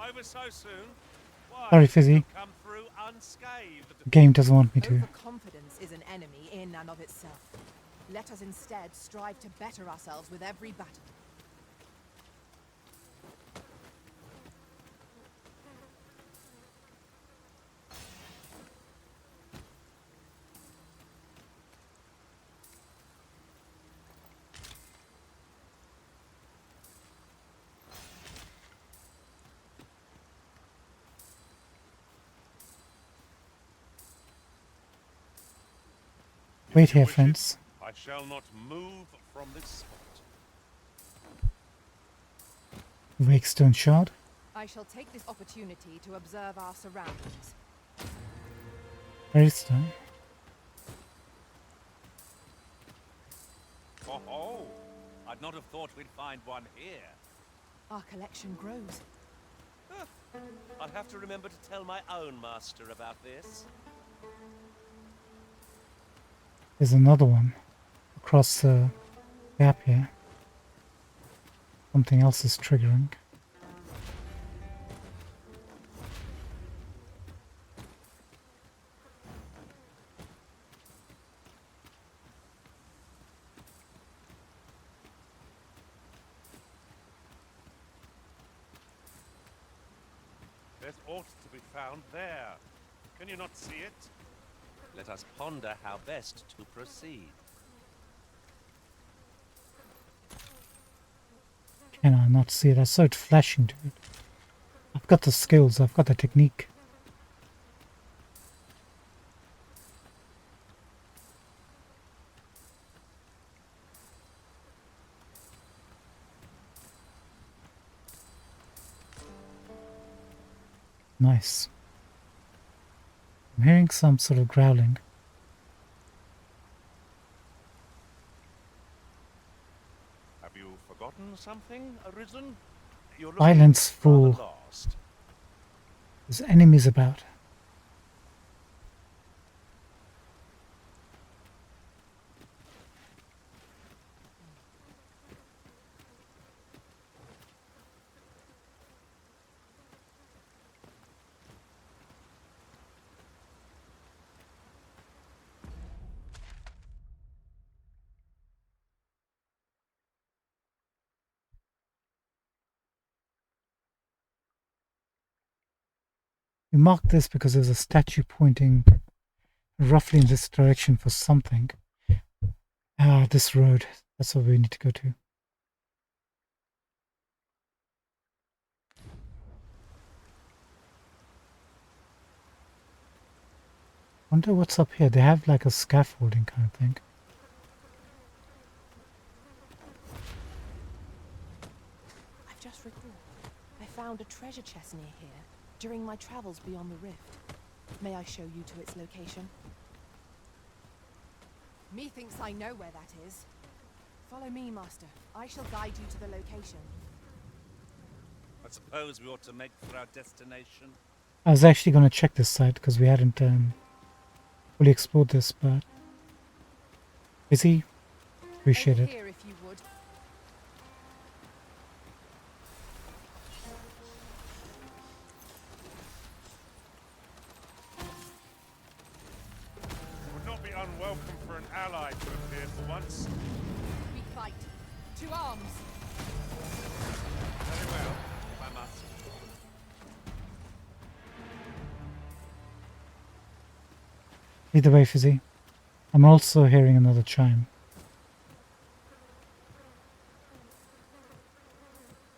Over so soon? Why, Sorry, you Fizzy. come through unscathed. The game doesn't want me to. Overconfidence is an enemy in and of itself. Let us instead strive to better ourselves with every battle. Wait here, friends. I shall not move from this spot. Wakestone Shard. I shall take this opportunity to observe our surroundings. Redstone. Oh, I'd not have thought we'd find one here. Our collection grows. I'll have to remember to tell my own master about this. There's another one across the gap here. Something else is triggering. There's ought to be found there. Can you not see it? Let us ponder how best to proceed. Can I not see it? I saw it flashing, dude. I've got the skills, I've got the technique. Nice. I'm hearing some sort of growling. Have you forgotten something, Arisen? You're Island's full. lost. There's enemies about. We marked this because there's a statue pointing roughly in this direction for something. Ah, this road. That's where we need to go to. Wonder what's up here. They have like a scaffolding kind of thing. I've just recalled. I found a treasure chest near here during my travels beyond the rift. May I show you to its location? Methinks I know where that is. Follow me, Master. I shall guide you to the location. I suppose we ought to make for our destination. I was actually going to check this site because we hadn't fully explored this, but busy. Appreciate Over it. here, if you would. It would not be unwelcome for an ally to appear for once. We fight. To arms. Very well, if I must. Lead the way, Fizzy. I'm also hearing another chime.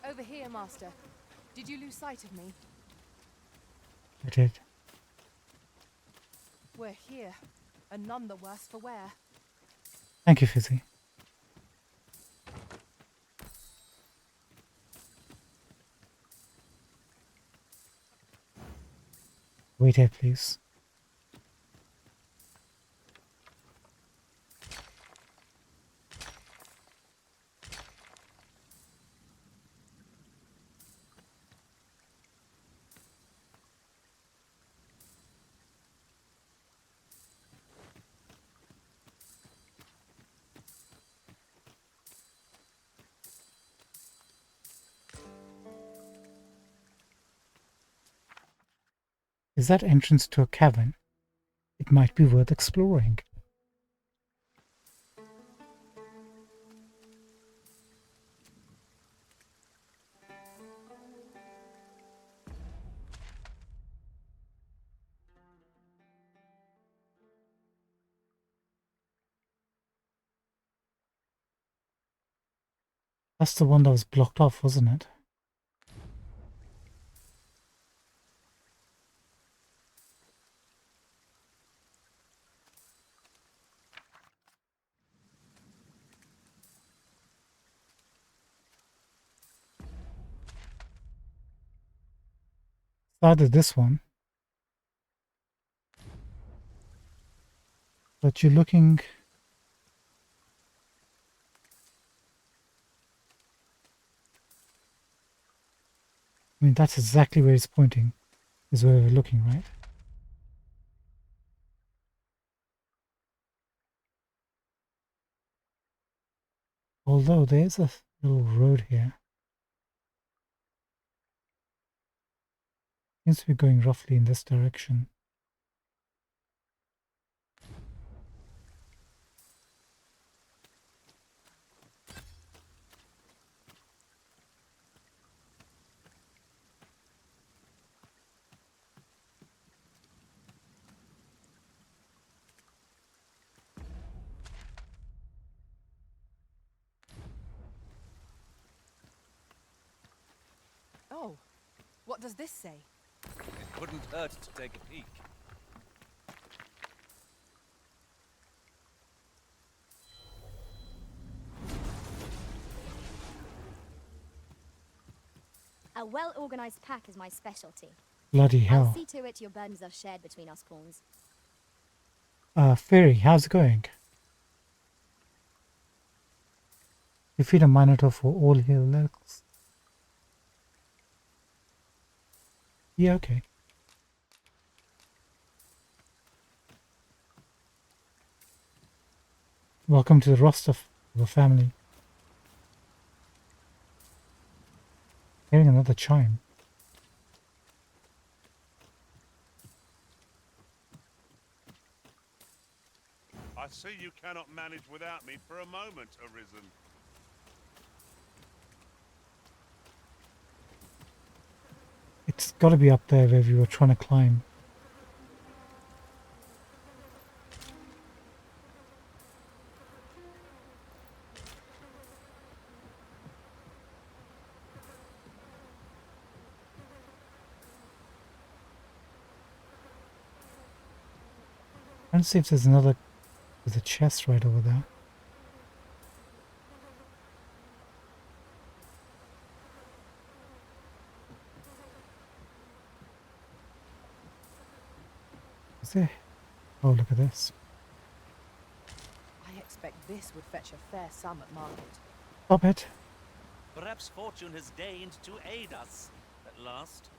Over here, Master. Did you lose sight of me? I did. We're here, and none the worse for wear. Thank you, Fizzy. Wait here, please. Is that entrance to a cavern? It might be worth exploring. That's the one that was blocked off, wasn't it? Either this one, but you're looking. I mean, that's exactly where it's pointing, is where we're looking, right? Although there's a little road here. Seems to be going roughly in this direction. Oh, what does this say? It couldn't hurt to take a peek. A well-organized pack is my specialty. Bloody hell. I'll see to it your burdens are shared between us pawns. Fairy, how's it going? Defeat a Minotaur for all hill levels. Yeah, okay. Welcome to the roster of the family. Hearing another chime. I see you cannot manage without me for a moment, Arisen. It's got to be up there where we were trying to climb. Trying to see if there's a chest right over there. Is there? Oh, look at this. I expect this would fetch a fair sum at market. Stop it. Perhaps fortune has deigned to aid us at last.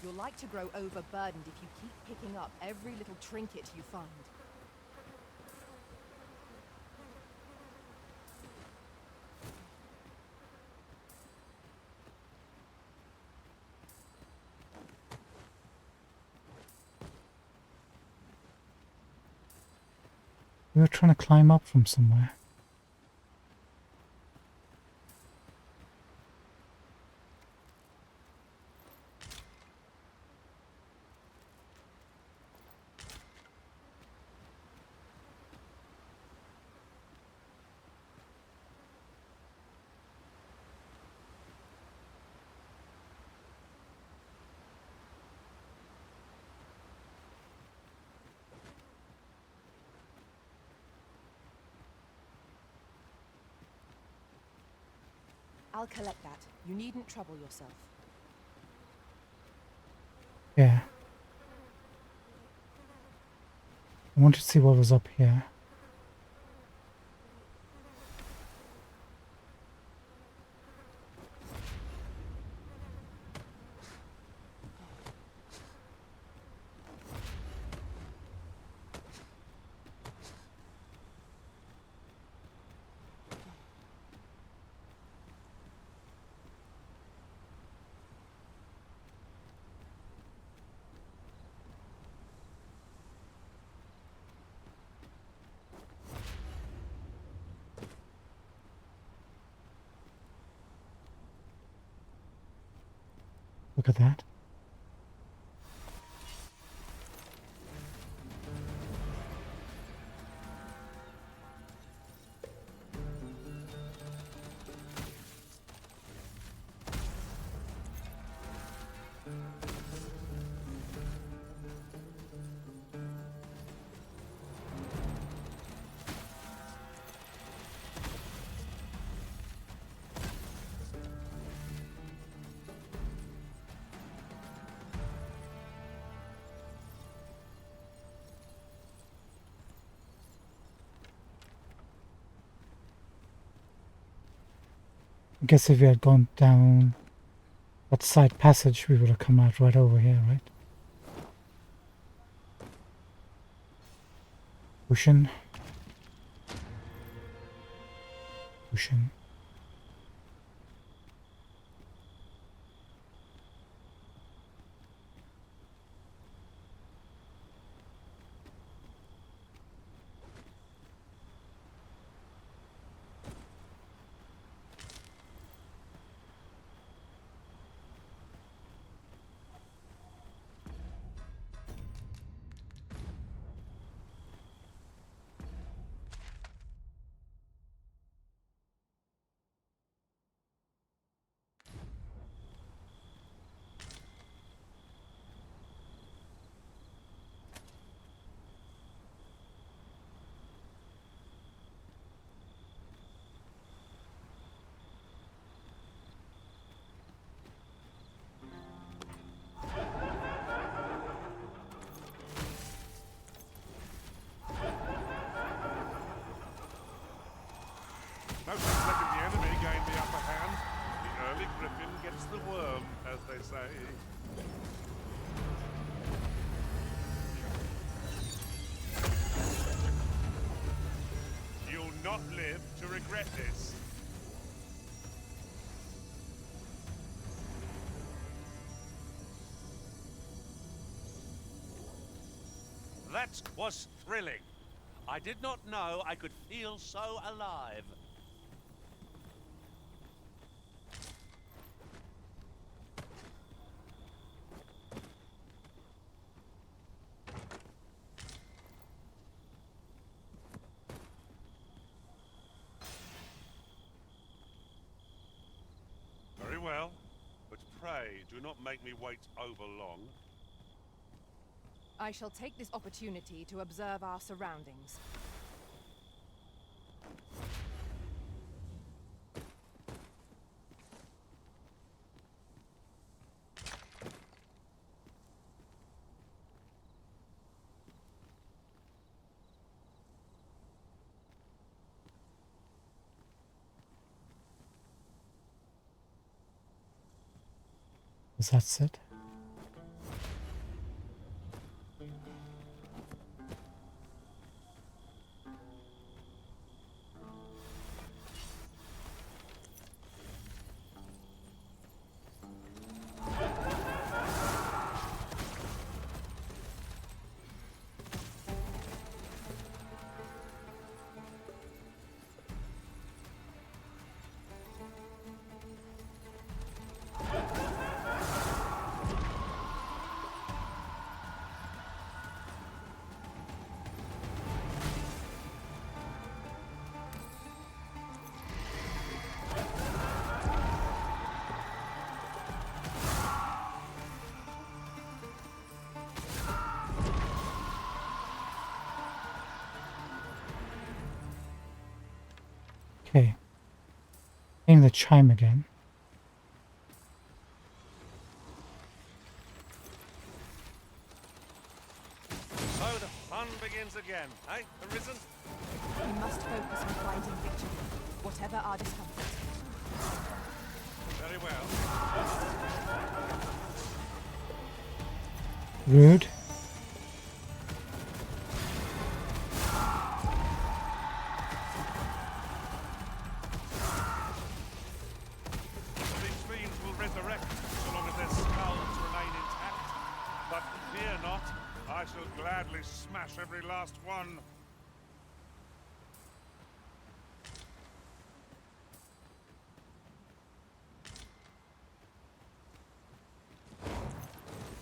You're like to grow overburdened if you keep picking up every little trinket you find. We were trying to climb up from somewhere. I'll collect that. You needn't trouble yourself. Yeah. I wanted to see what was up here. Look at that. I guess if we had gone down that side passage, we would have come out right over here, right? Ocean. Ocean. No sense letting the enemy gain the upper hand. The early griffin gets the worm, as they say. You'll not live to regret this. That was thrilling. I did not know I could feel so alive. Very well, but pray do not make me wait over long. I shall take this opportunity to observe our surroundings. Is that it? Okay. Playing the chime again. So the fun begins again, eh, Arisen? We must focus on finding victory, whatever our discomfort. Very well. Rude. These fiends will resurrect so long as their skulls remain intact. But fear not, I shall gladly smash every last one.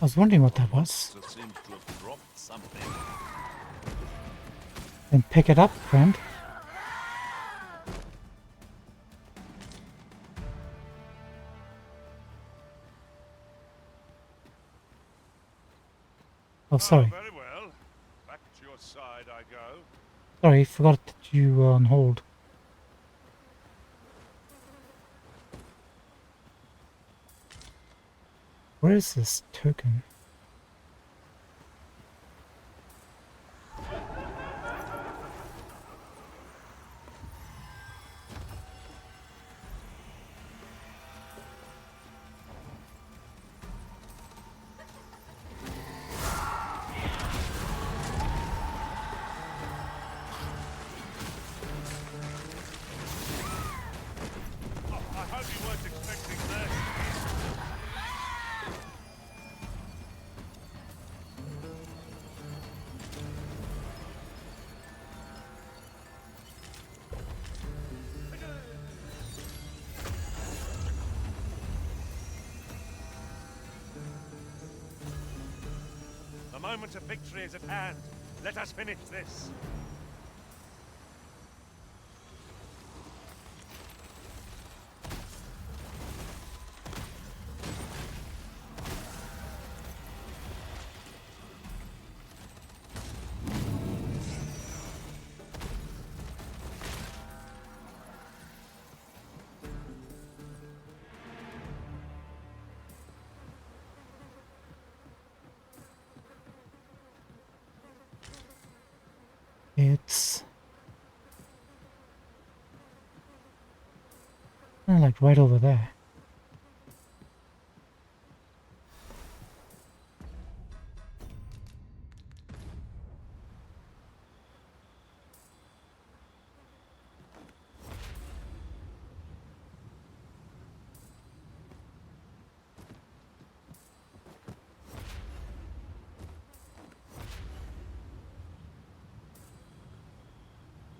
I was wondering what that was. Monster seems to have dropped something. Then pick it up, friend. Oh, sorry. Very well. Back to your side I go. Sorry, forgot that you were on hold. Where is this token? Oh, I hope you weren't expecting this. The moment of victory is at hand. Let us finish this. It's kind of like right over there.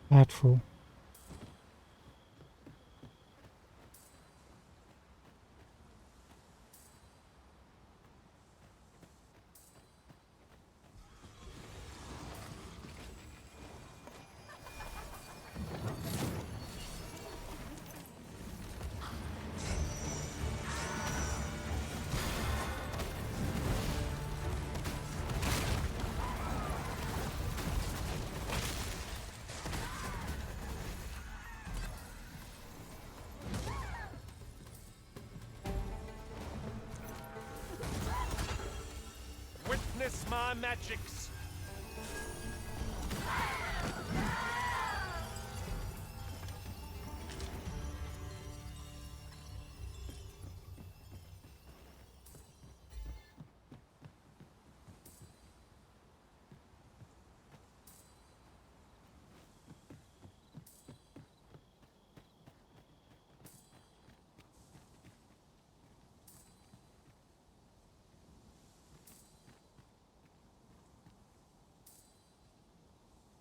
Platform. Witness my magics.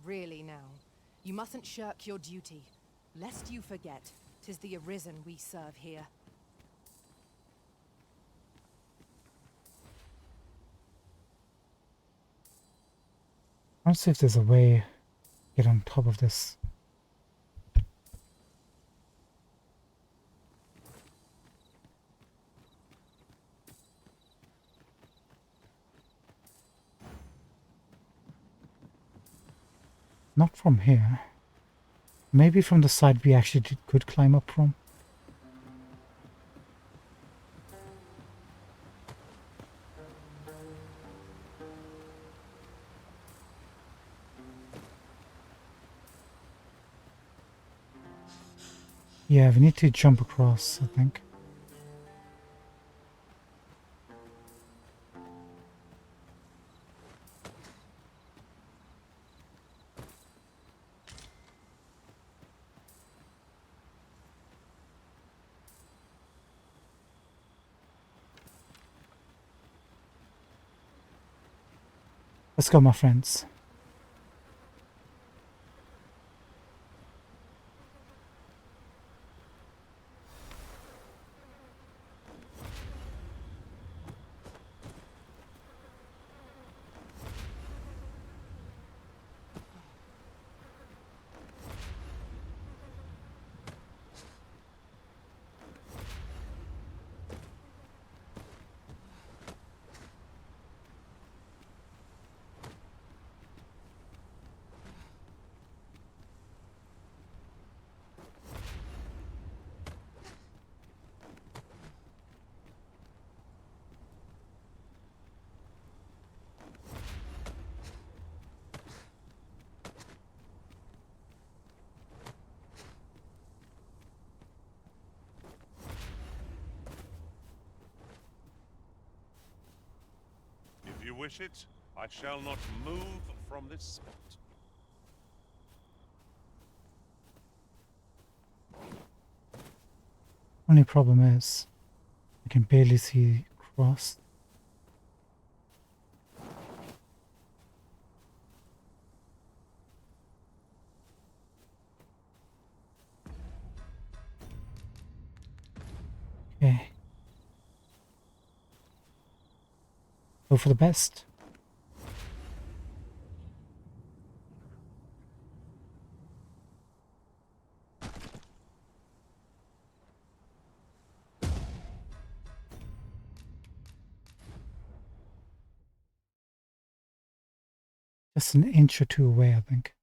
Really now, you mustn't shirk your duty, lest you forget 'tis the Arisen we serve here. I want to see if there's a way to get on top of this. Not from here. Maybe from the side we actually could climb up from. Yeah, we need to jump across, I think. Let's go, my friends. wish it, I shall not move from this spot. Only problem is, I can barely see across. Okay. Hope for the best. Just an inch or two away, I think.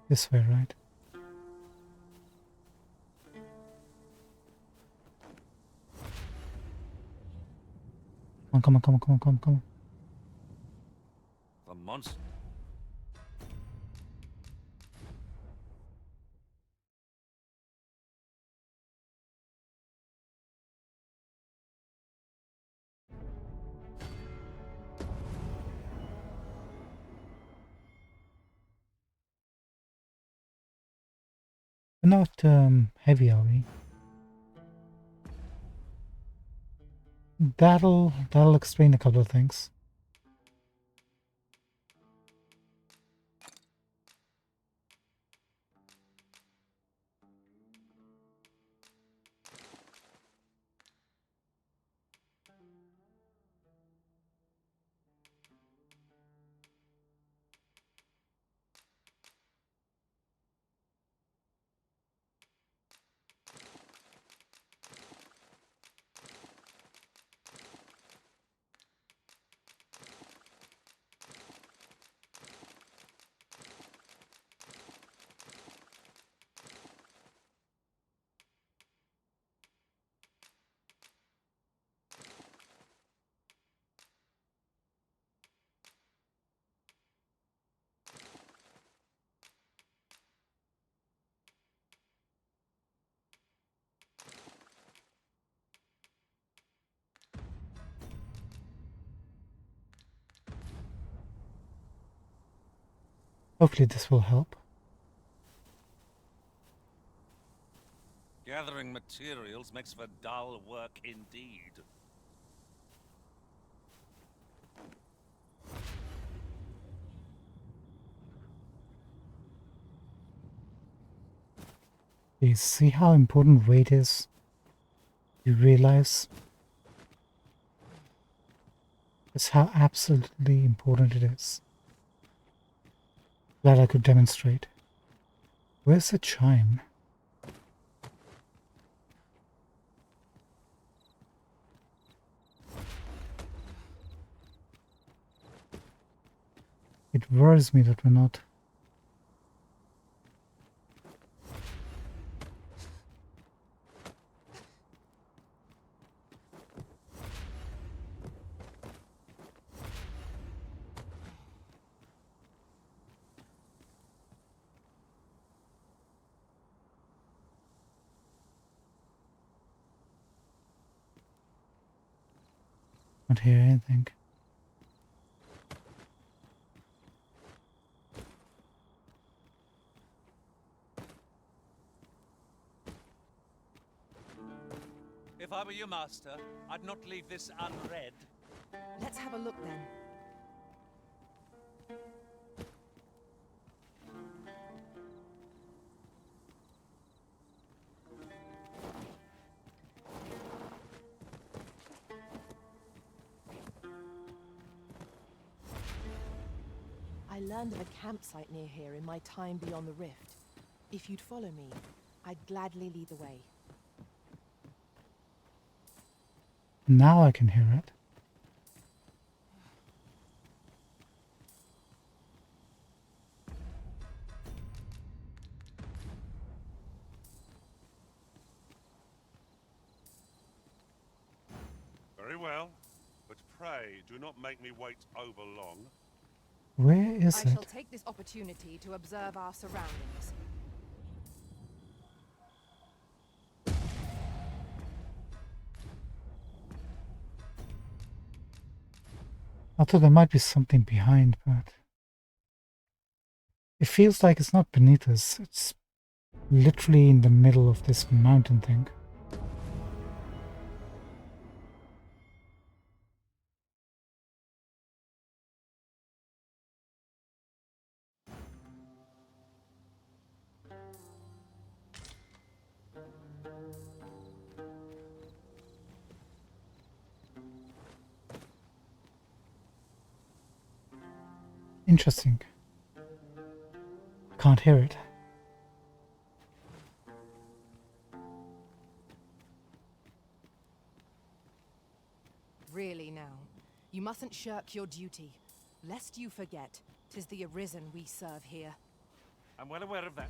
This way, right? Come on, come on, come on, come on, come on. The monster. We're not heavy, are we? That'll explain a couple of things. Hopefully this will help. Gathering materials makes for dull work indeed. You see how important weight is? You realize just how absolutely important it is. Glad I could demonstrate. Where's the chime? It worries me that we're not. Not hear anything. If I were your master, I'd not leave this unread. Let's have a look then. I learned of a campsite near here in my time beyond the rift. If you'd follow me, I'd gladly lead the way. Now I can hear it. Very well, but pray do not make me wait over long. Where is I it? shall take this opportunity to observe our surroundings. I thought there might be something behind, but it feels like it's not beneath us. It's literally in the middle of this mountain thing. Interesting. I can't hear it. Really now, you mustn't shirk your duty, lest you forget 'tis the Arisen we serve here. I'm well aware of that.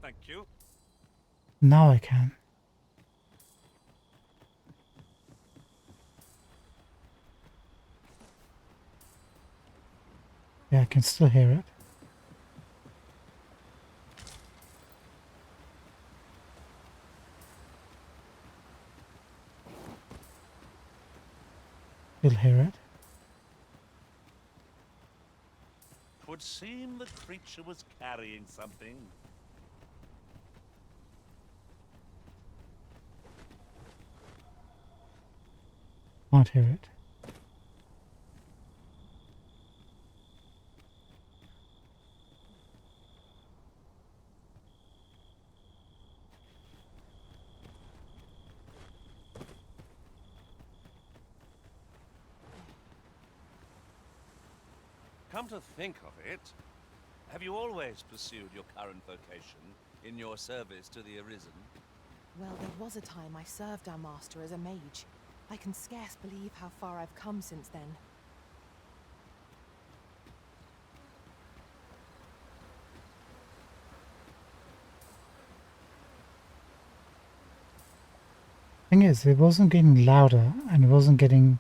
Thank you. Now I can. Yeah, I can still hear it. Still hear it. Twould seem the creature was carrying something. Can't hear it. Come to think of it, have you always pursued your current vocation in your service to the Arisen? Well, there was a time I served our master as a mage. I can scarce believe how far I've come since then. Thing is, it wasn't getting louder and it wasn't getting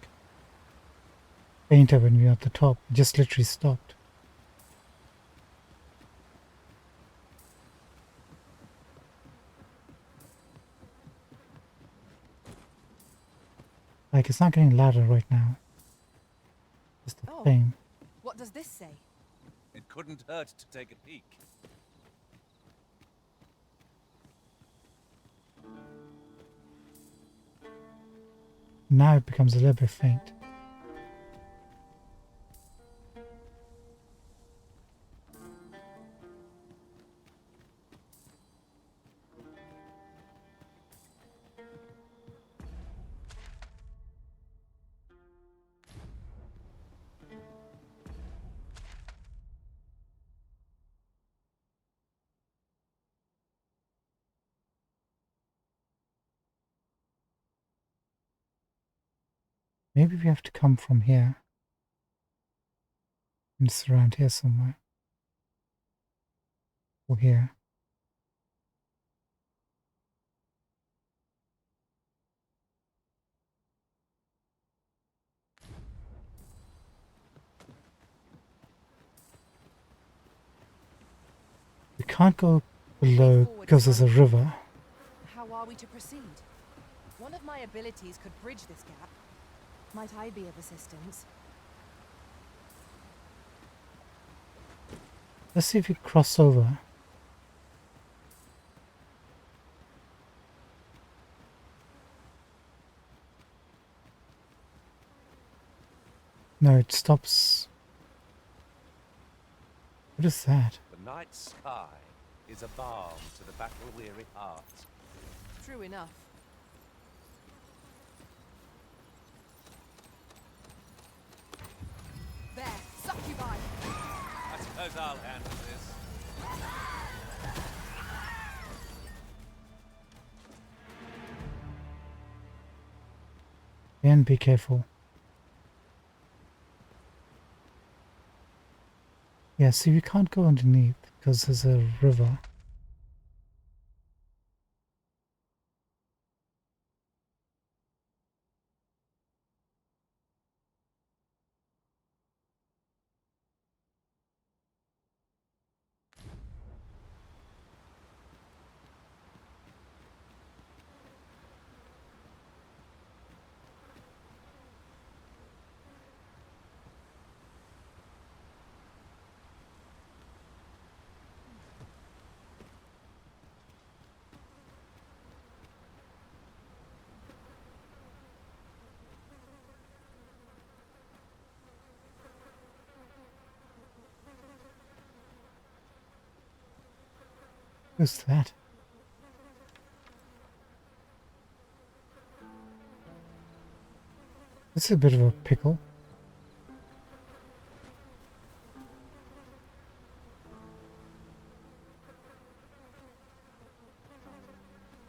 fainter when we were at the top. It just literally stopped. Like, it's not getting louder right now. Just the same. What does this say? It couldn't hurt to take a peek. Now it becomes a little bit faint. Maybe we have to come from here. And it's around here somewhere. Or here. We can't go below because there's a river. How are we to proceed? One of my abilities could bridge this gap. Might I be of assistance? Let's see if we cross over. No, it stops. What is that? The night sky is a balm to the battle-weary heart. True enough. There, succubi! I suppose I'll handle this. And be careful. Yeah, see, we can't go underneath because there's a river. Who's that? This is a bit of a pickle.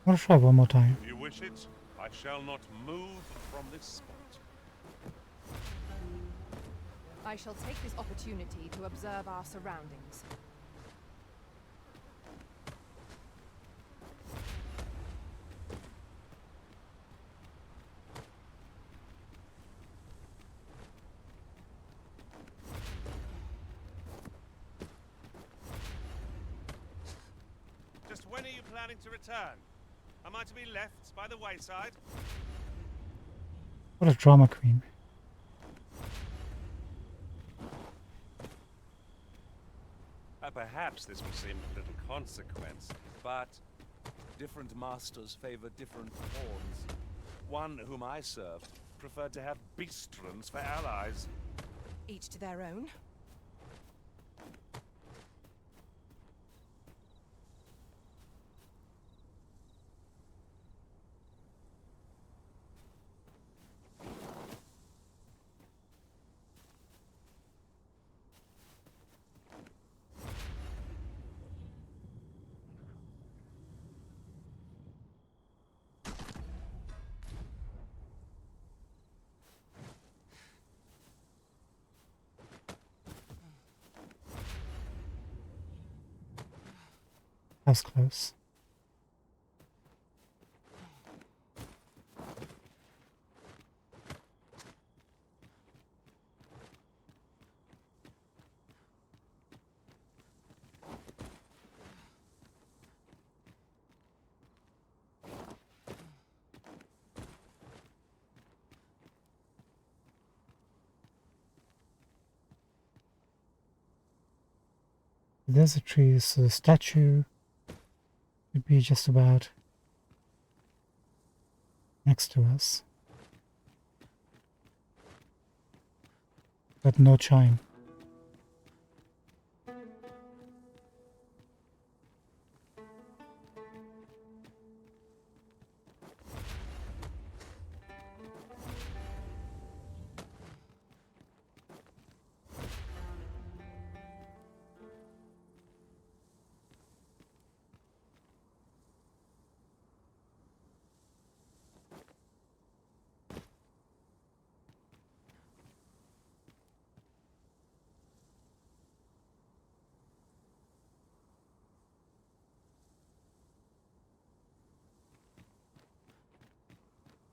I want to try one more time. If you wish it, I shall not move from this spot. I shall take this opportunity to observe our surroundings. Just when are you planning to return? Am I to be left by the wayside? What a drama queen. Perhaps this will seem of little consequence, but different masters favor different pawns. One whom I served preferred to have beastrons for allies. Each to their own. That's close. There's a tree, so the statue would be just about next to us. But no chime.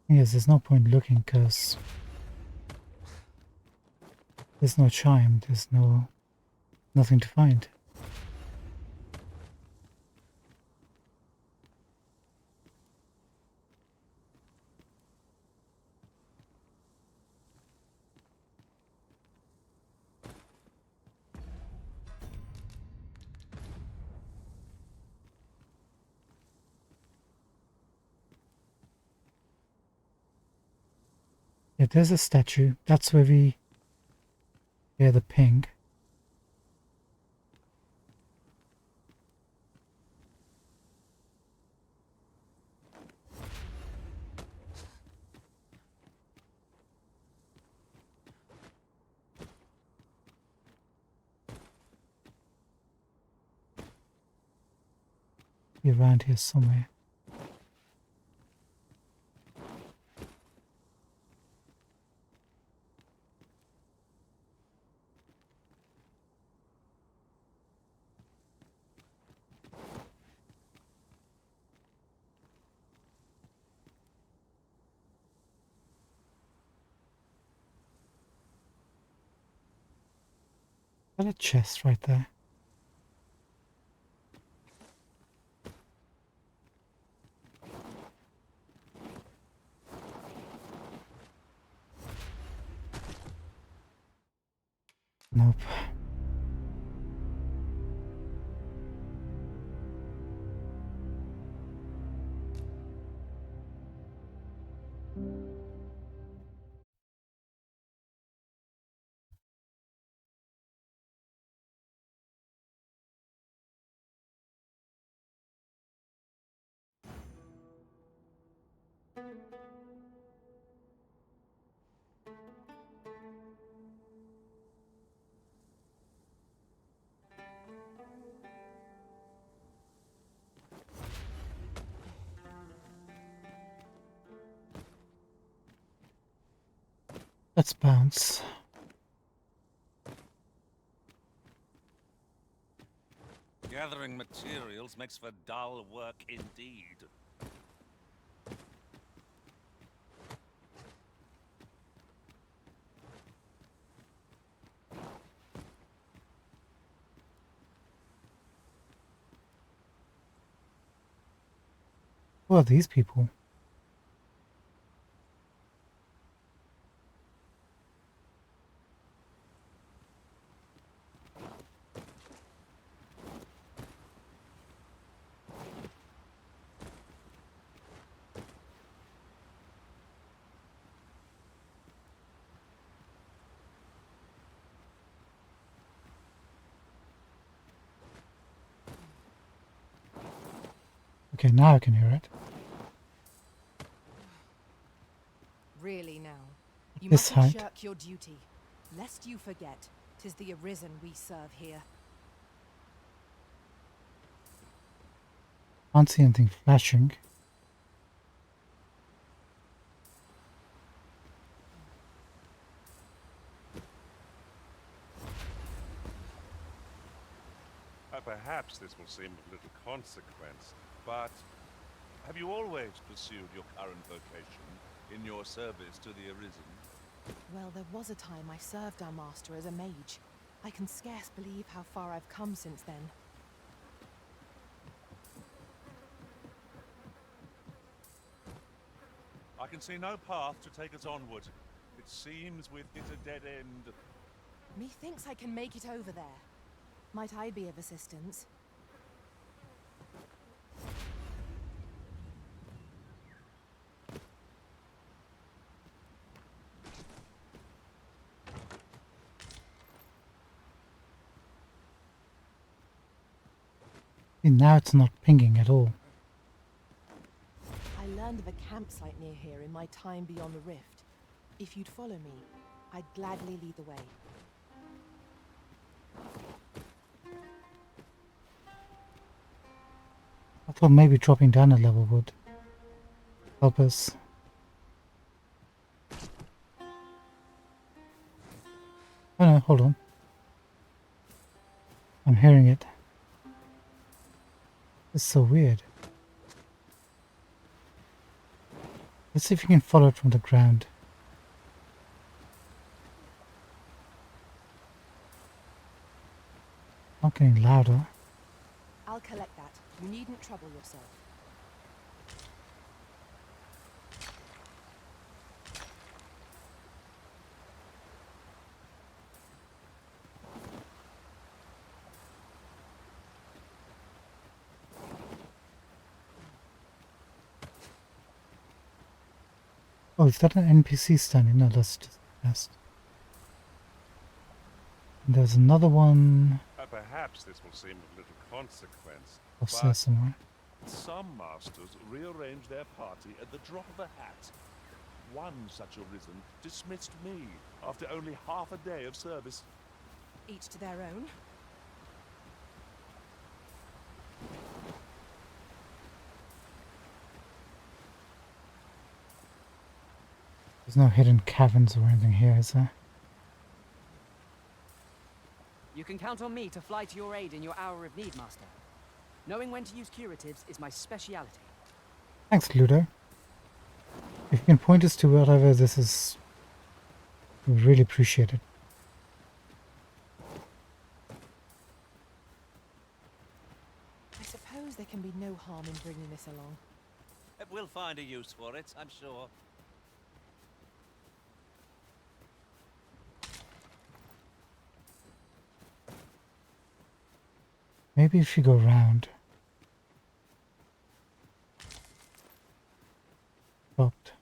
Yes, there's no point looking because there's no chime, there's nothing to find. Yeah, there's a statue. That's where we hear the ping. Be around here somewhere. Got a chest right there. Nope. Let's bounce. Gathering materials makes for dull work indeed. Who are these people? Okay, now I can hear it. Really now. You This mustn't height. shirk your duty, lest you forget 'tis the Arisen we serve here. Can't see anything flashing. Perhaps this will seem of little consequence, but have you always pursued your current vocation in your service to the Arisen? Well, there was a time I served our master as a mage. I can scarce believe how far I've come since then. I can see no path to take us onward. It seems we've hit a dead end. Methinks I can make it over there. Might I be of assistance? See, now it's not pinging at all. I learned of a campsite near here in my time beyond the rift. If you'd follow me, I'd gladly lead the way. I thought maybe dropping down a level would help us. Oh no, hold on. I'm hearing it. It's so weird. Let's see if you can follow it from the ground. Not getting louder. I'll collect that. You needn't trouble yourself. Oh, is that an NPC standing? No, that's just a nest. And there's another one Perhaps this will seem of little consequence, upstairs but somewhere. some masters rearrange their party at the drop of a hat. One such Arisen dismissed me after only half a day of service. Each to their own. There's no hidden caverns or anything here, is there? You can count on me to fly to your aid in your hour of need, Master. Knowing when to use curatives is my speciality. Thanks, Ludo. If you can point us to whatever this is, we really appreciate it. suppose there can be no harm in bringing this along. We'll find a use for it, I'm sure. Maybe if you go round. Stopped.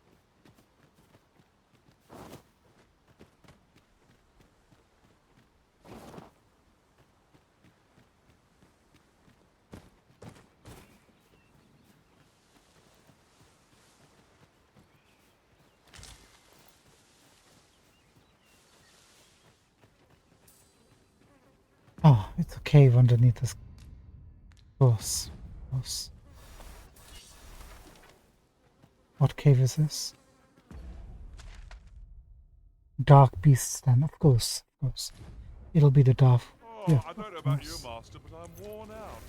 Oh, it's a cave underneath this. Close. Close. What cave is this? Dark beasts then, of course. Of course. It'll be the dark. Oh, Yeah, I don't know about you, Master, but I'm worn out.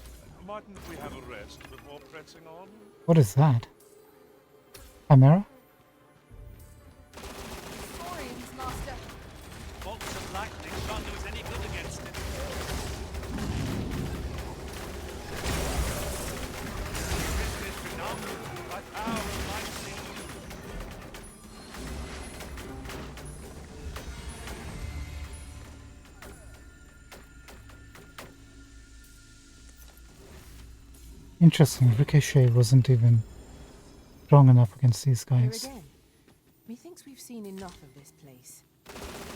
Mightn't we have a rest before pressing on? What is that? Chimera? Saurians, Master. Bolts of lightning shan't do us any good against it. This is benumbed by power of lightning. Interesting, Ricochet wasn't even strong enough against these Here guys. again. Methinks we've seen enough of this place.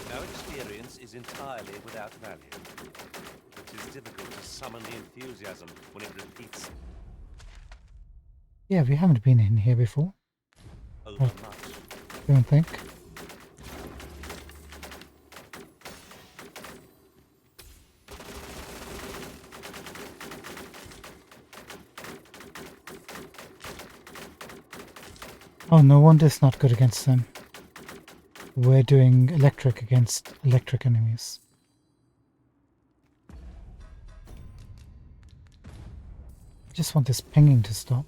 No experience is entirely without value. It is difficult to summon the enthusiasm when it repeats Yeah, we haven't been in here before. overmuch. Don't think. Oh, no wonder it's not good against them. We're doing electric against electric enemies. I just want this pinging to stop.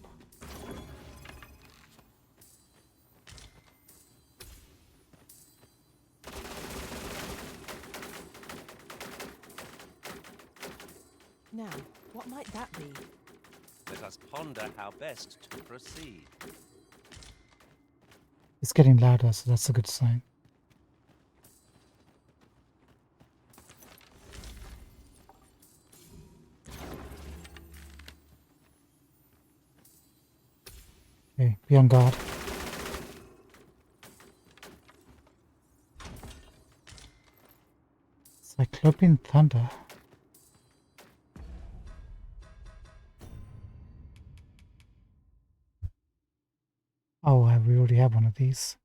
Now, what might that be? Let us ponder how best to proceed. It's getting louder, so that's a good sign. Okay, be on guard. Cyclopean Thunder. Oh, we already have one of these.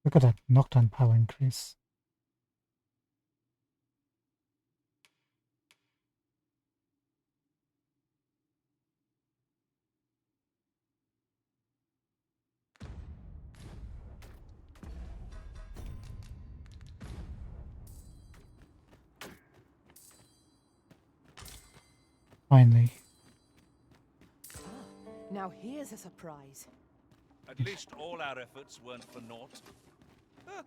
Look at that knockdown power increase. Finally. Now here's a surprise. At least all our efforts weren't for naught. Huh.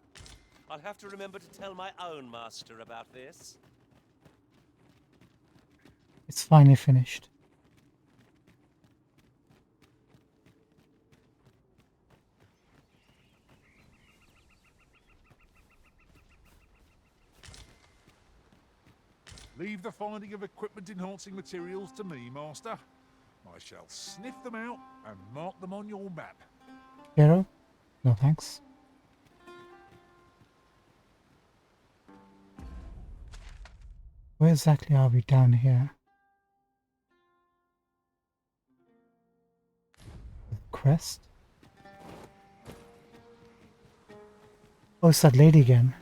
I'll have to remember to tell my own master about this. It's finally finished. Leave the finding of equipment-enhancing materials to me, Master. I shall sniff them out and mark them on your map. Hero? No thanks. Where exactly are we down here? The crest? Oh, it's that lady again.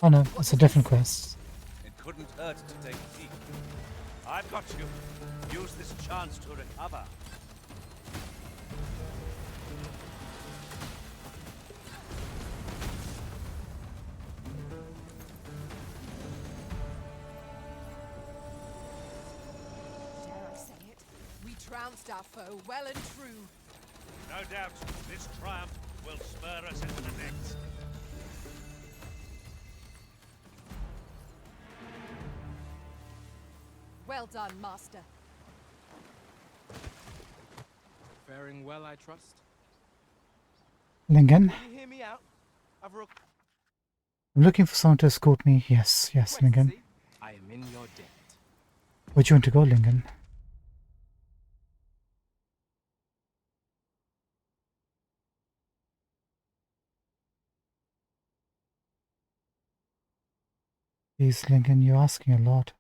Oh no, it's a different quest. It couldn't hurt to take a peek. I've got you. Use this chance to recover. trounced our foe well and true. No doubt, this triumph will spur us into the next. Well done, Master. Faring well, I trust. Lingen, Will you hear me out? I'm looking for someone to escort me. Yes, yes, Lingen. I am in your debt. Where'd you want to go, Lingen? Please, Lingen, you're asking a lot.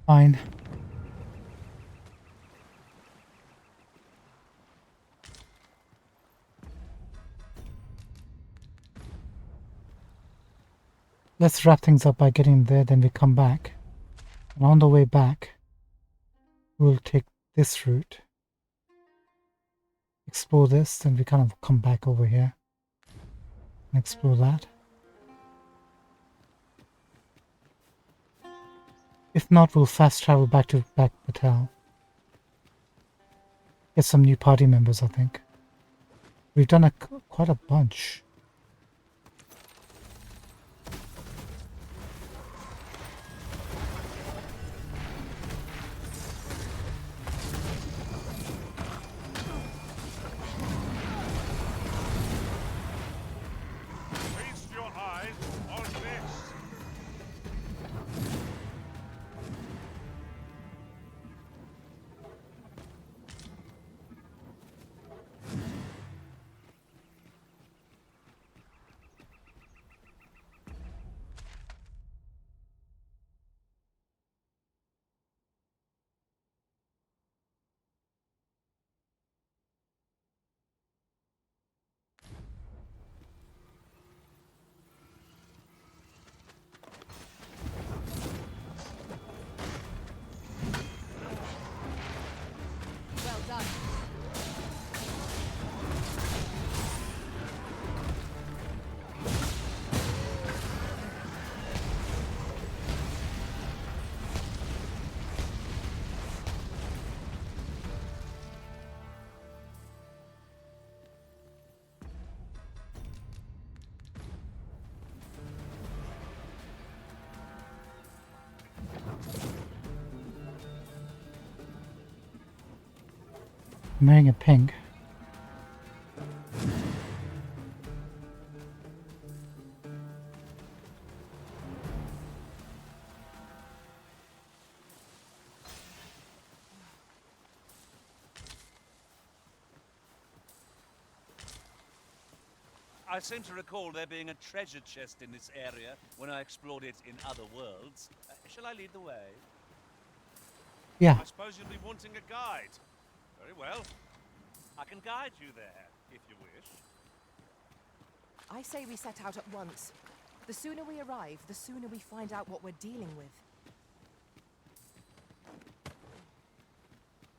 Fine. Let's wrap things up by getting there, then we come back. And on the way back, we'll take this route. Explore this, then we kind of come back over here. And explore that. If not, we'll fast travel back to Patel. Get some new party members, I think. We've done quite a bunch. Feast your eyes on this. Well done. I'm wearing a pink. I seem to recall there being a treasure chest in this area when I explored it in other worlds. Shall I lead the way? Yeah. I suppose you'll be wanting a guide. Very well. I can guide you there, if you wish. I say we set out at once. The sooner we arrive, the sooner we find out what we're dealing with.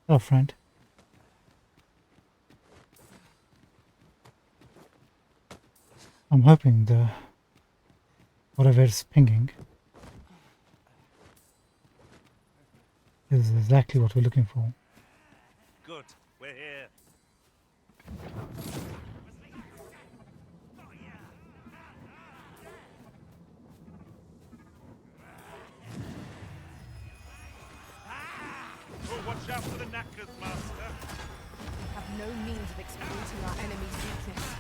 Hello, friend. I'm hoping whatever is pinging is exactly what we're looking for. Good. We're here. Oh, watch out for the knackers, Master. We have no means of exploiting our enemy's weakness.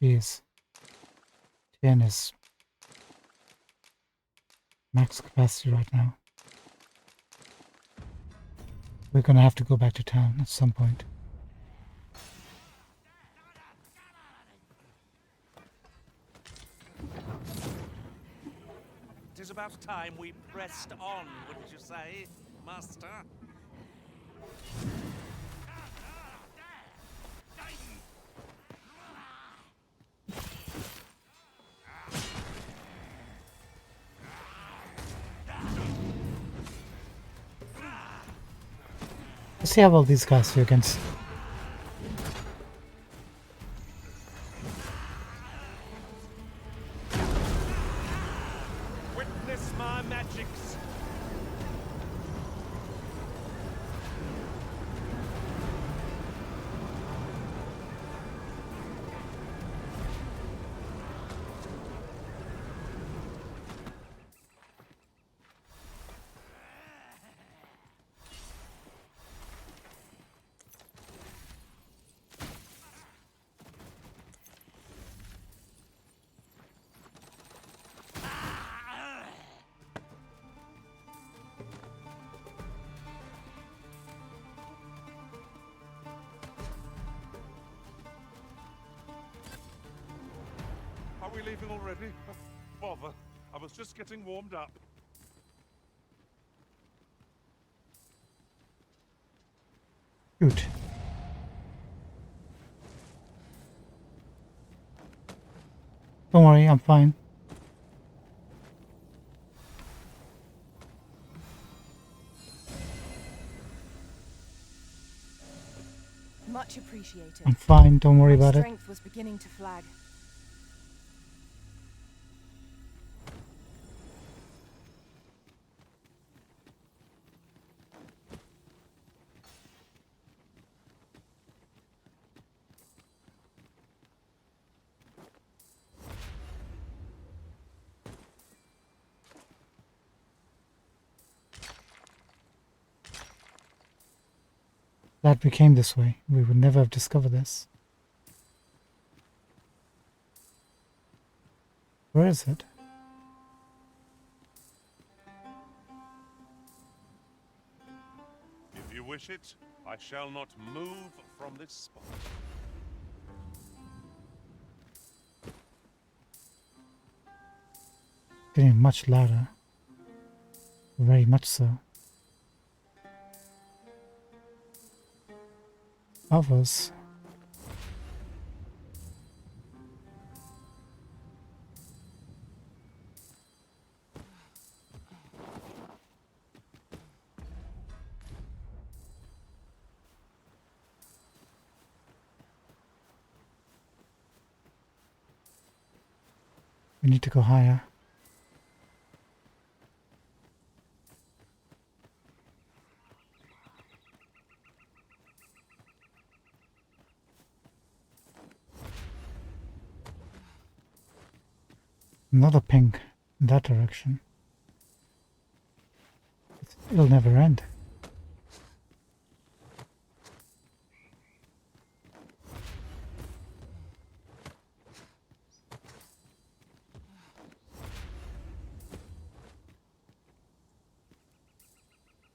Jeez. Tien is max capacity right now. We're gonna have to go back to town at some point. It is about time we pressed on, wouldn't you say, Master? Let's see how well these guys do against. Witness my magics. Are we leaving already? Bother. I was just getting warmed up. Shoot. Don't worry, I'm fine. Much appreciated. I'm fine, don't worry My about it. strength was beginning to flag. Glad we came this way. We would never have discovered this. Where is it? If you wish it, I shall not move from this spot. Getting much louder. Very much so. Others. We need to go higher. Another ping in that direction. It'll never end.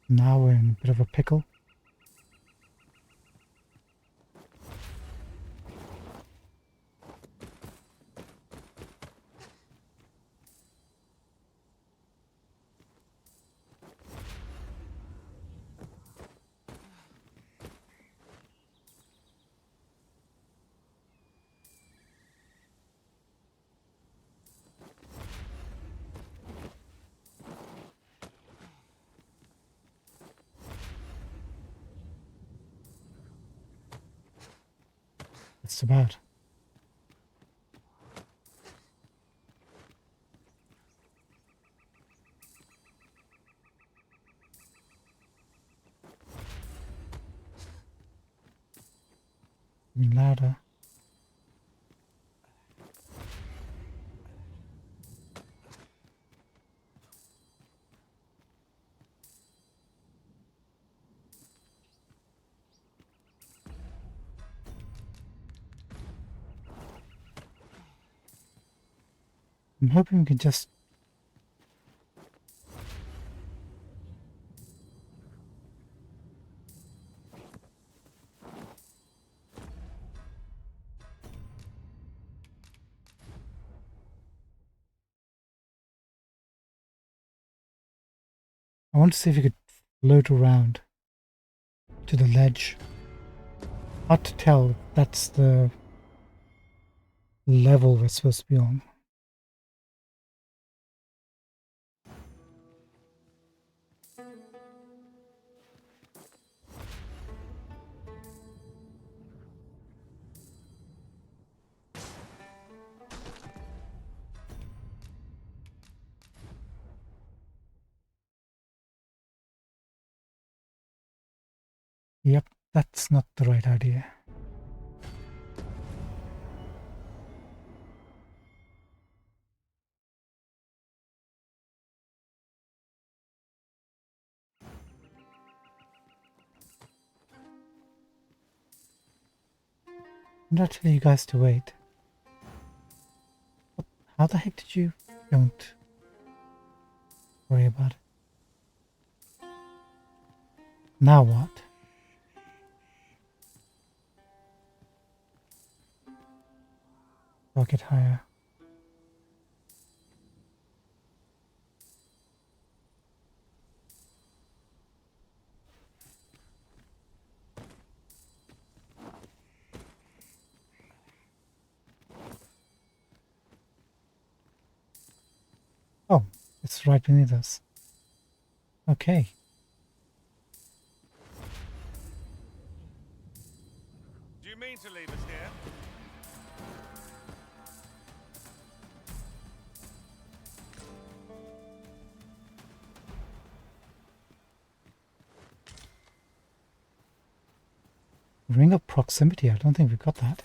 Now we're in a bit of a pickle. It's about. Louder. I'm hoping we can just I want to see if you could float around to the ledge. Hard to tell if that's the level we're supposed to be on. Yep, that's not the right idea. Did I tell you guys to wait? What, how the heck did you... Don't worry about it. Now what? Rocket higher. Oh, it's right beneath us. Okay. Do you mean to leave us here? Ring of proximity, I don't think we've got that.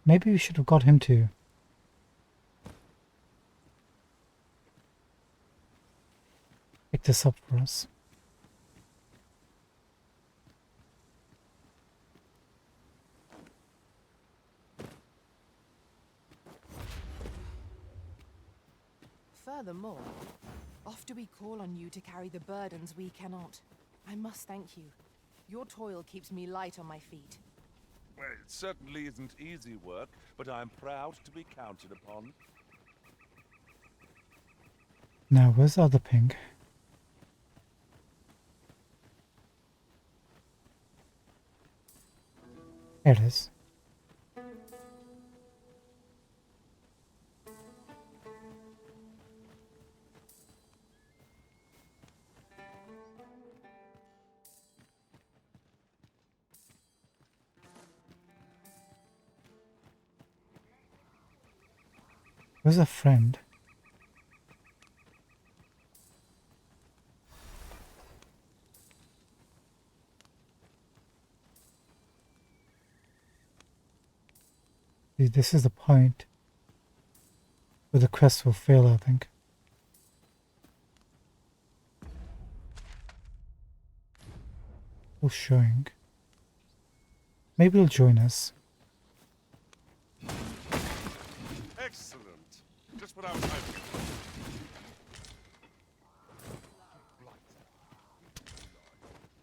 Maybe we should have got him to pick this up for us. Furthermore, often we call on you to carry the burdens we cannot. I must thank you. Your toil keeps me light on my feet. Well, it certainly isn't easy work, but I'm proud to be counted upon. Now, where's the other ping? There it is. Where's a friend? See, this is the point where the quest will fail, I think. Still showing. Maybe he'll join us. Excellent. Just what I was hoping for.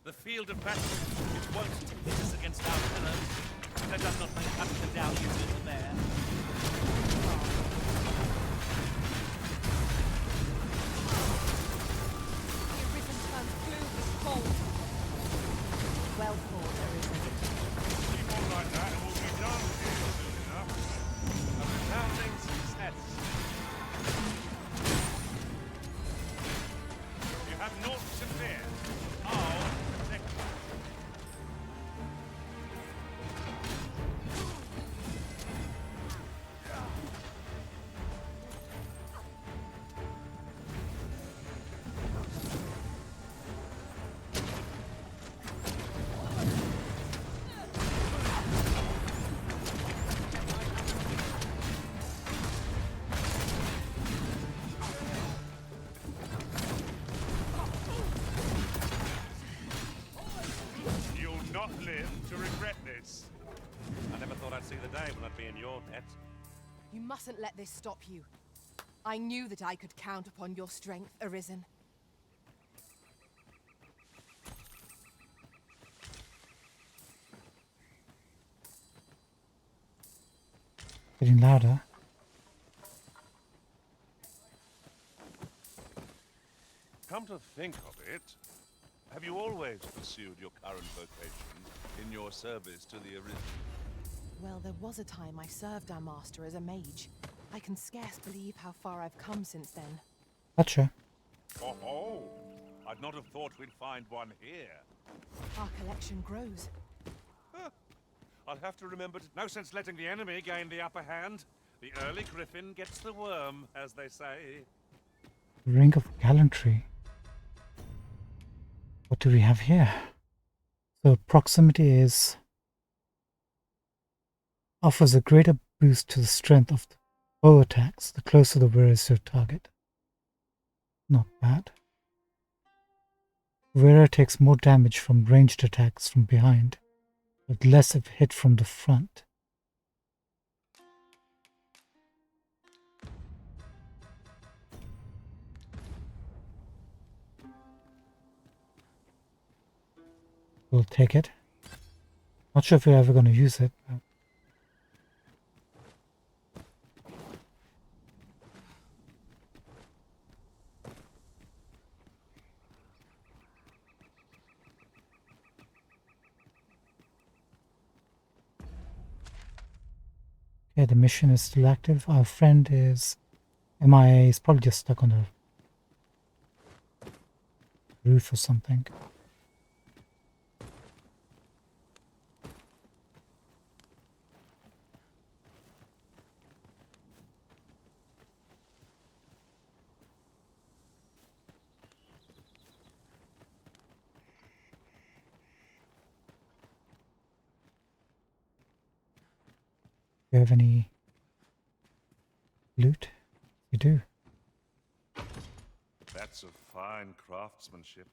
The field of battle is wont to hit us against our pillars. That does not make us the down you little there. The arisen turns blue with cold. Well fought, Arisen. Keep on like that and we'll be done here soon enough. A resounding success. You have naught to fear. I'll protect you. You'll not live to regret this. I never thought I'd see the day when I'd be in your net. You mustn't let this stop you. I knew that I could count upon your strength, Arisen. Getting louder. Come to think of it, have you always pursued your current vocation in your service to the Arisen? Well, there was a time I served our master as a mage. I can scarce believe how far I've come since then. Gotcha. Oh, I'd not have thought we'd find one here. Our collection grows. I'll have to remember to... No sense letting the enemy gain the upper hand. The early griffin gets the worm, as they say. Ring of Gallantry. What do we have here? So proximity is offers a greater boost to the strength of the bow attacks the closer the wearer is to your target. Not bad. The wearer takes more damage from ranged attacks from behind, but less if hit from the front. We'll take it. Not sure if we're ever going to use it. But okay, the mission is still active. Our friend is MIA. He's probably just stuck on the roof or something. Do you have any loot? You do. That's of fine craftsmanship.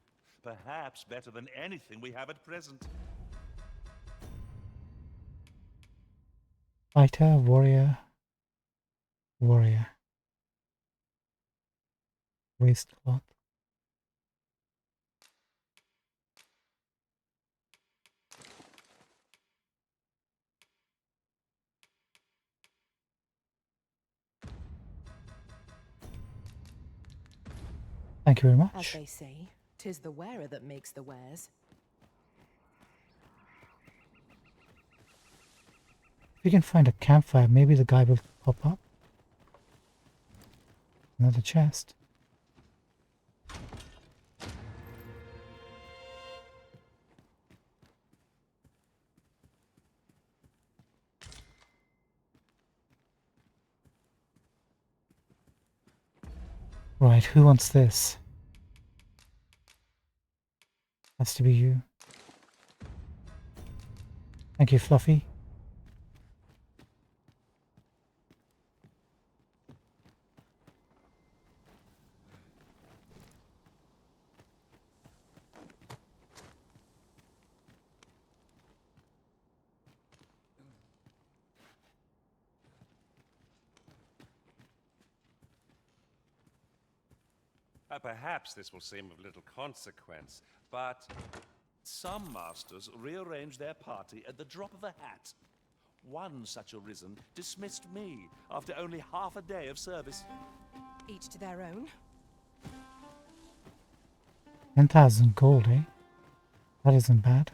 Perhaps better than anything we have at present. Fighter, warrior, warrior. Waistcloth. Thank you very much. As they say, 'tis the wearer that makes the wares. If we can find a campfire, maybe the guy will pop up. Another chest. Right, who wants this? Has to be you. Thank you, Fluffy. Perhaps this will seem of little consequence, but some masters rearrange their party at the drop of a hat. One such Arisen dismissed me after only half a day of service. Each to their own. 10,000 gold, eh? That isn't bad.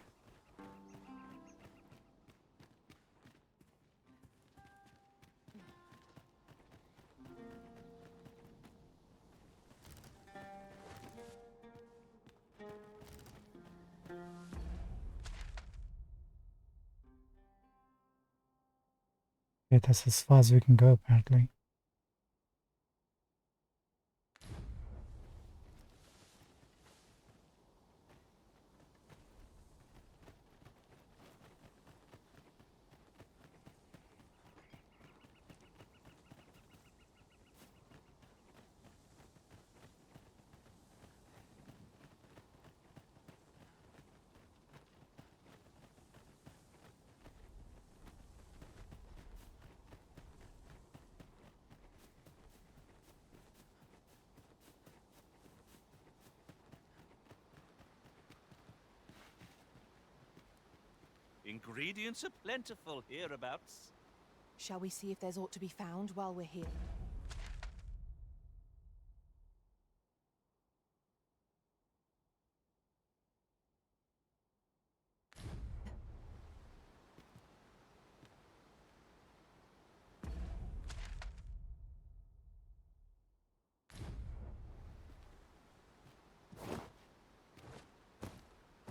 Okay, that's as far as we can go, apparently. Ingredients are plentiful hereabouts. Shall we see if there's aught to be found while we're here?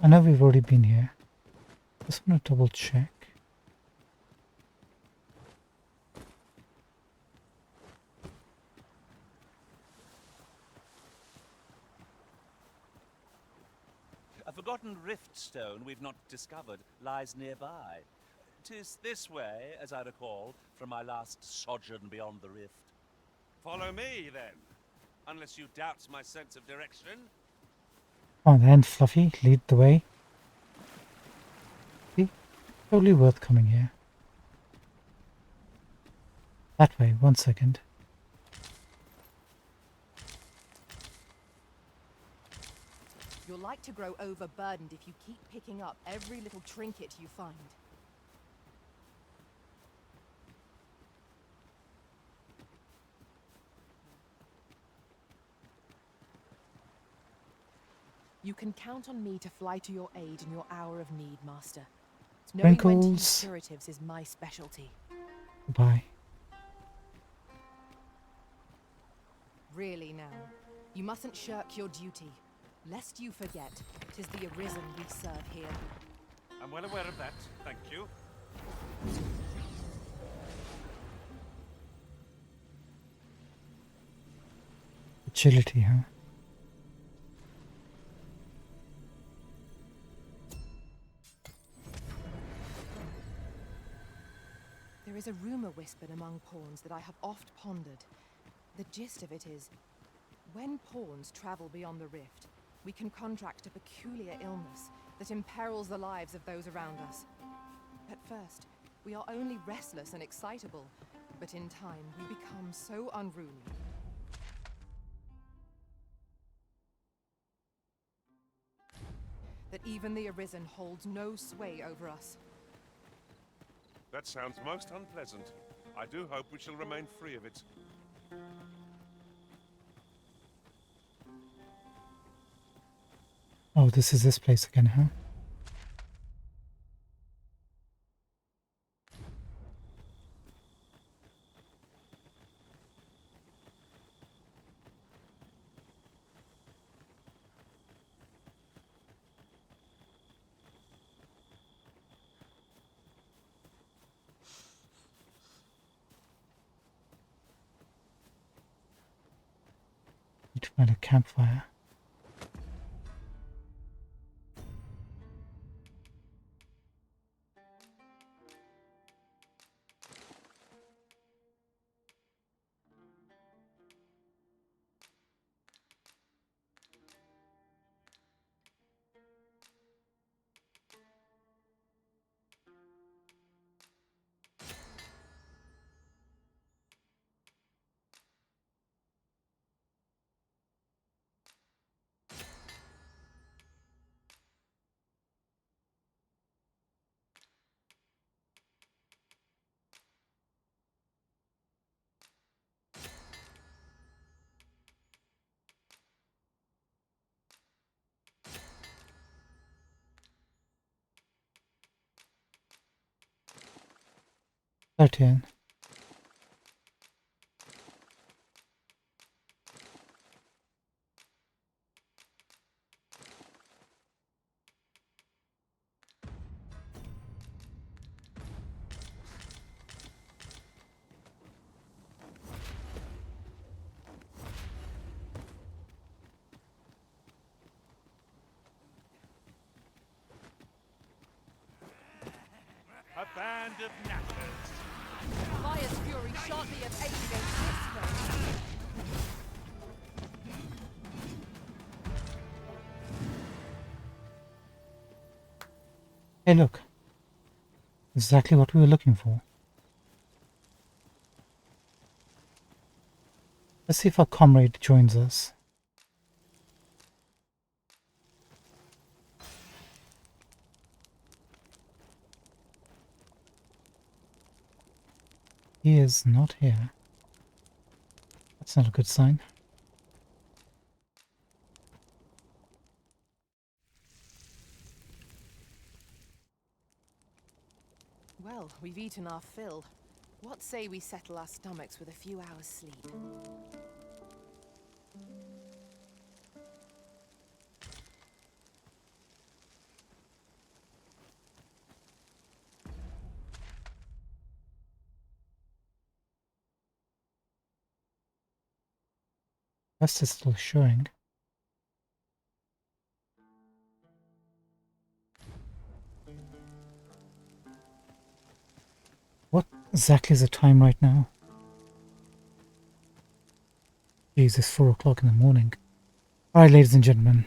I know we've already been here. Just want to double check. A forgotten rift stone we've not discovered lies nearby. 'Tis this way, as I recall, from my last sojourn beyond the rift. Follow me, then. Unless you doubt my sense of direction. Come on then, Fluffy, lead the way. See? Totally worth coming here. That way, 1 second. You're like to grow overburdened if you keep picking up every little trinket you find. You can count on me to fly to your aid in your hour of need, Master. Knowing when to use curatives is my specialty. Goodbye. Really now, you mustn't shirk your duty. Lest you forget, 'tis the Arisen we serve here. I'm well aware of that, thank you. Agility, huh? There is a rumor whispered among pawns that I have oft pondered. The gist of it is, when pawns travel beyond the rift, we can contract a peculiar illness that imperils the lives of those around us. At first, we are only restless and excitable, but in time we become so unruly. That even the Arisen holds no sway over us. That sounds most unpleasant. I do hope we shall remain free of it. Oh, this is this place again, huh? Need to find a campfire. Certain. A band of knackers. Fire's fury shan't be of aid against this foe. Hey, look. Exactly what we were looking for. Let's see if our comrade joins us. He is not here. That's not a good sign. Well, we've eaten our fill. What say we settle our stomachs with a few hours' sleep? West is still showing. What exactly is the time right now? Jeez, it's 4 o'clock in the morning. Alright, ladies and gentlemen.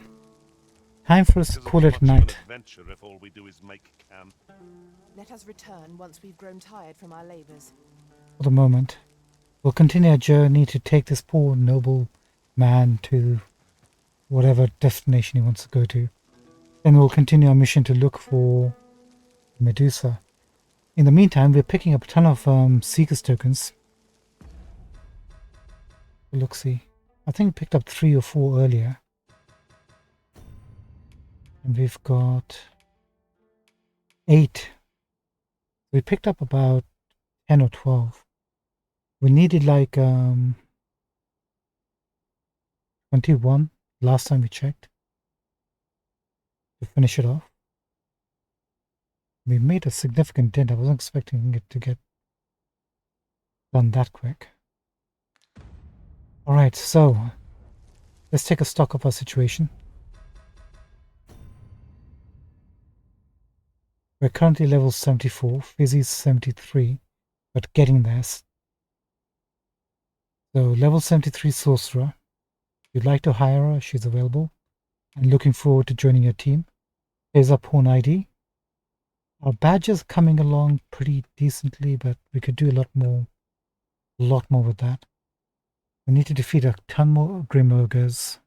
Time for us to call it a night. If all we do is make camp. Let us return once we've grown tired from our labors. For the moment, we'll continue our journey to take this poor noble man to whatever destination he wants to go to. Then we'll continue our mission to look for Medusa. In the meantime, we're picking up a ton of Seekers tokens. Look, see. I think we picked up 3 or 4 earlier. And we've got 8. We picked up about 10 or 12. We needed like 21 last time we checked to finish it off. We made a significant dent. I wasn't expecting it to get done that quick. Alright, so let's take a stock of our situation. We're currently level 74, Fizzy's 73, but getting there. So level 73 Sorcerer. If you'd like to hire her, she's available. And looking forward to joining your team. Here's our pawn ID. Our badges are coming along pretty decently, but we could do a lot more with that. We need to defeat a ton more Grim Ogres.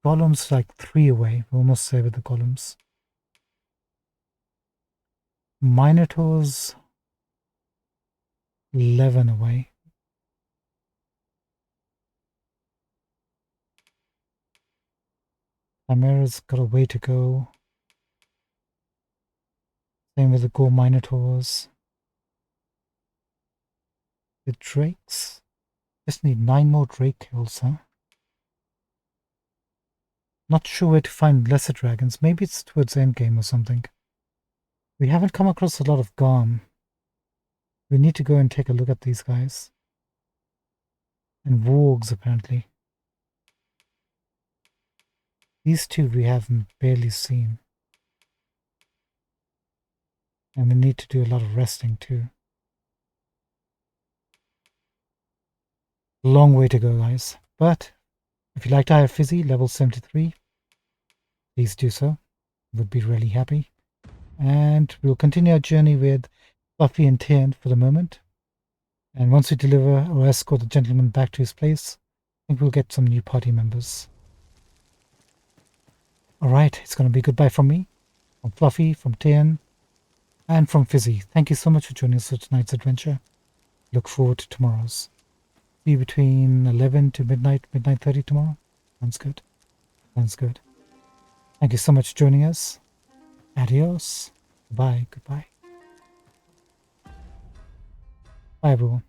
Golems like 3 away. We're almost there with the Golems. Minotaurs 11 away. Chimera's got a way to go. Same with the Gore Minotaurs. The Drakes. Just need 9 more Drake kills, huh? Not sure where to find lesser dragons. Maybe it's towards endgame or something. We haven't come across a lot of Garm. We need to go and take a look at these guys. And Wargs, apparently. These two we haven't barely seen. And we need to do a lot of resting too. Long way to go, guys. But if you'd like to hire Fizzy, level 73, please do so. Would be really happy. And we'll continue our journey with Fluffy and Tien for the moment. And once we deliver or escort the gentleman back to his place, I think we'll get some new party members. Alright, it's going to be goodbye from me, from Fluffy, from Tien, and from Fizzy. Thank you so much for joining us for tonight's adventure. Look forward to tomorrow's. Be between 11 to midnight 30 tomorrow. Sounds good. Sounds good. Thank you so much for joining us. Adios. Bye. Goodbye. Bye, everyone.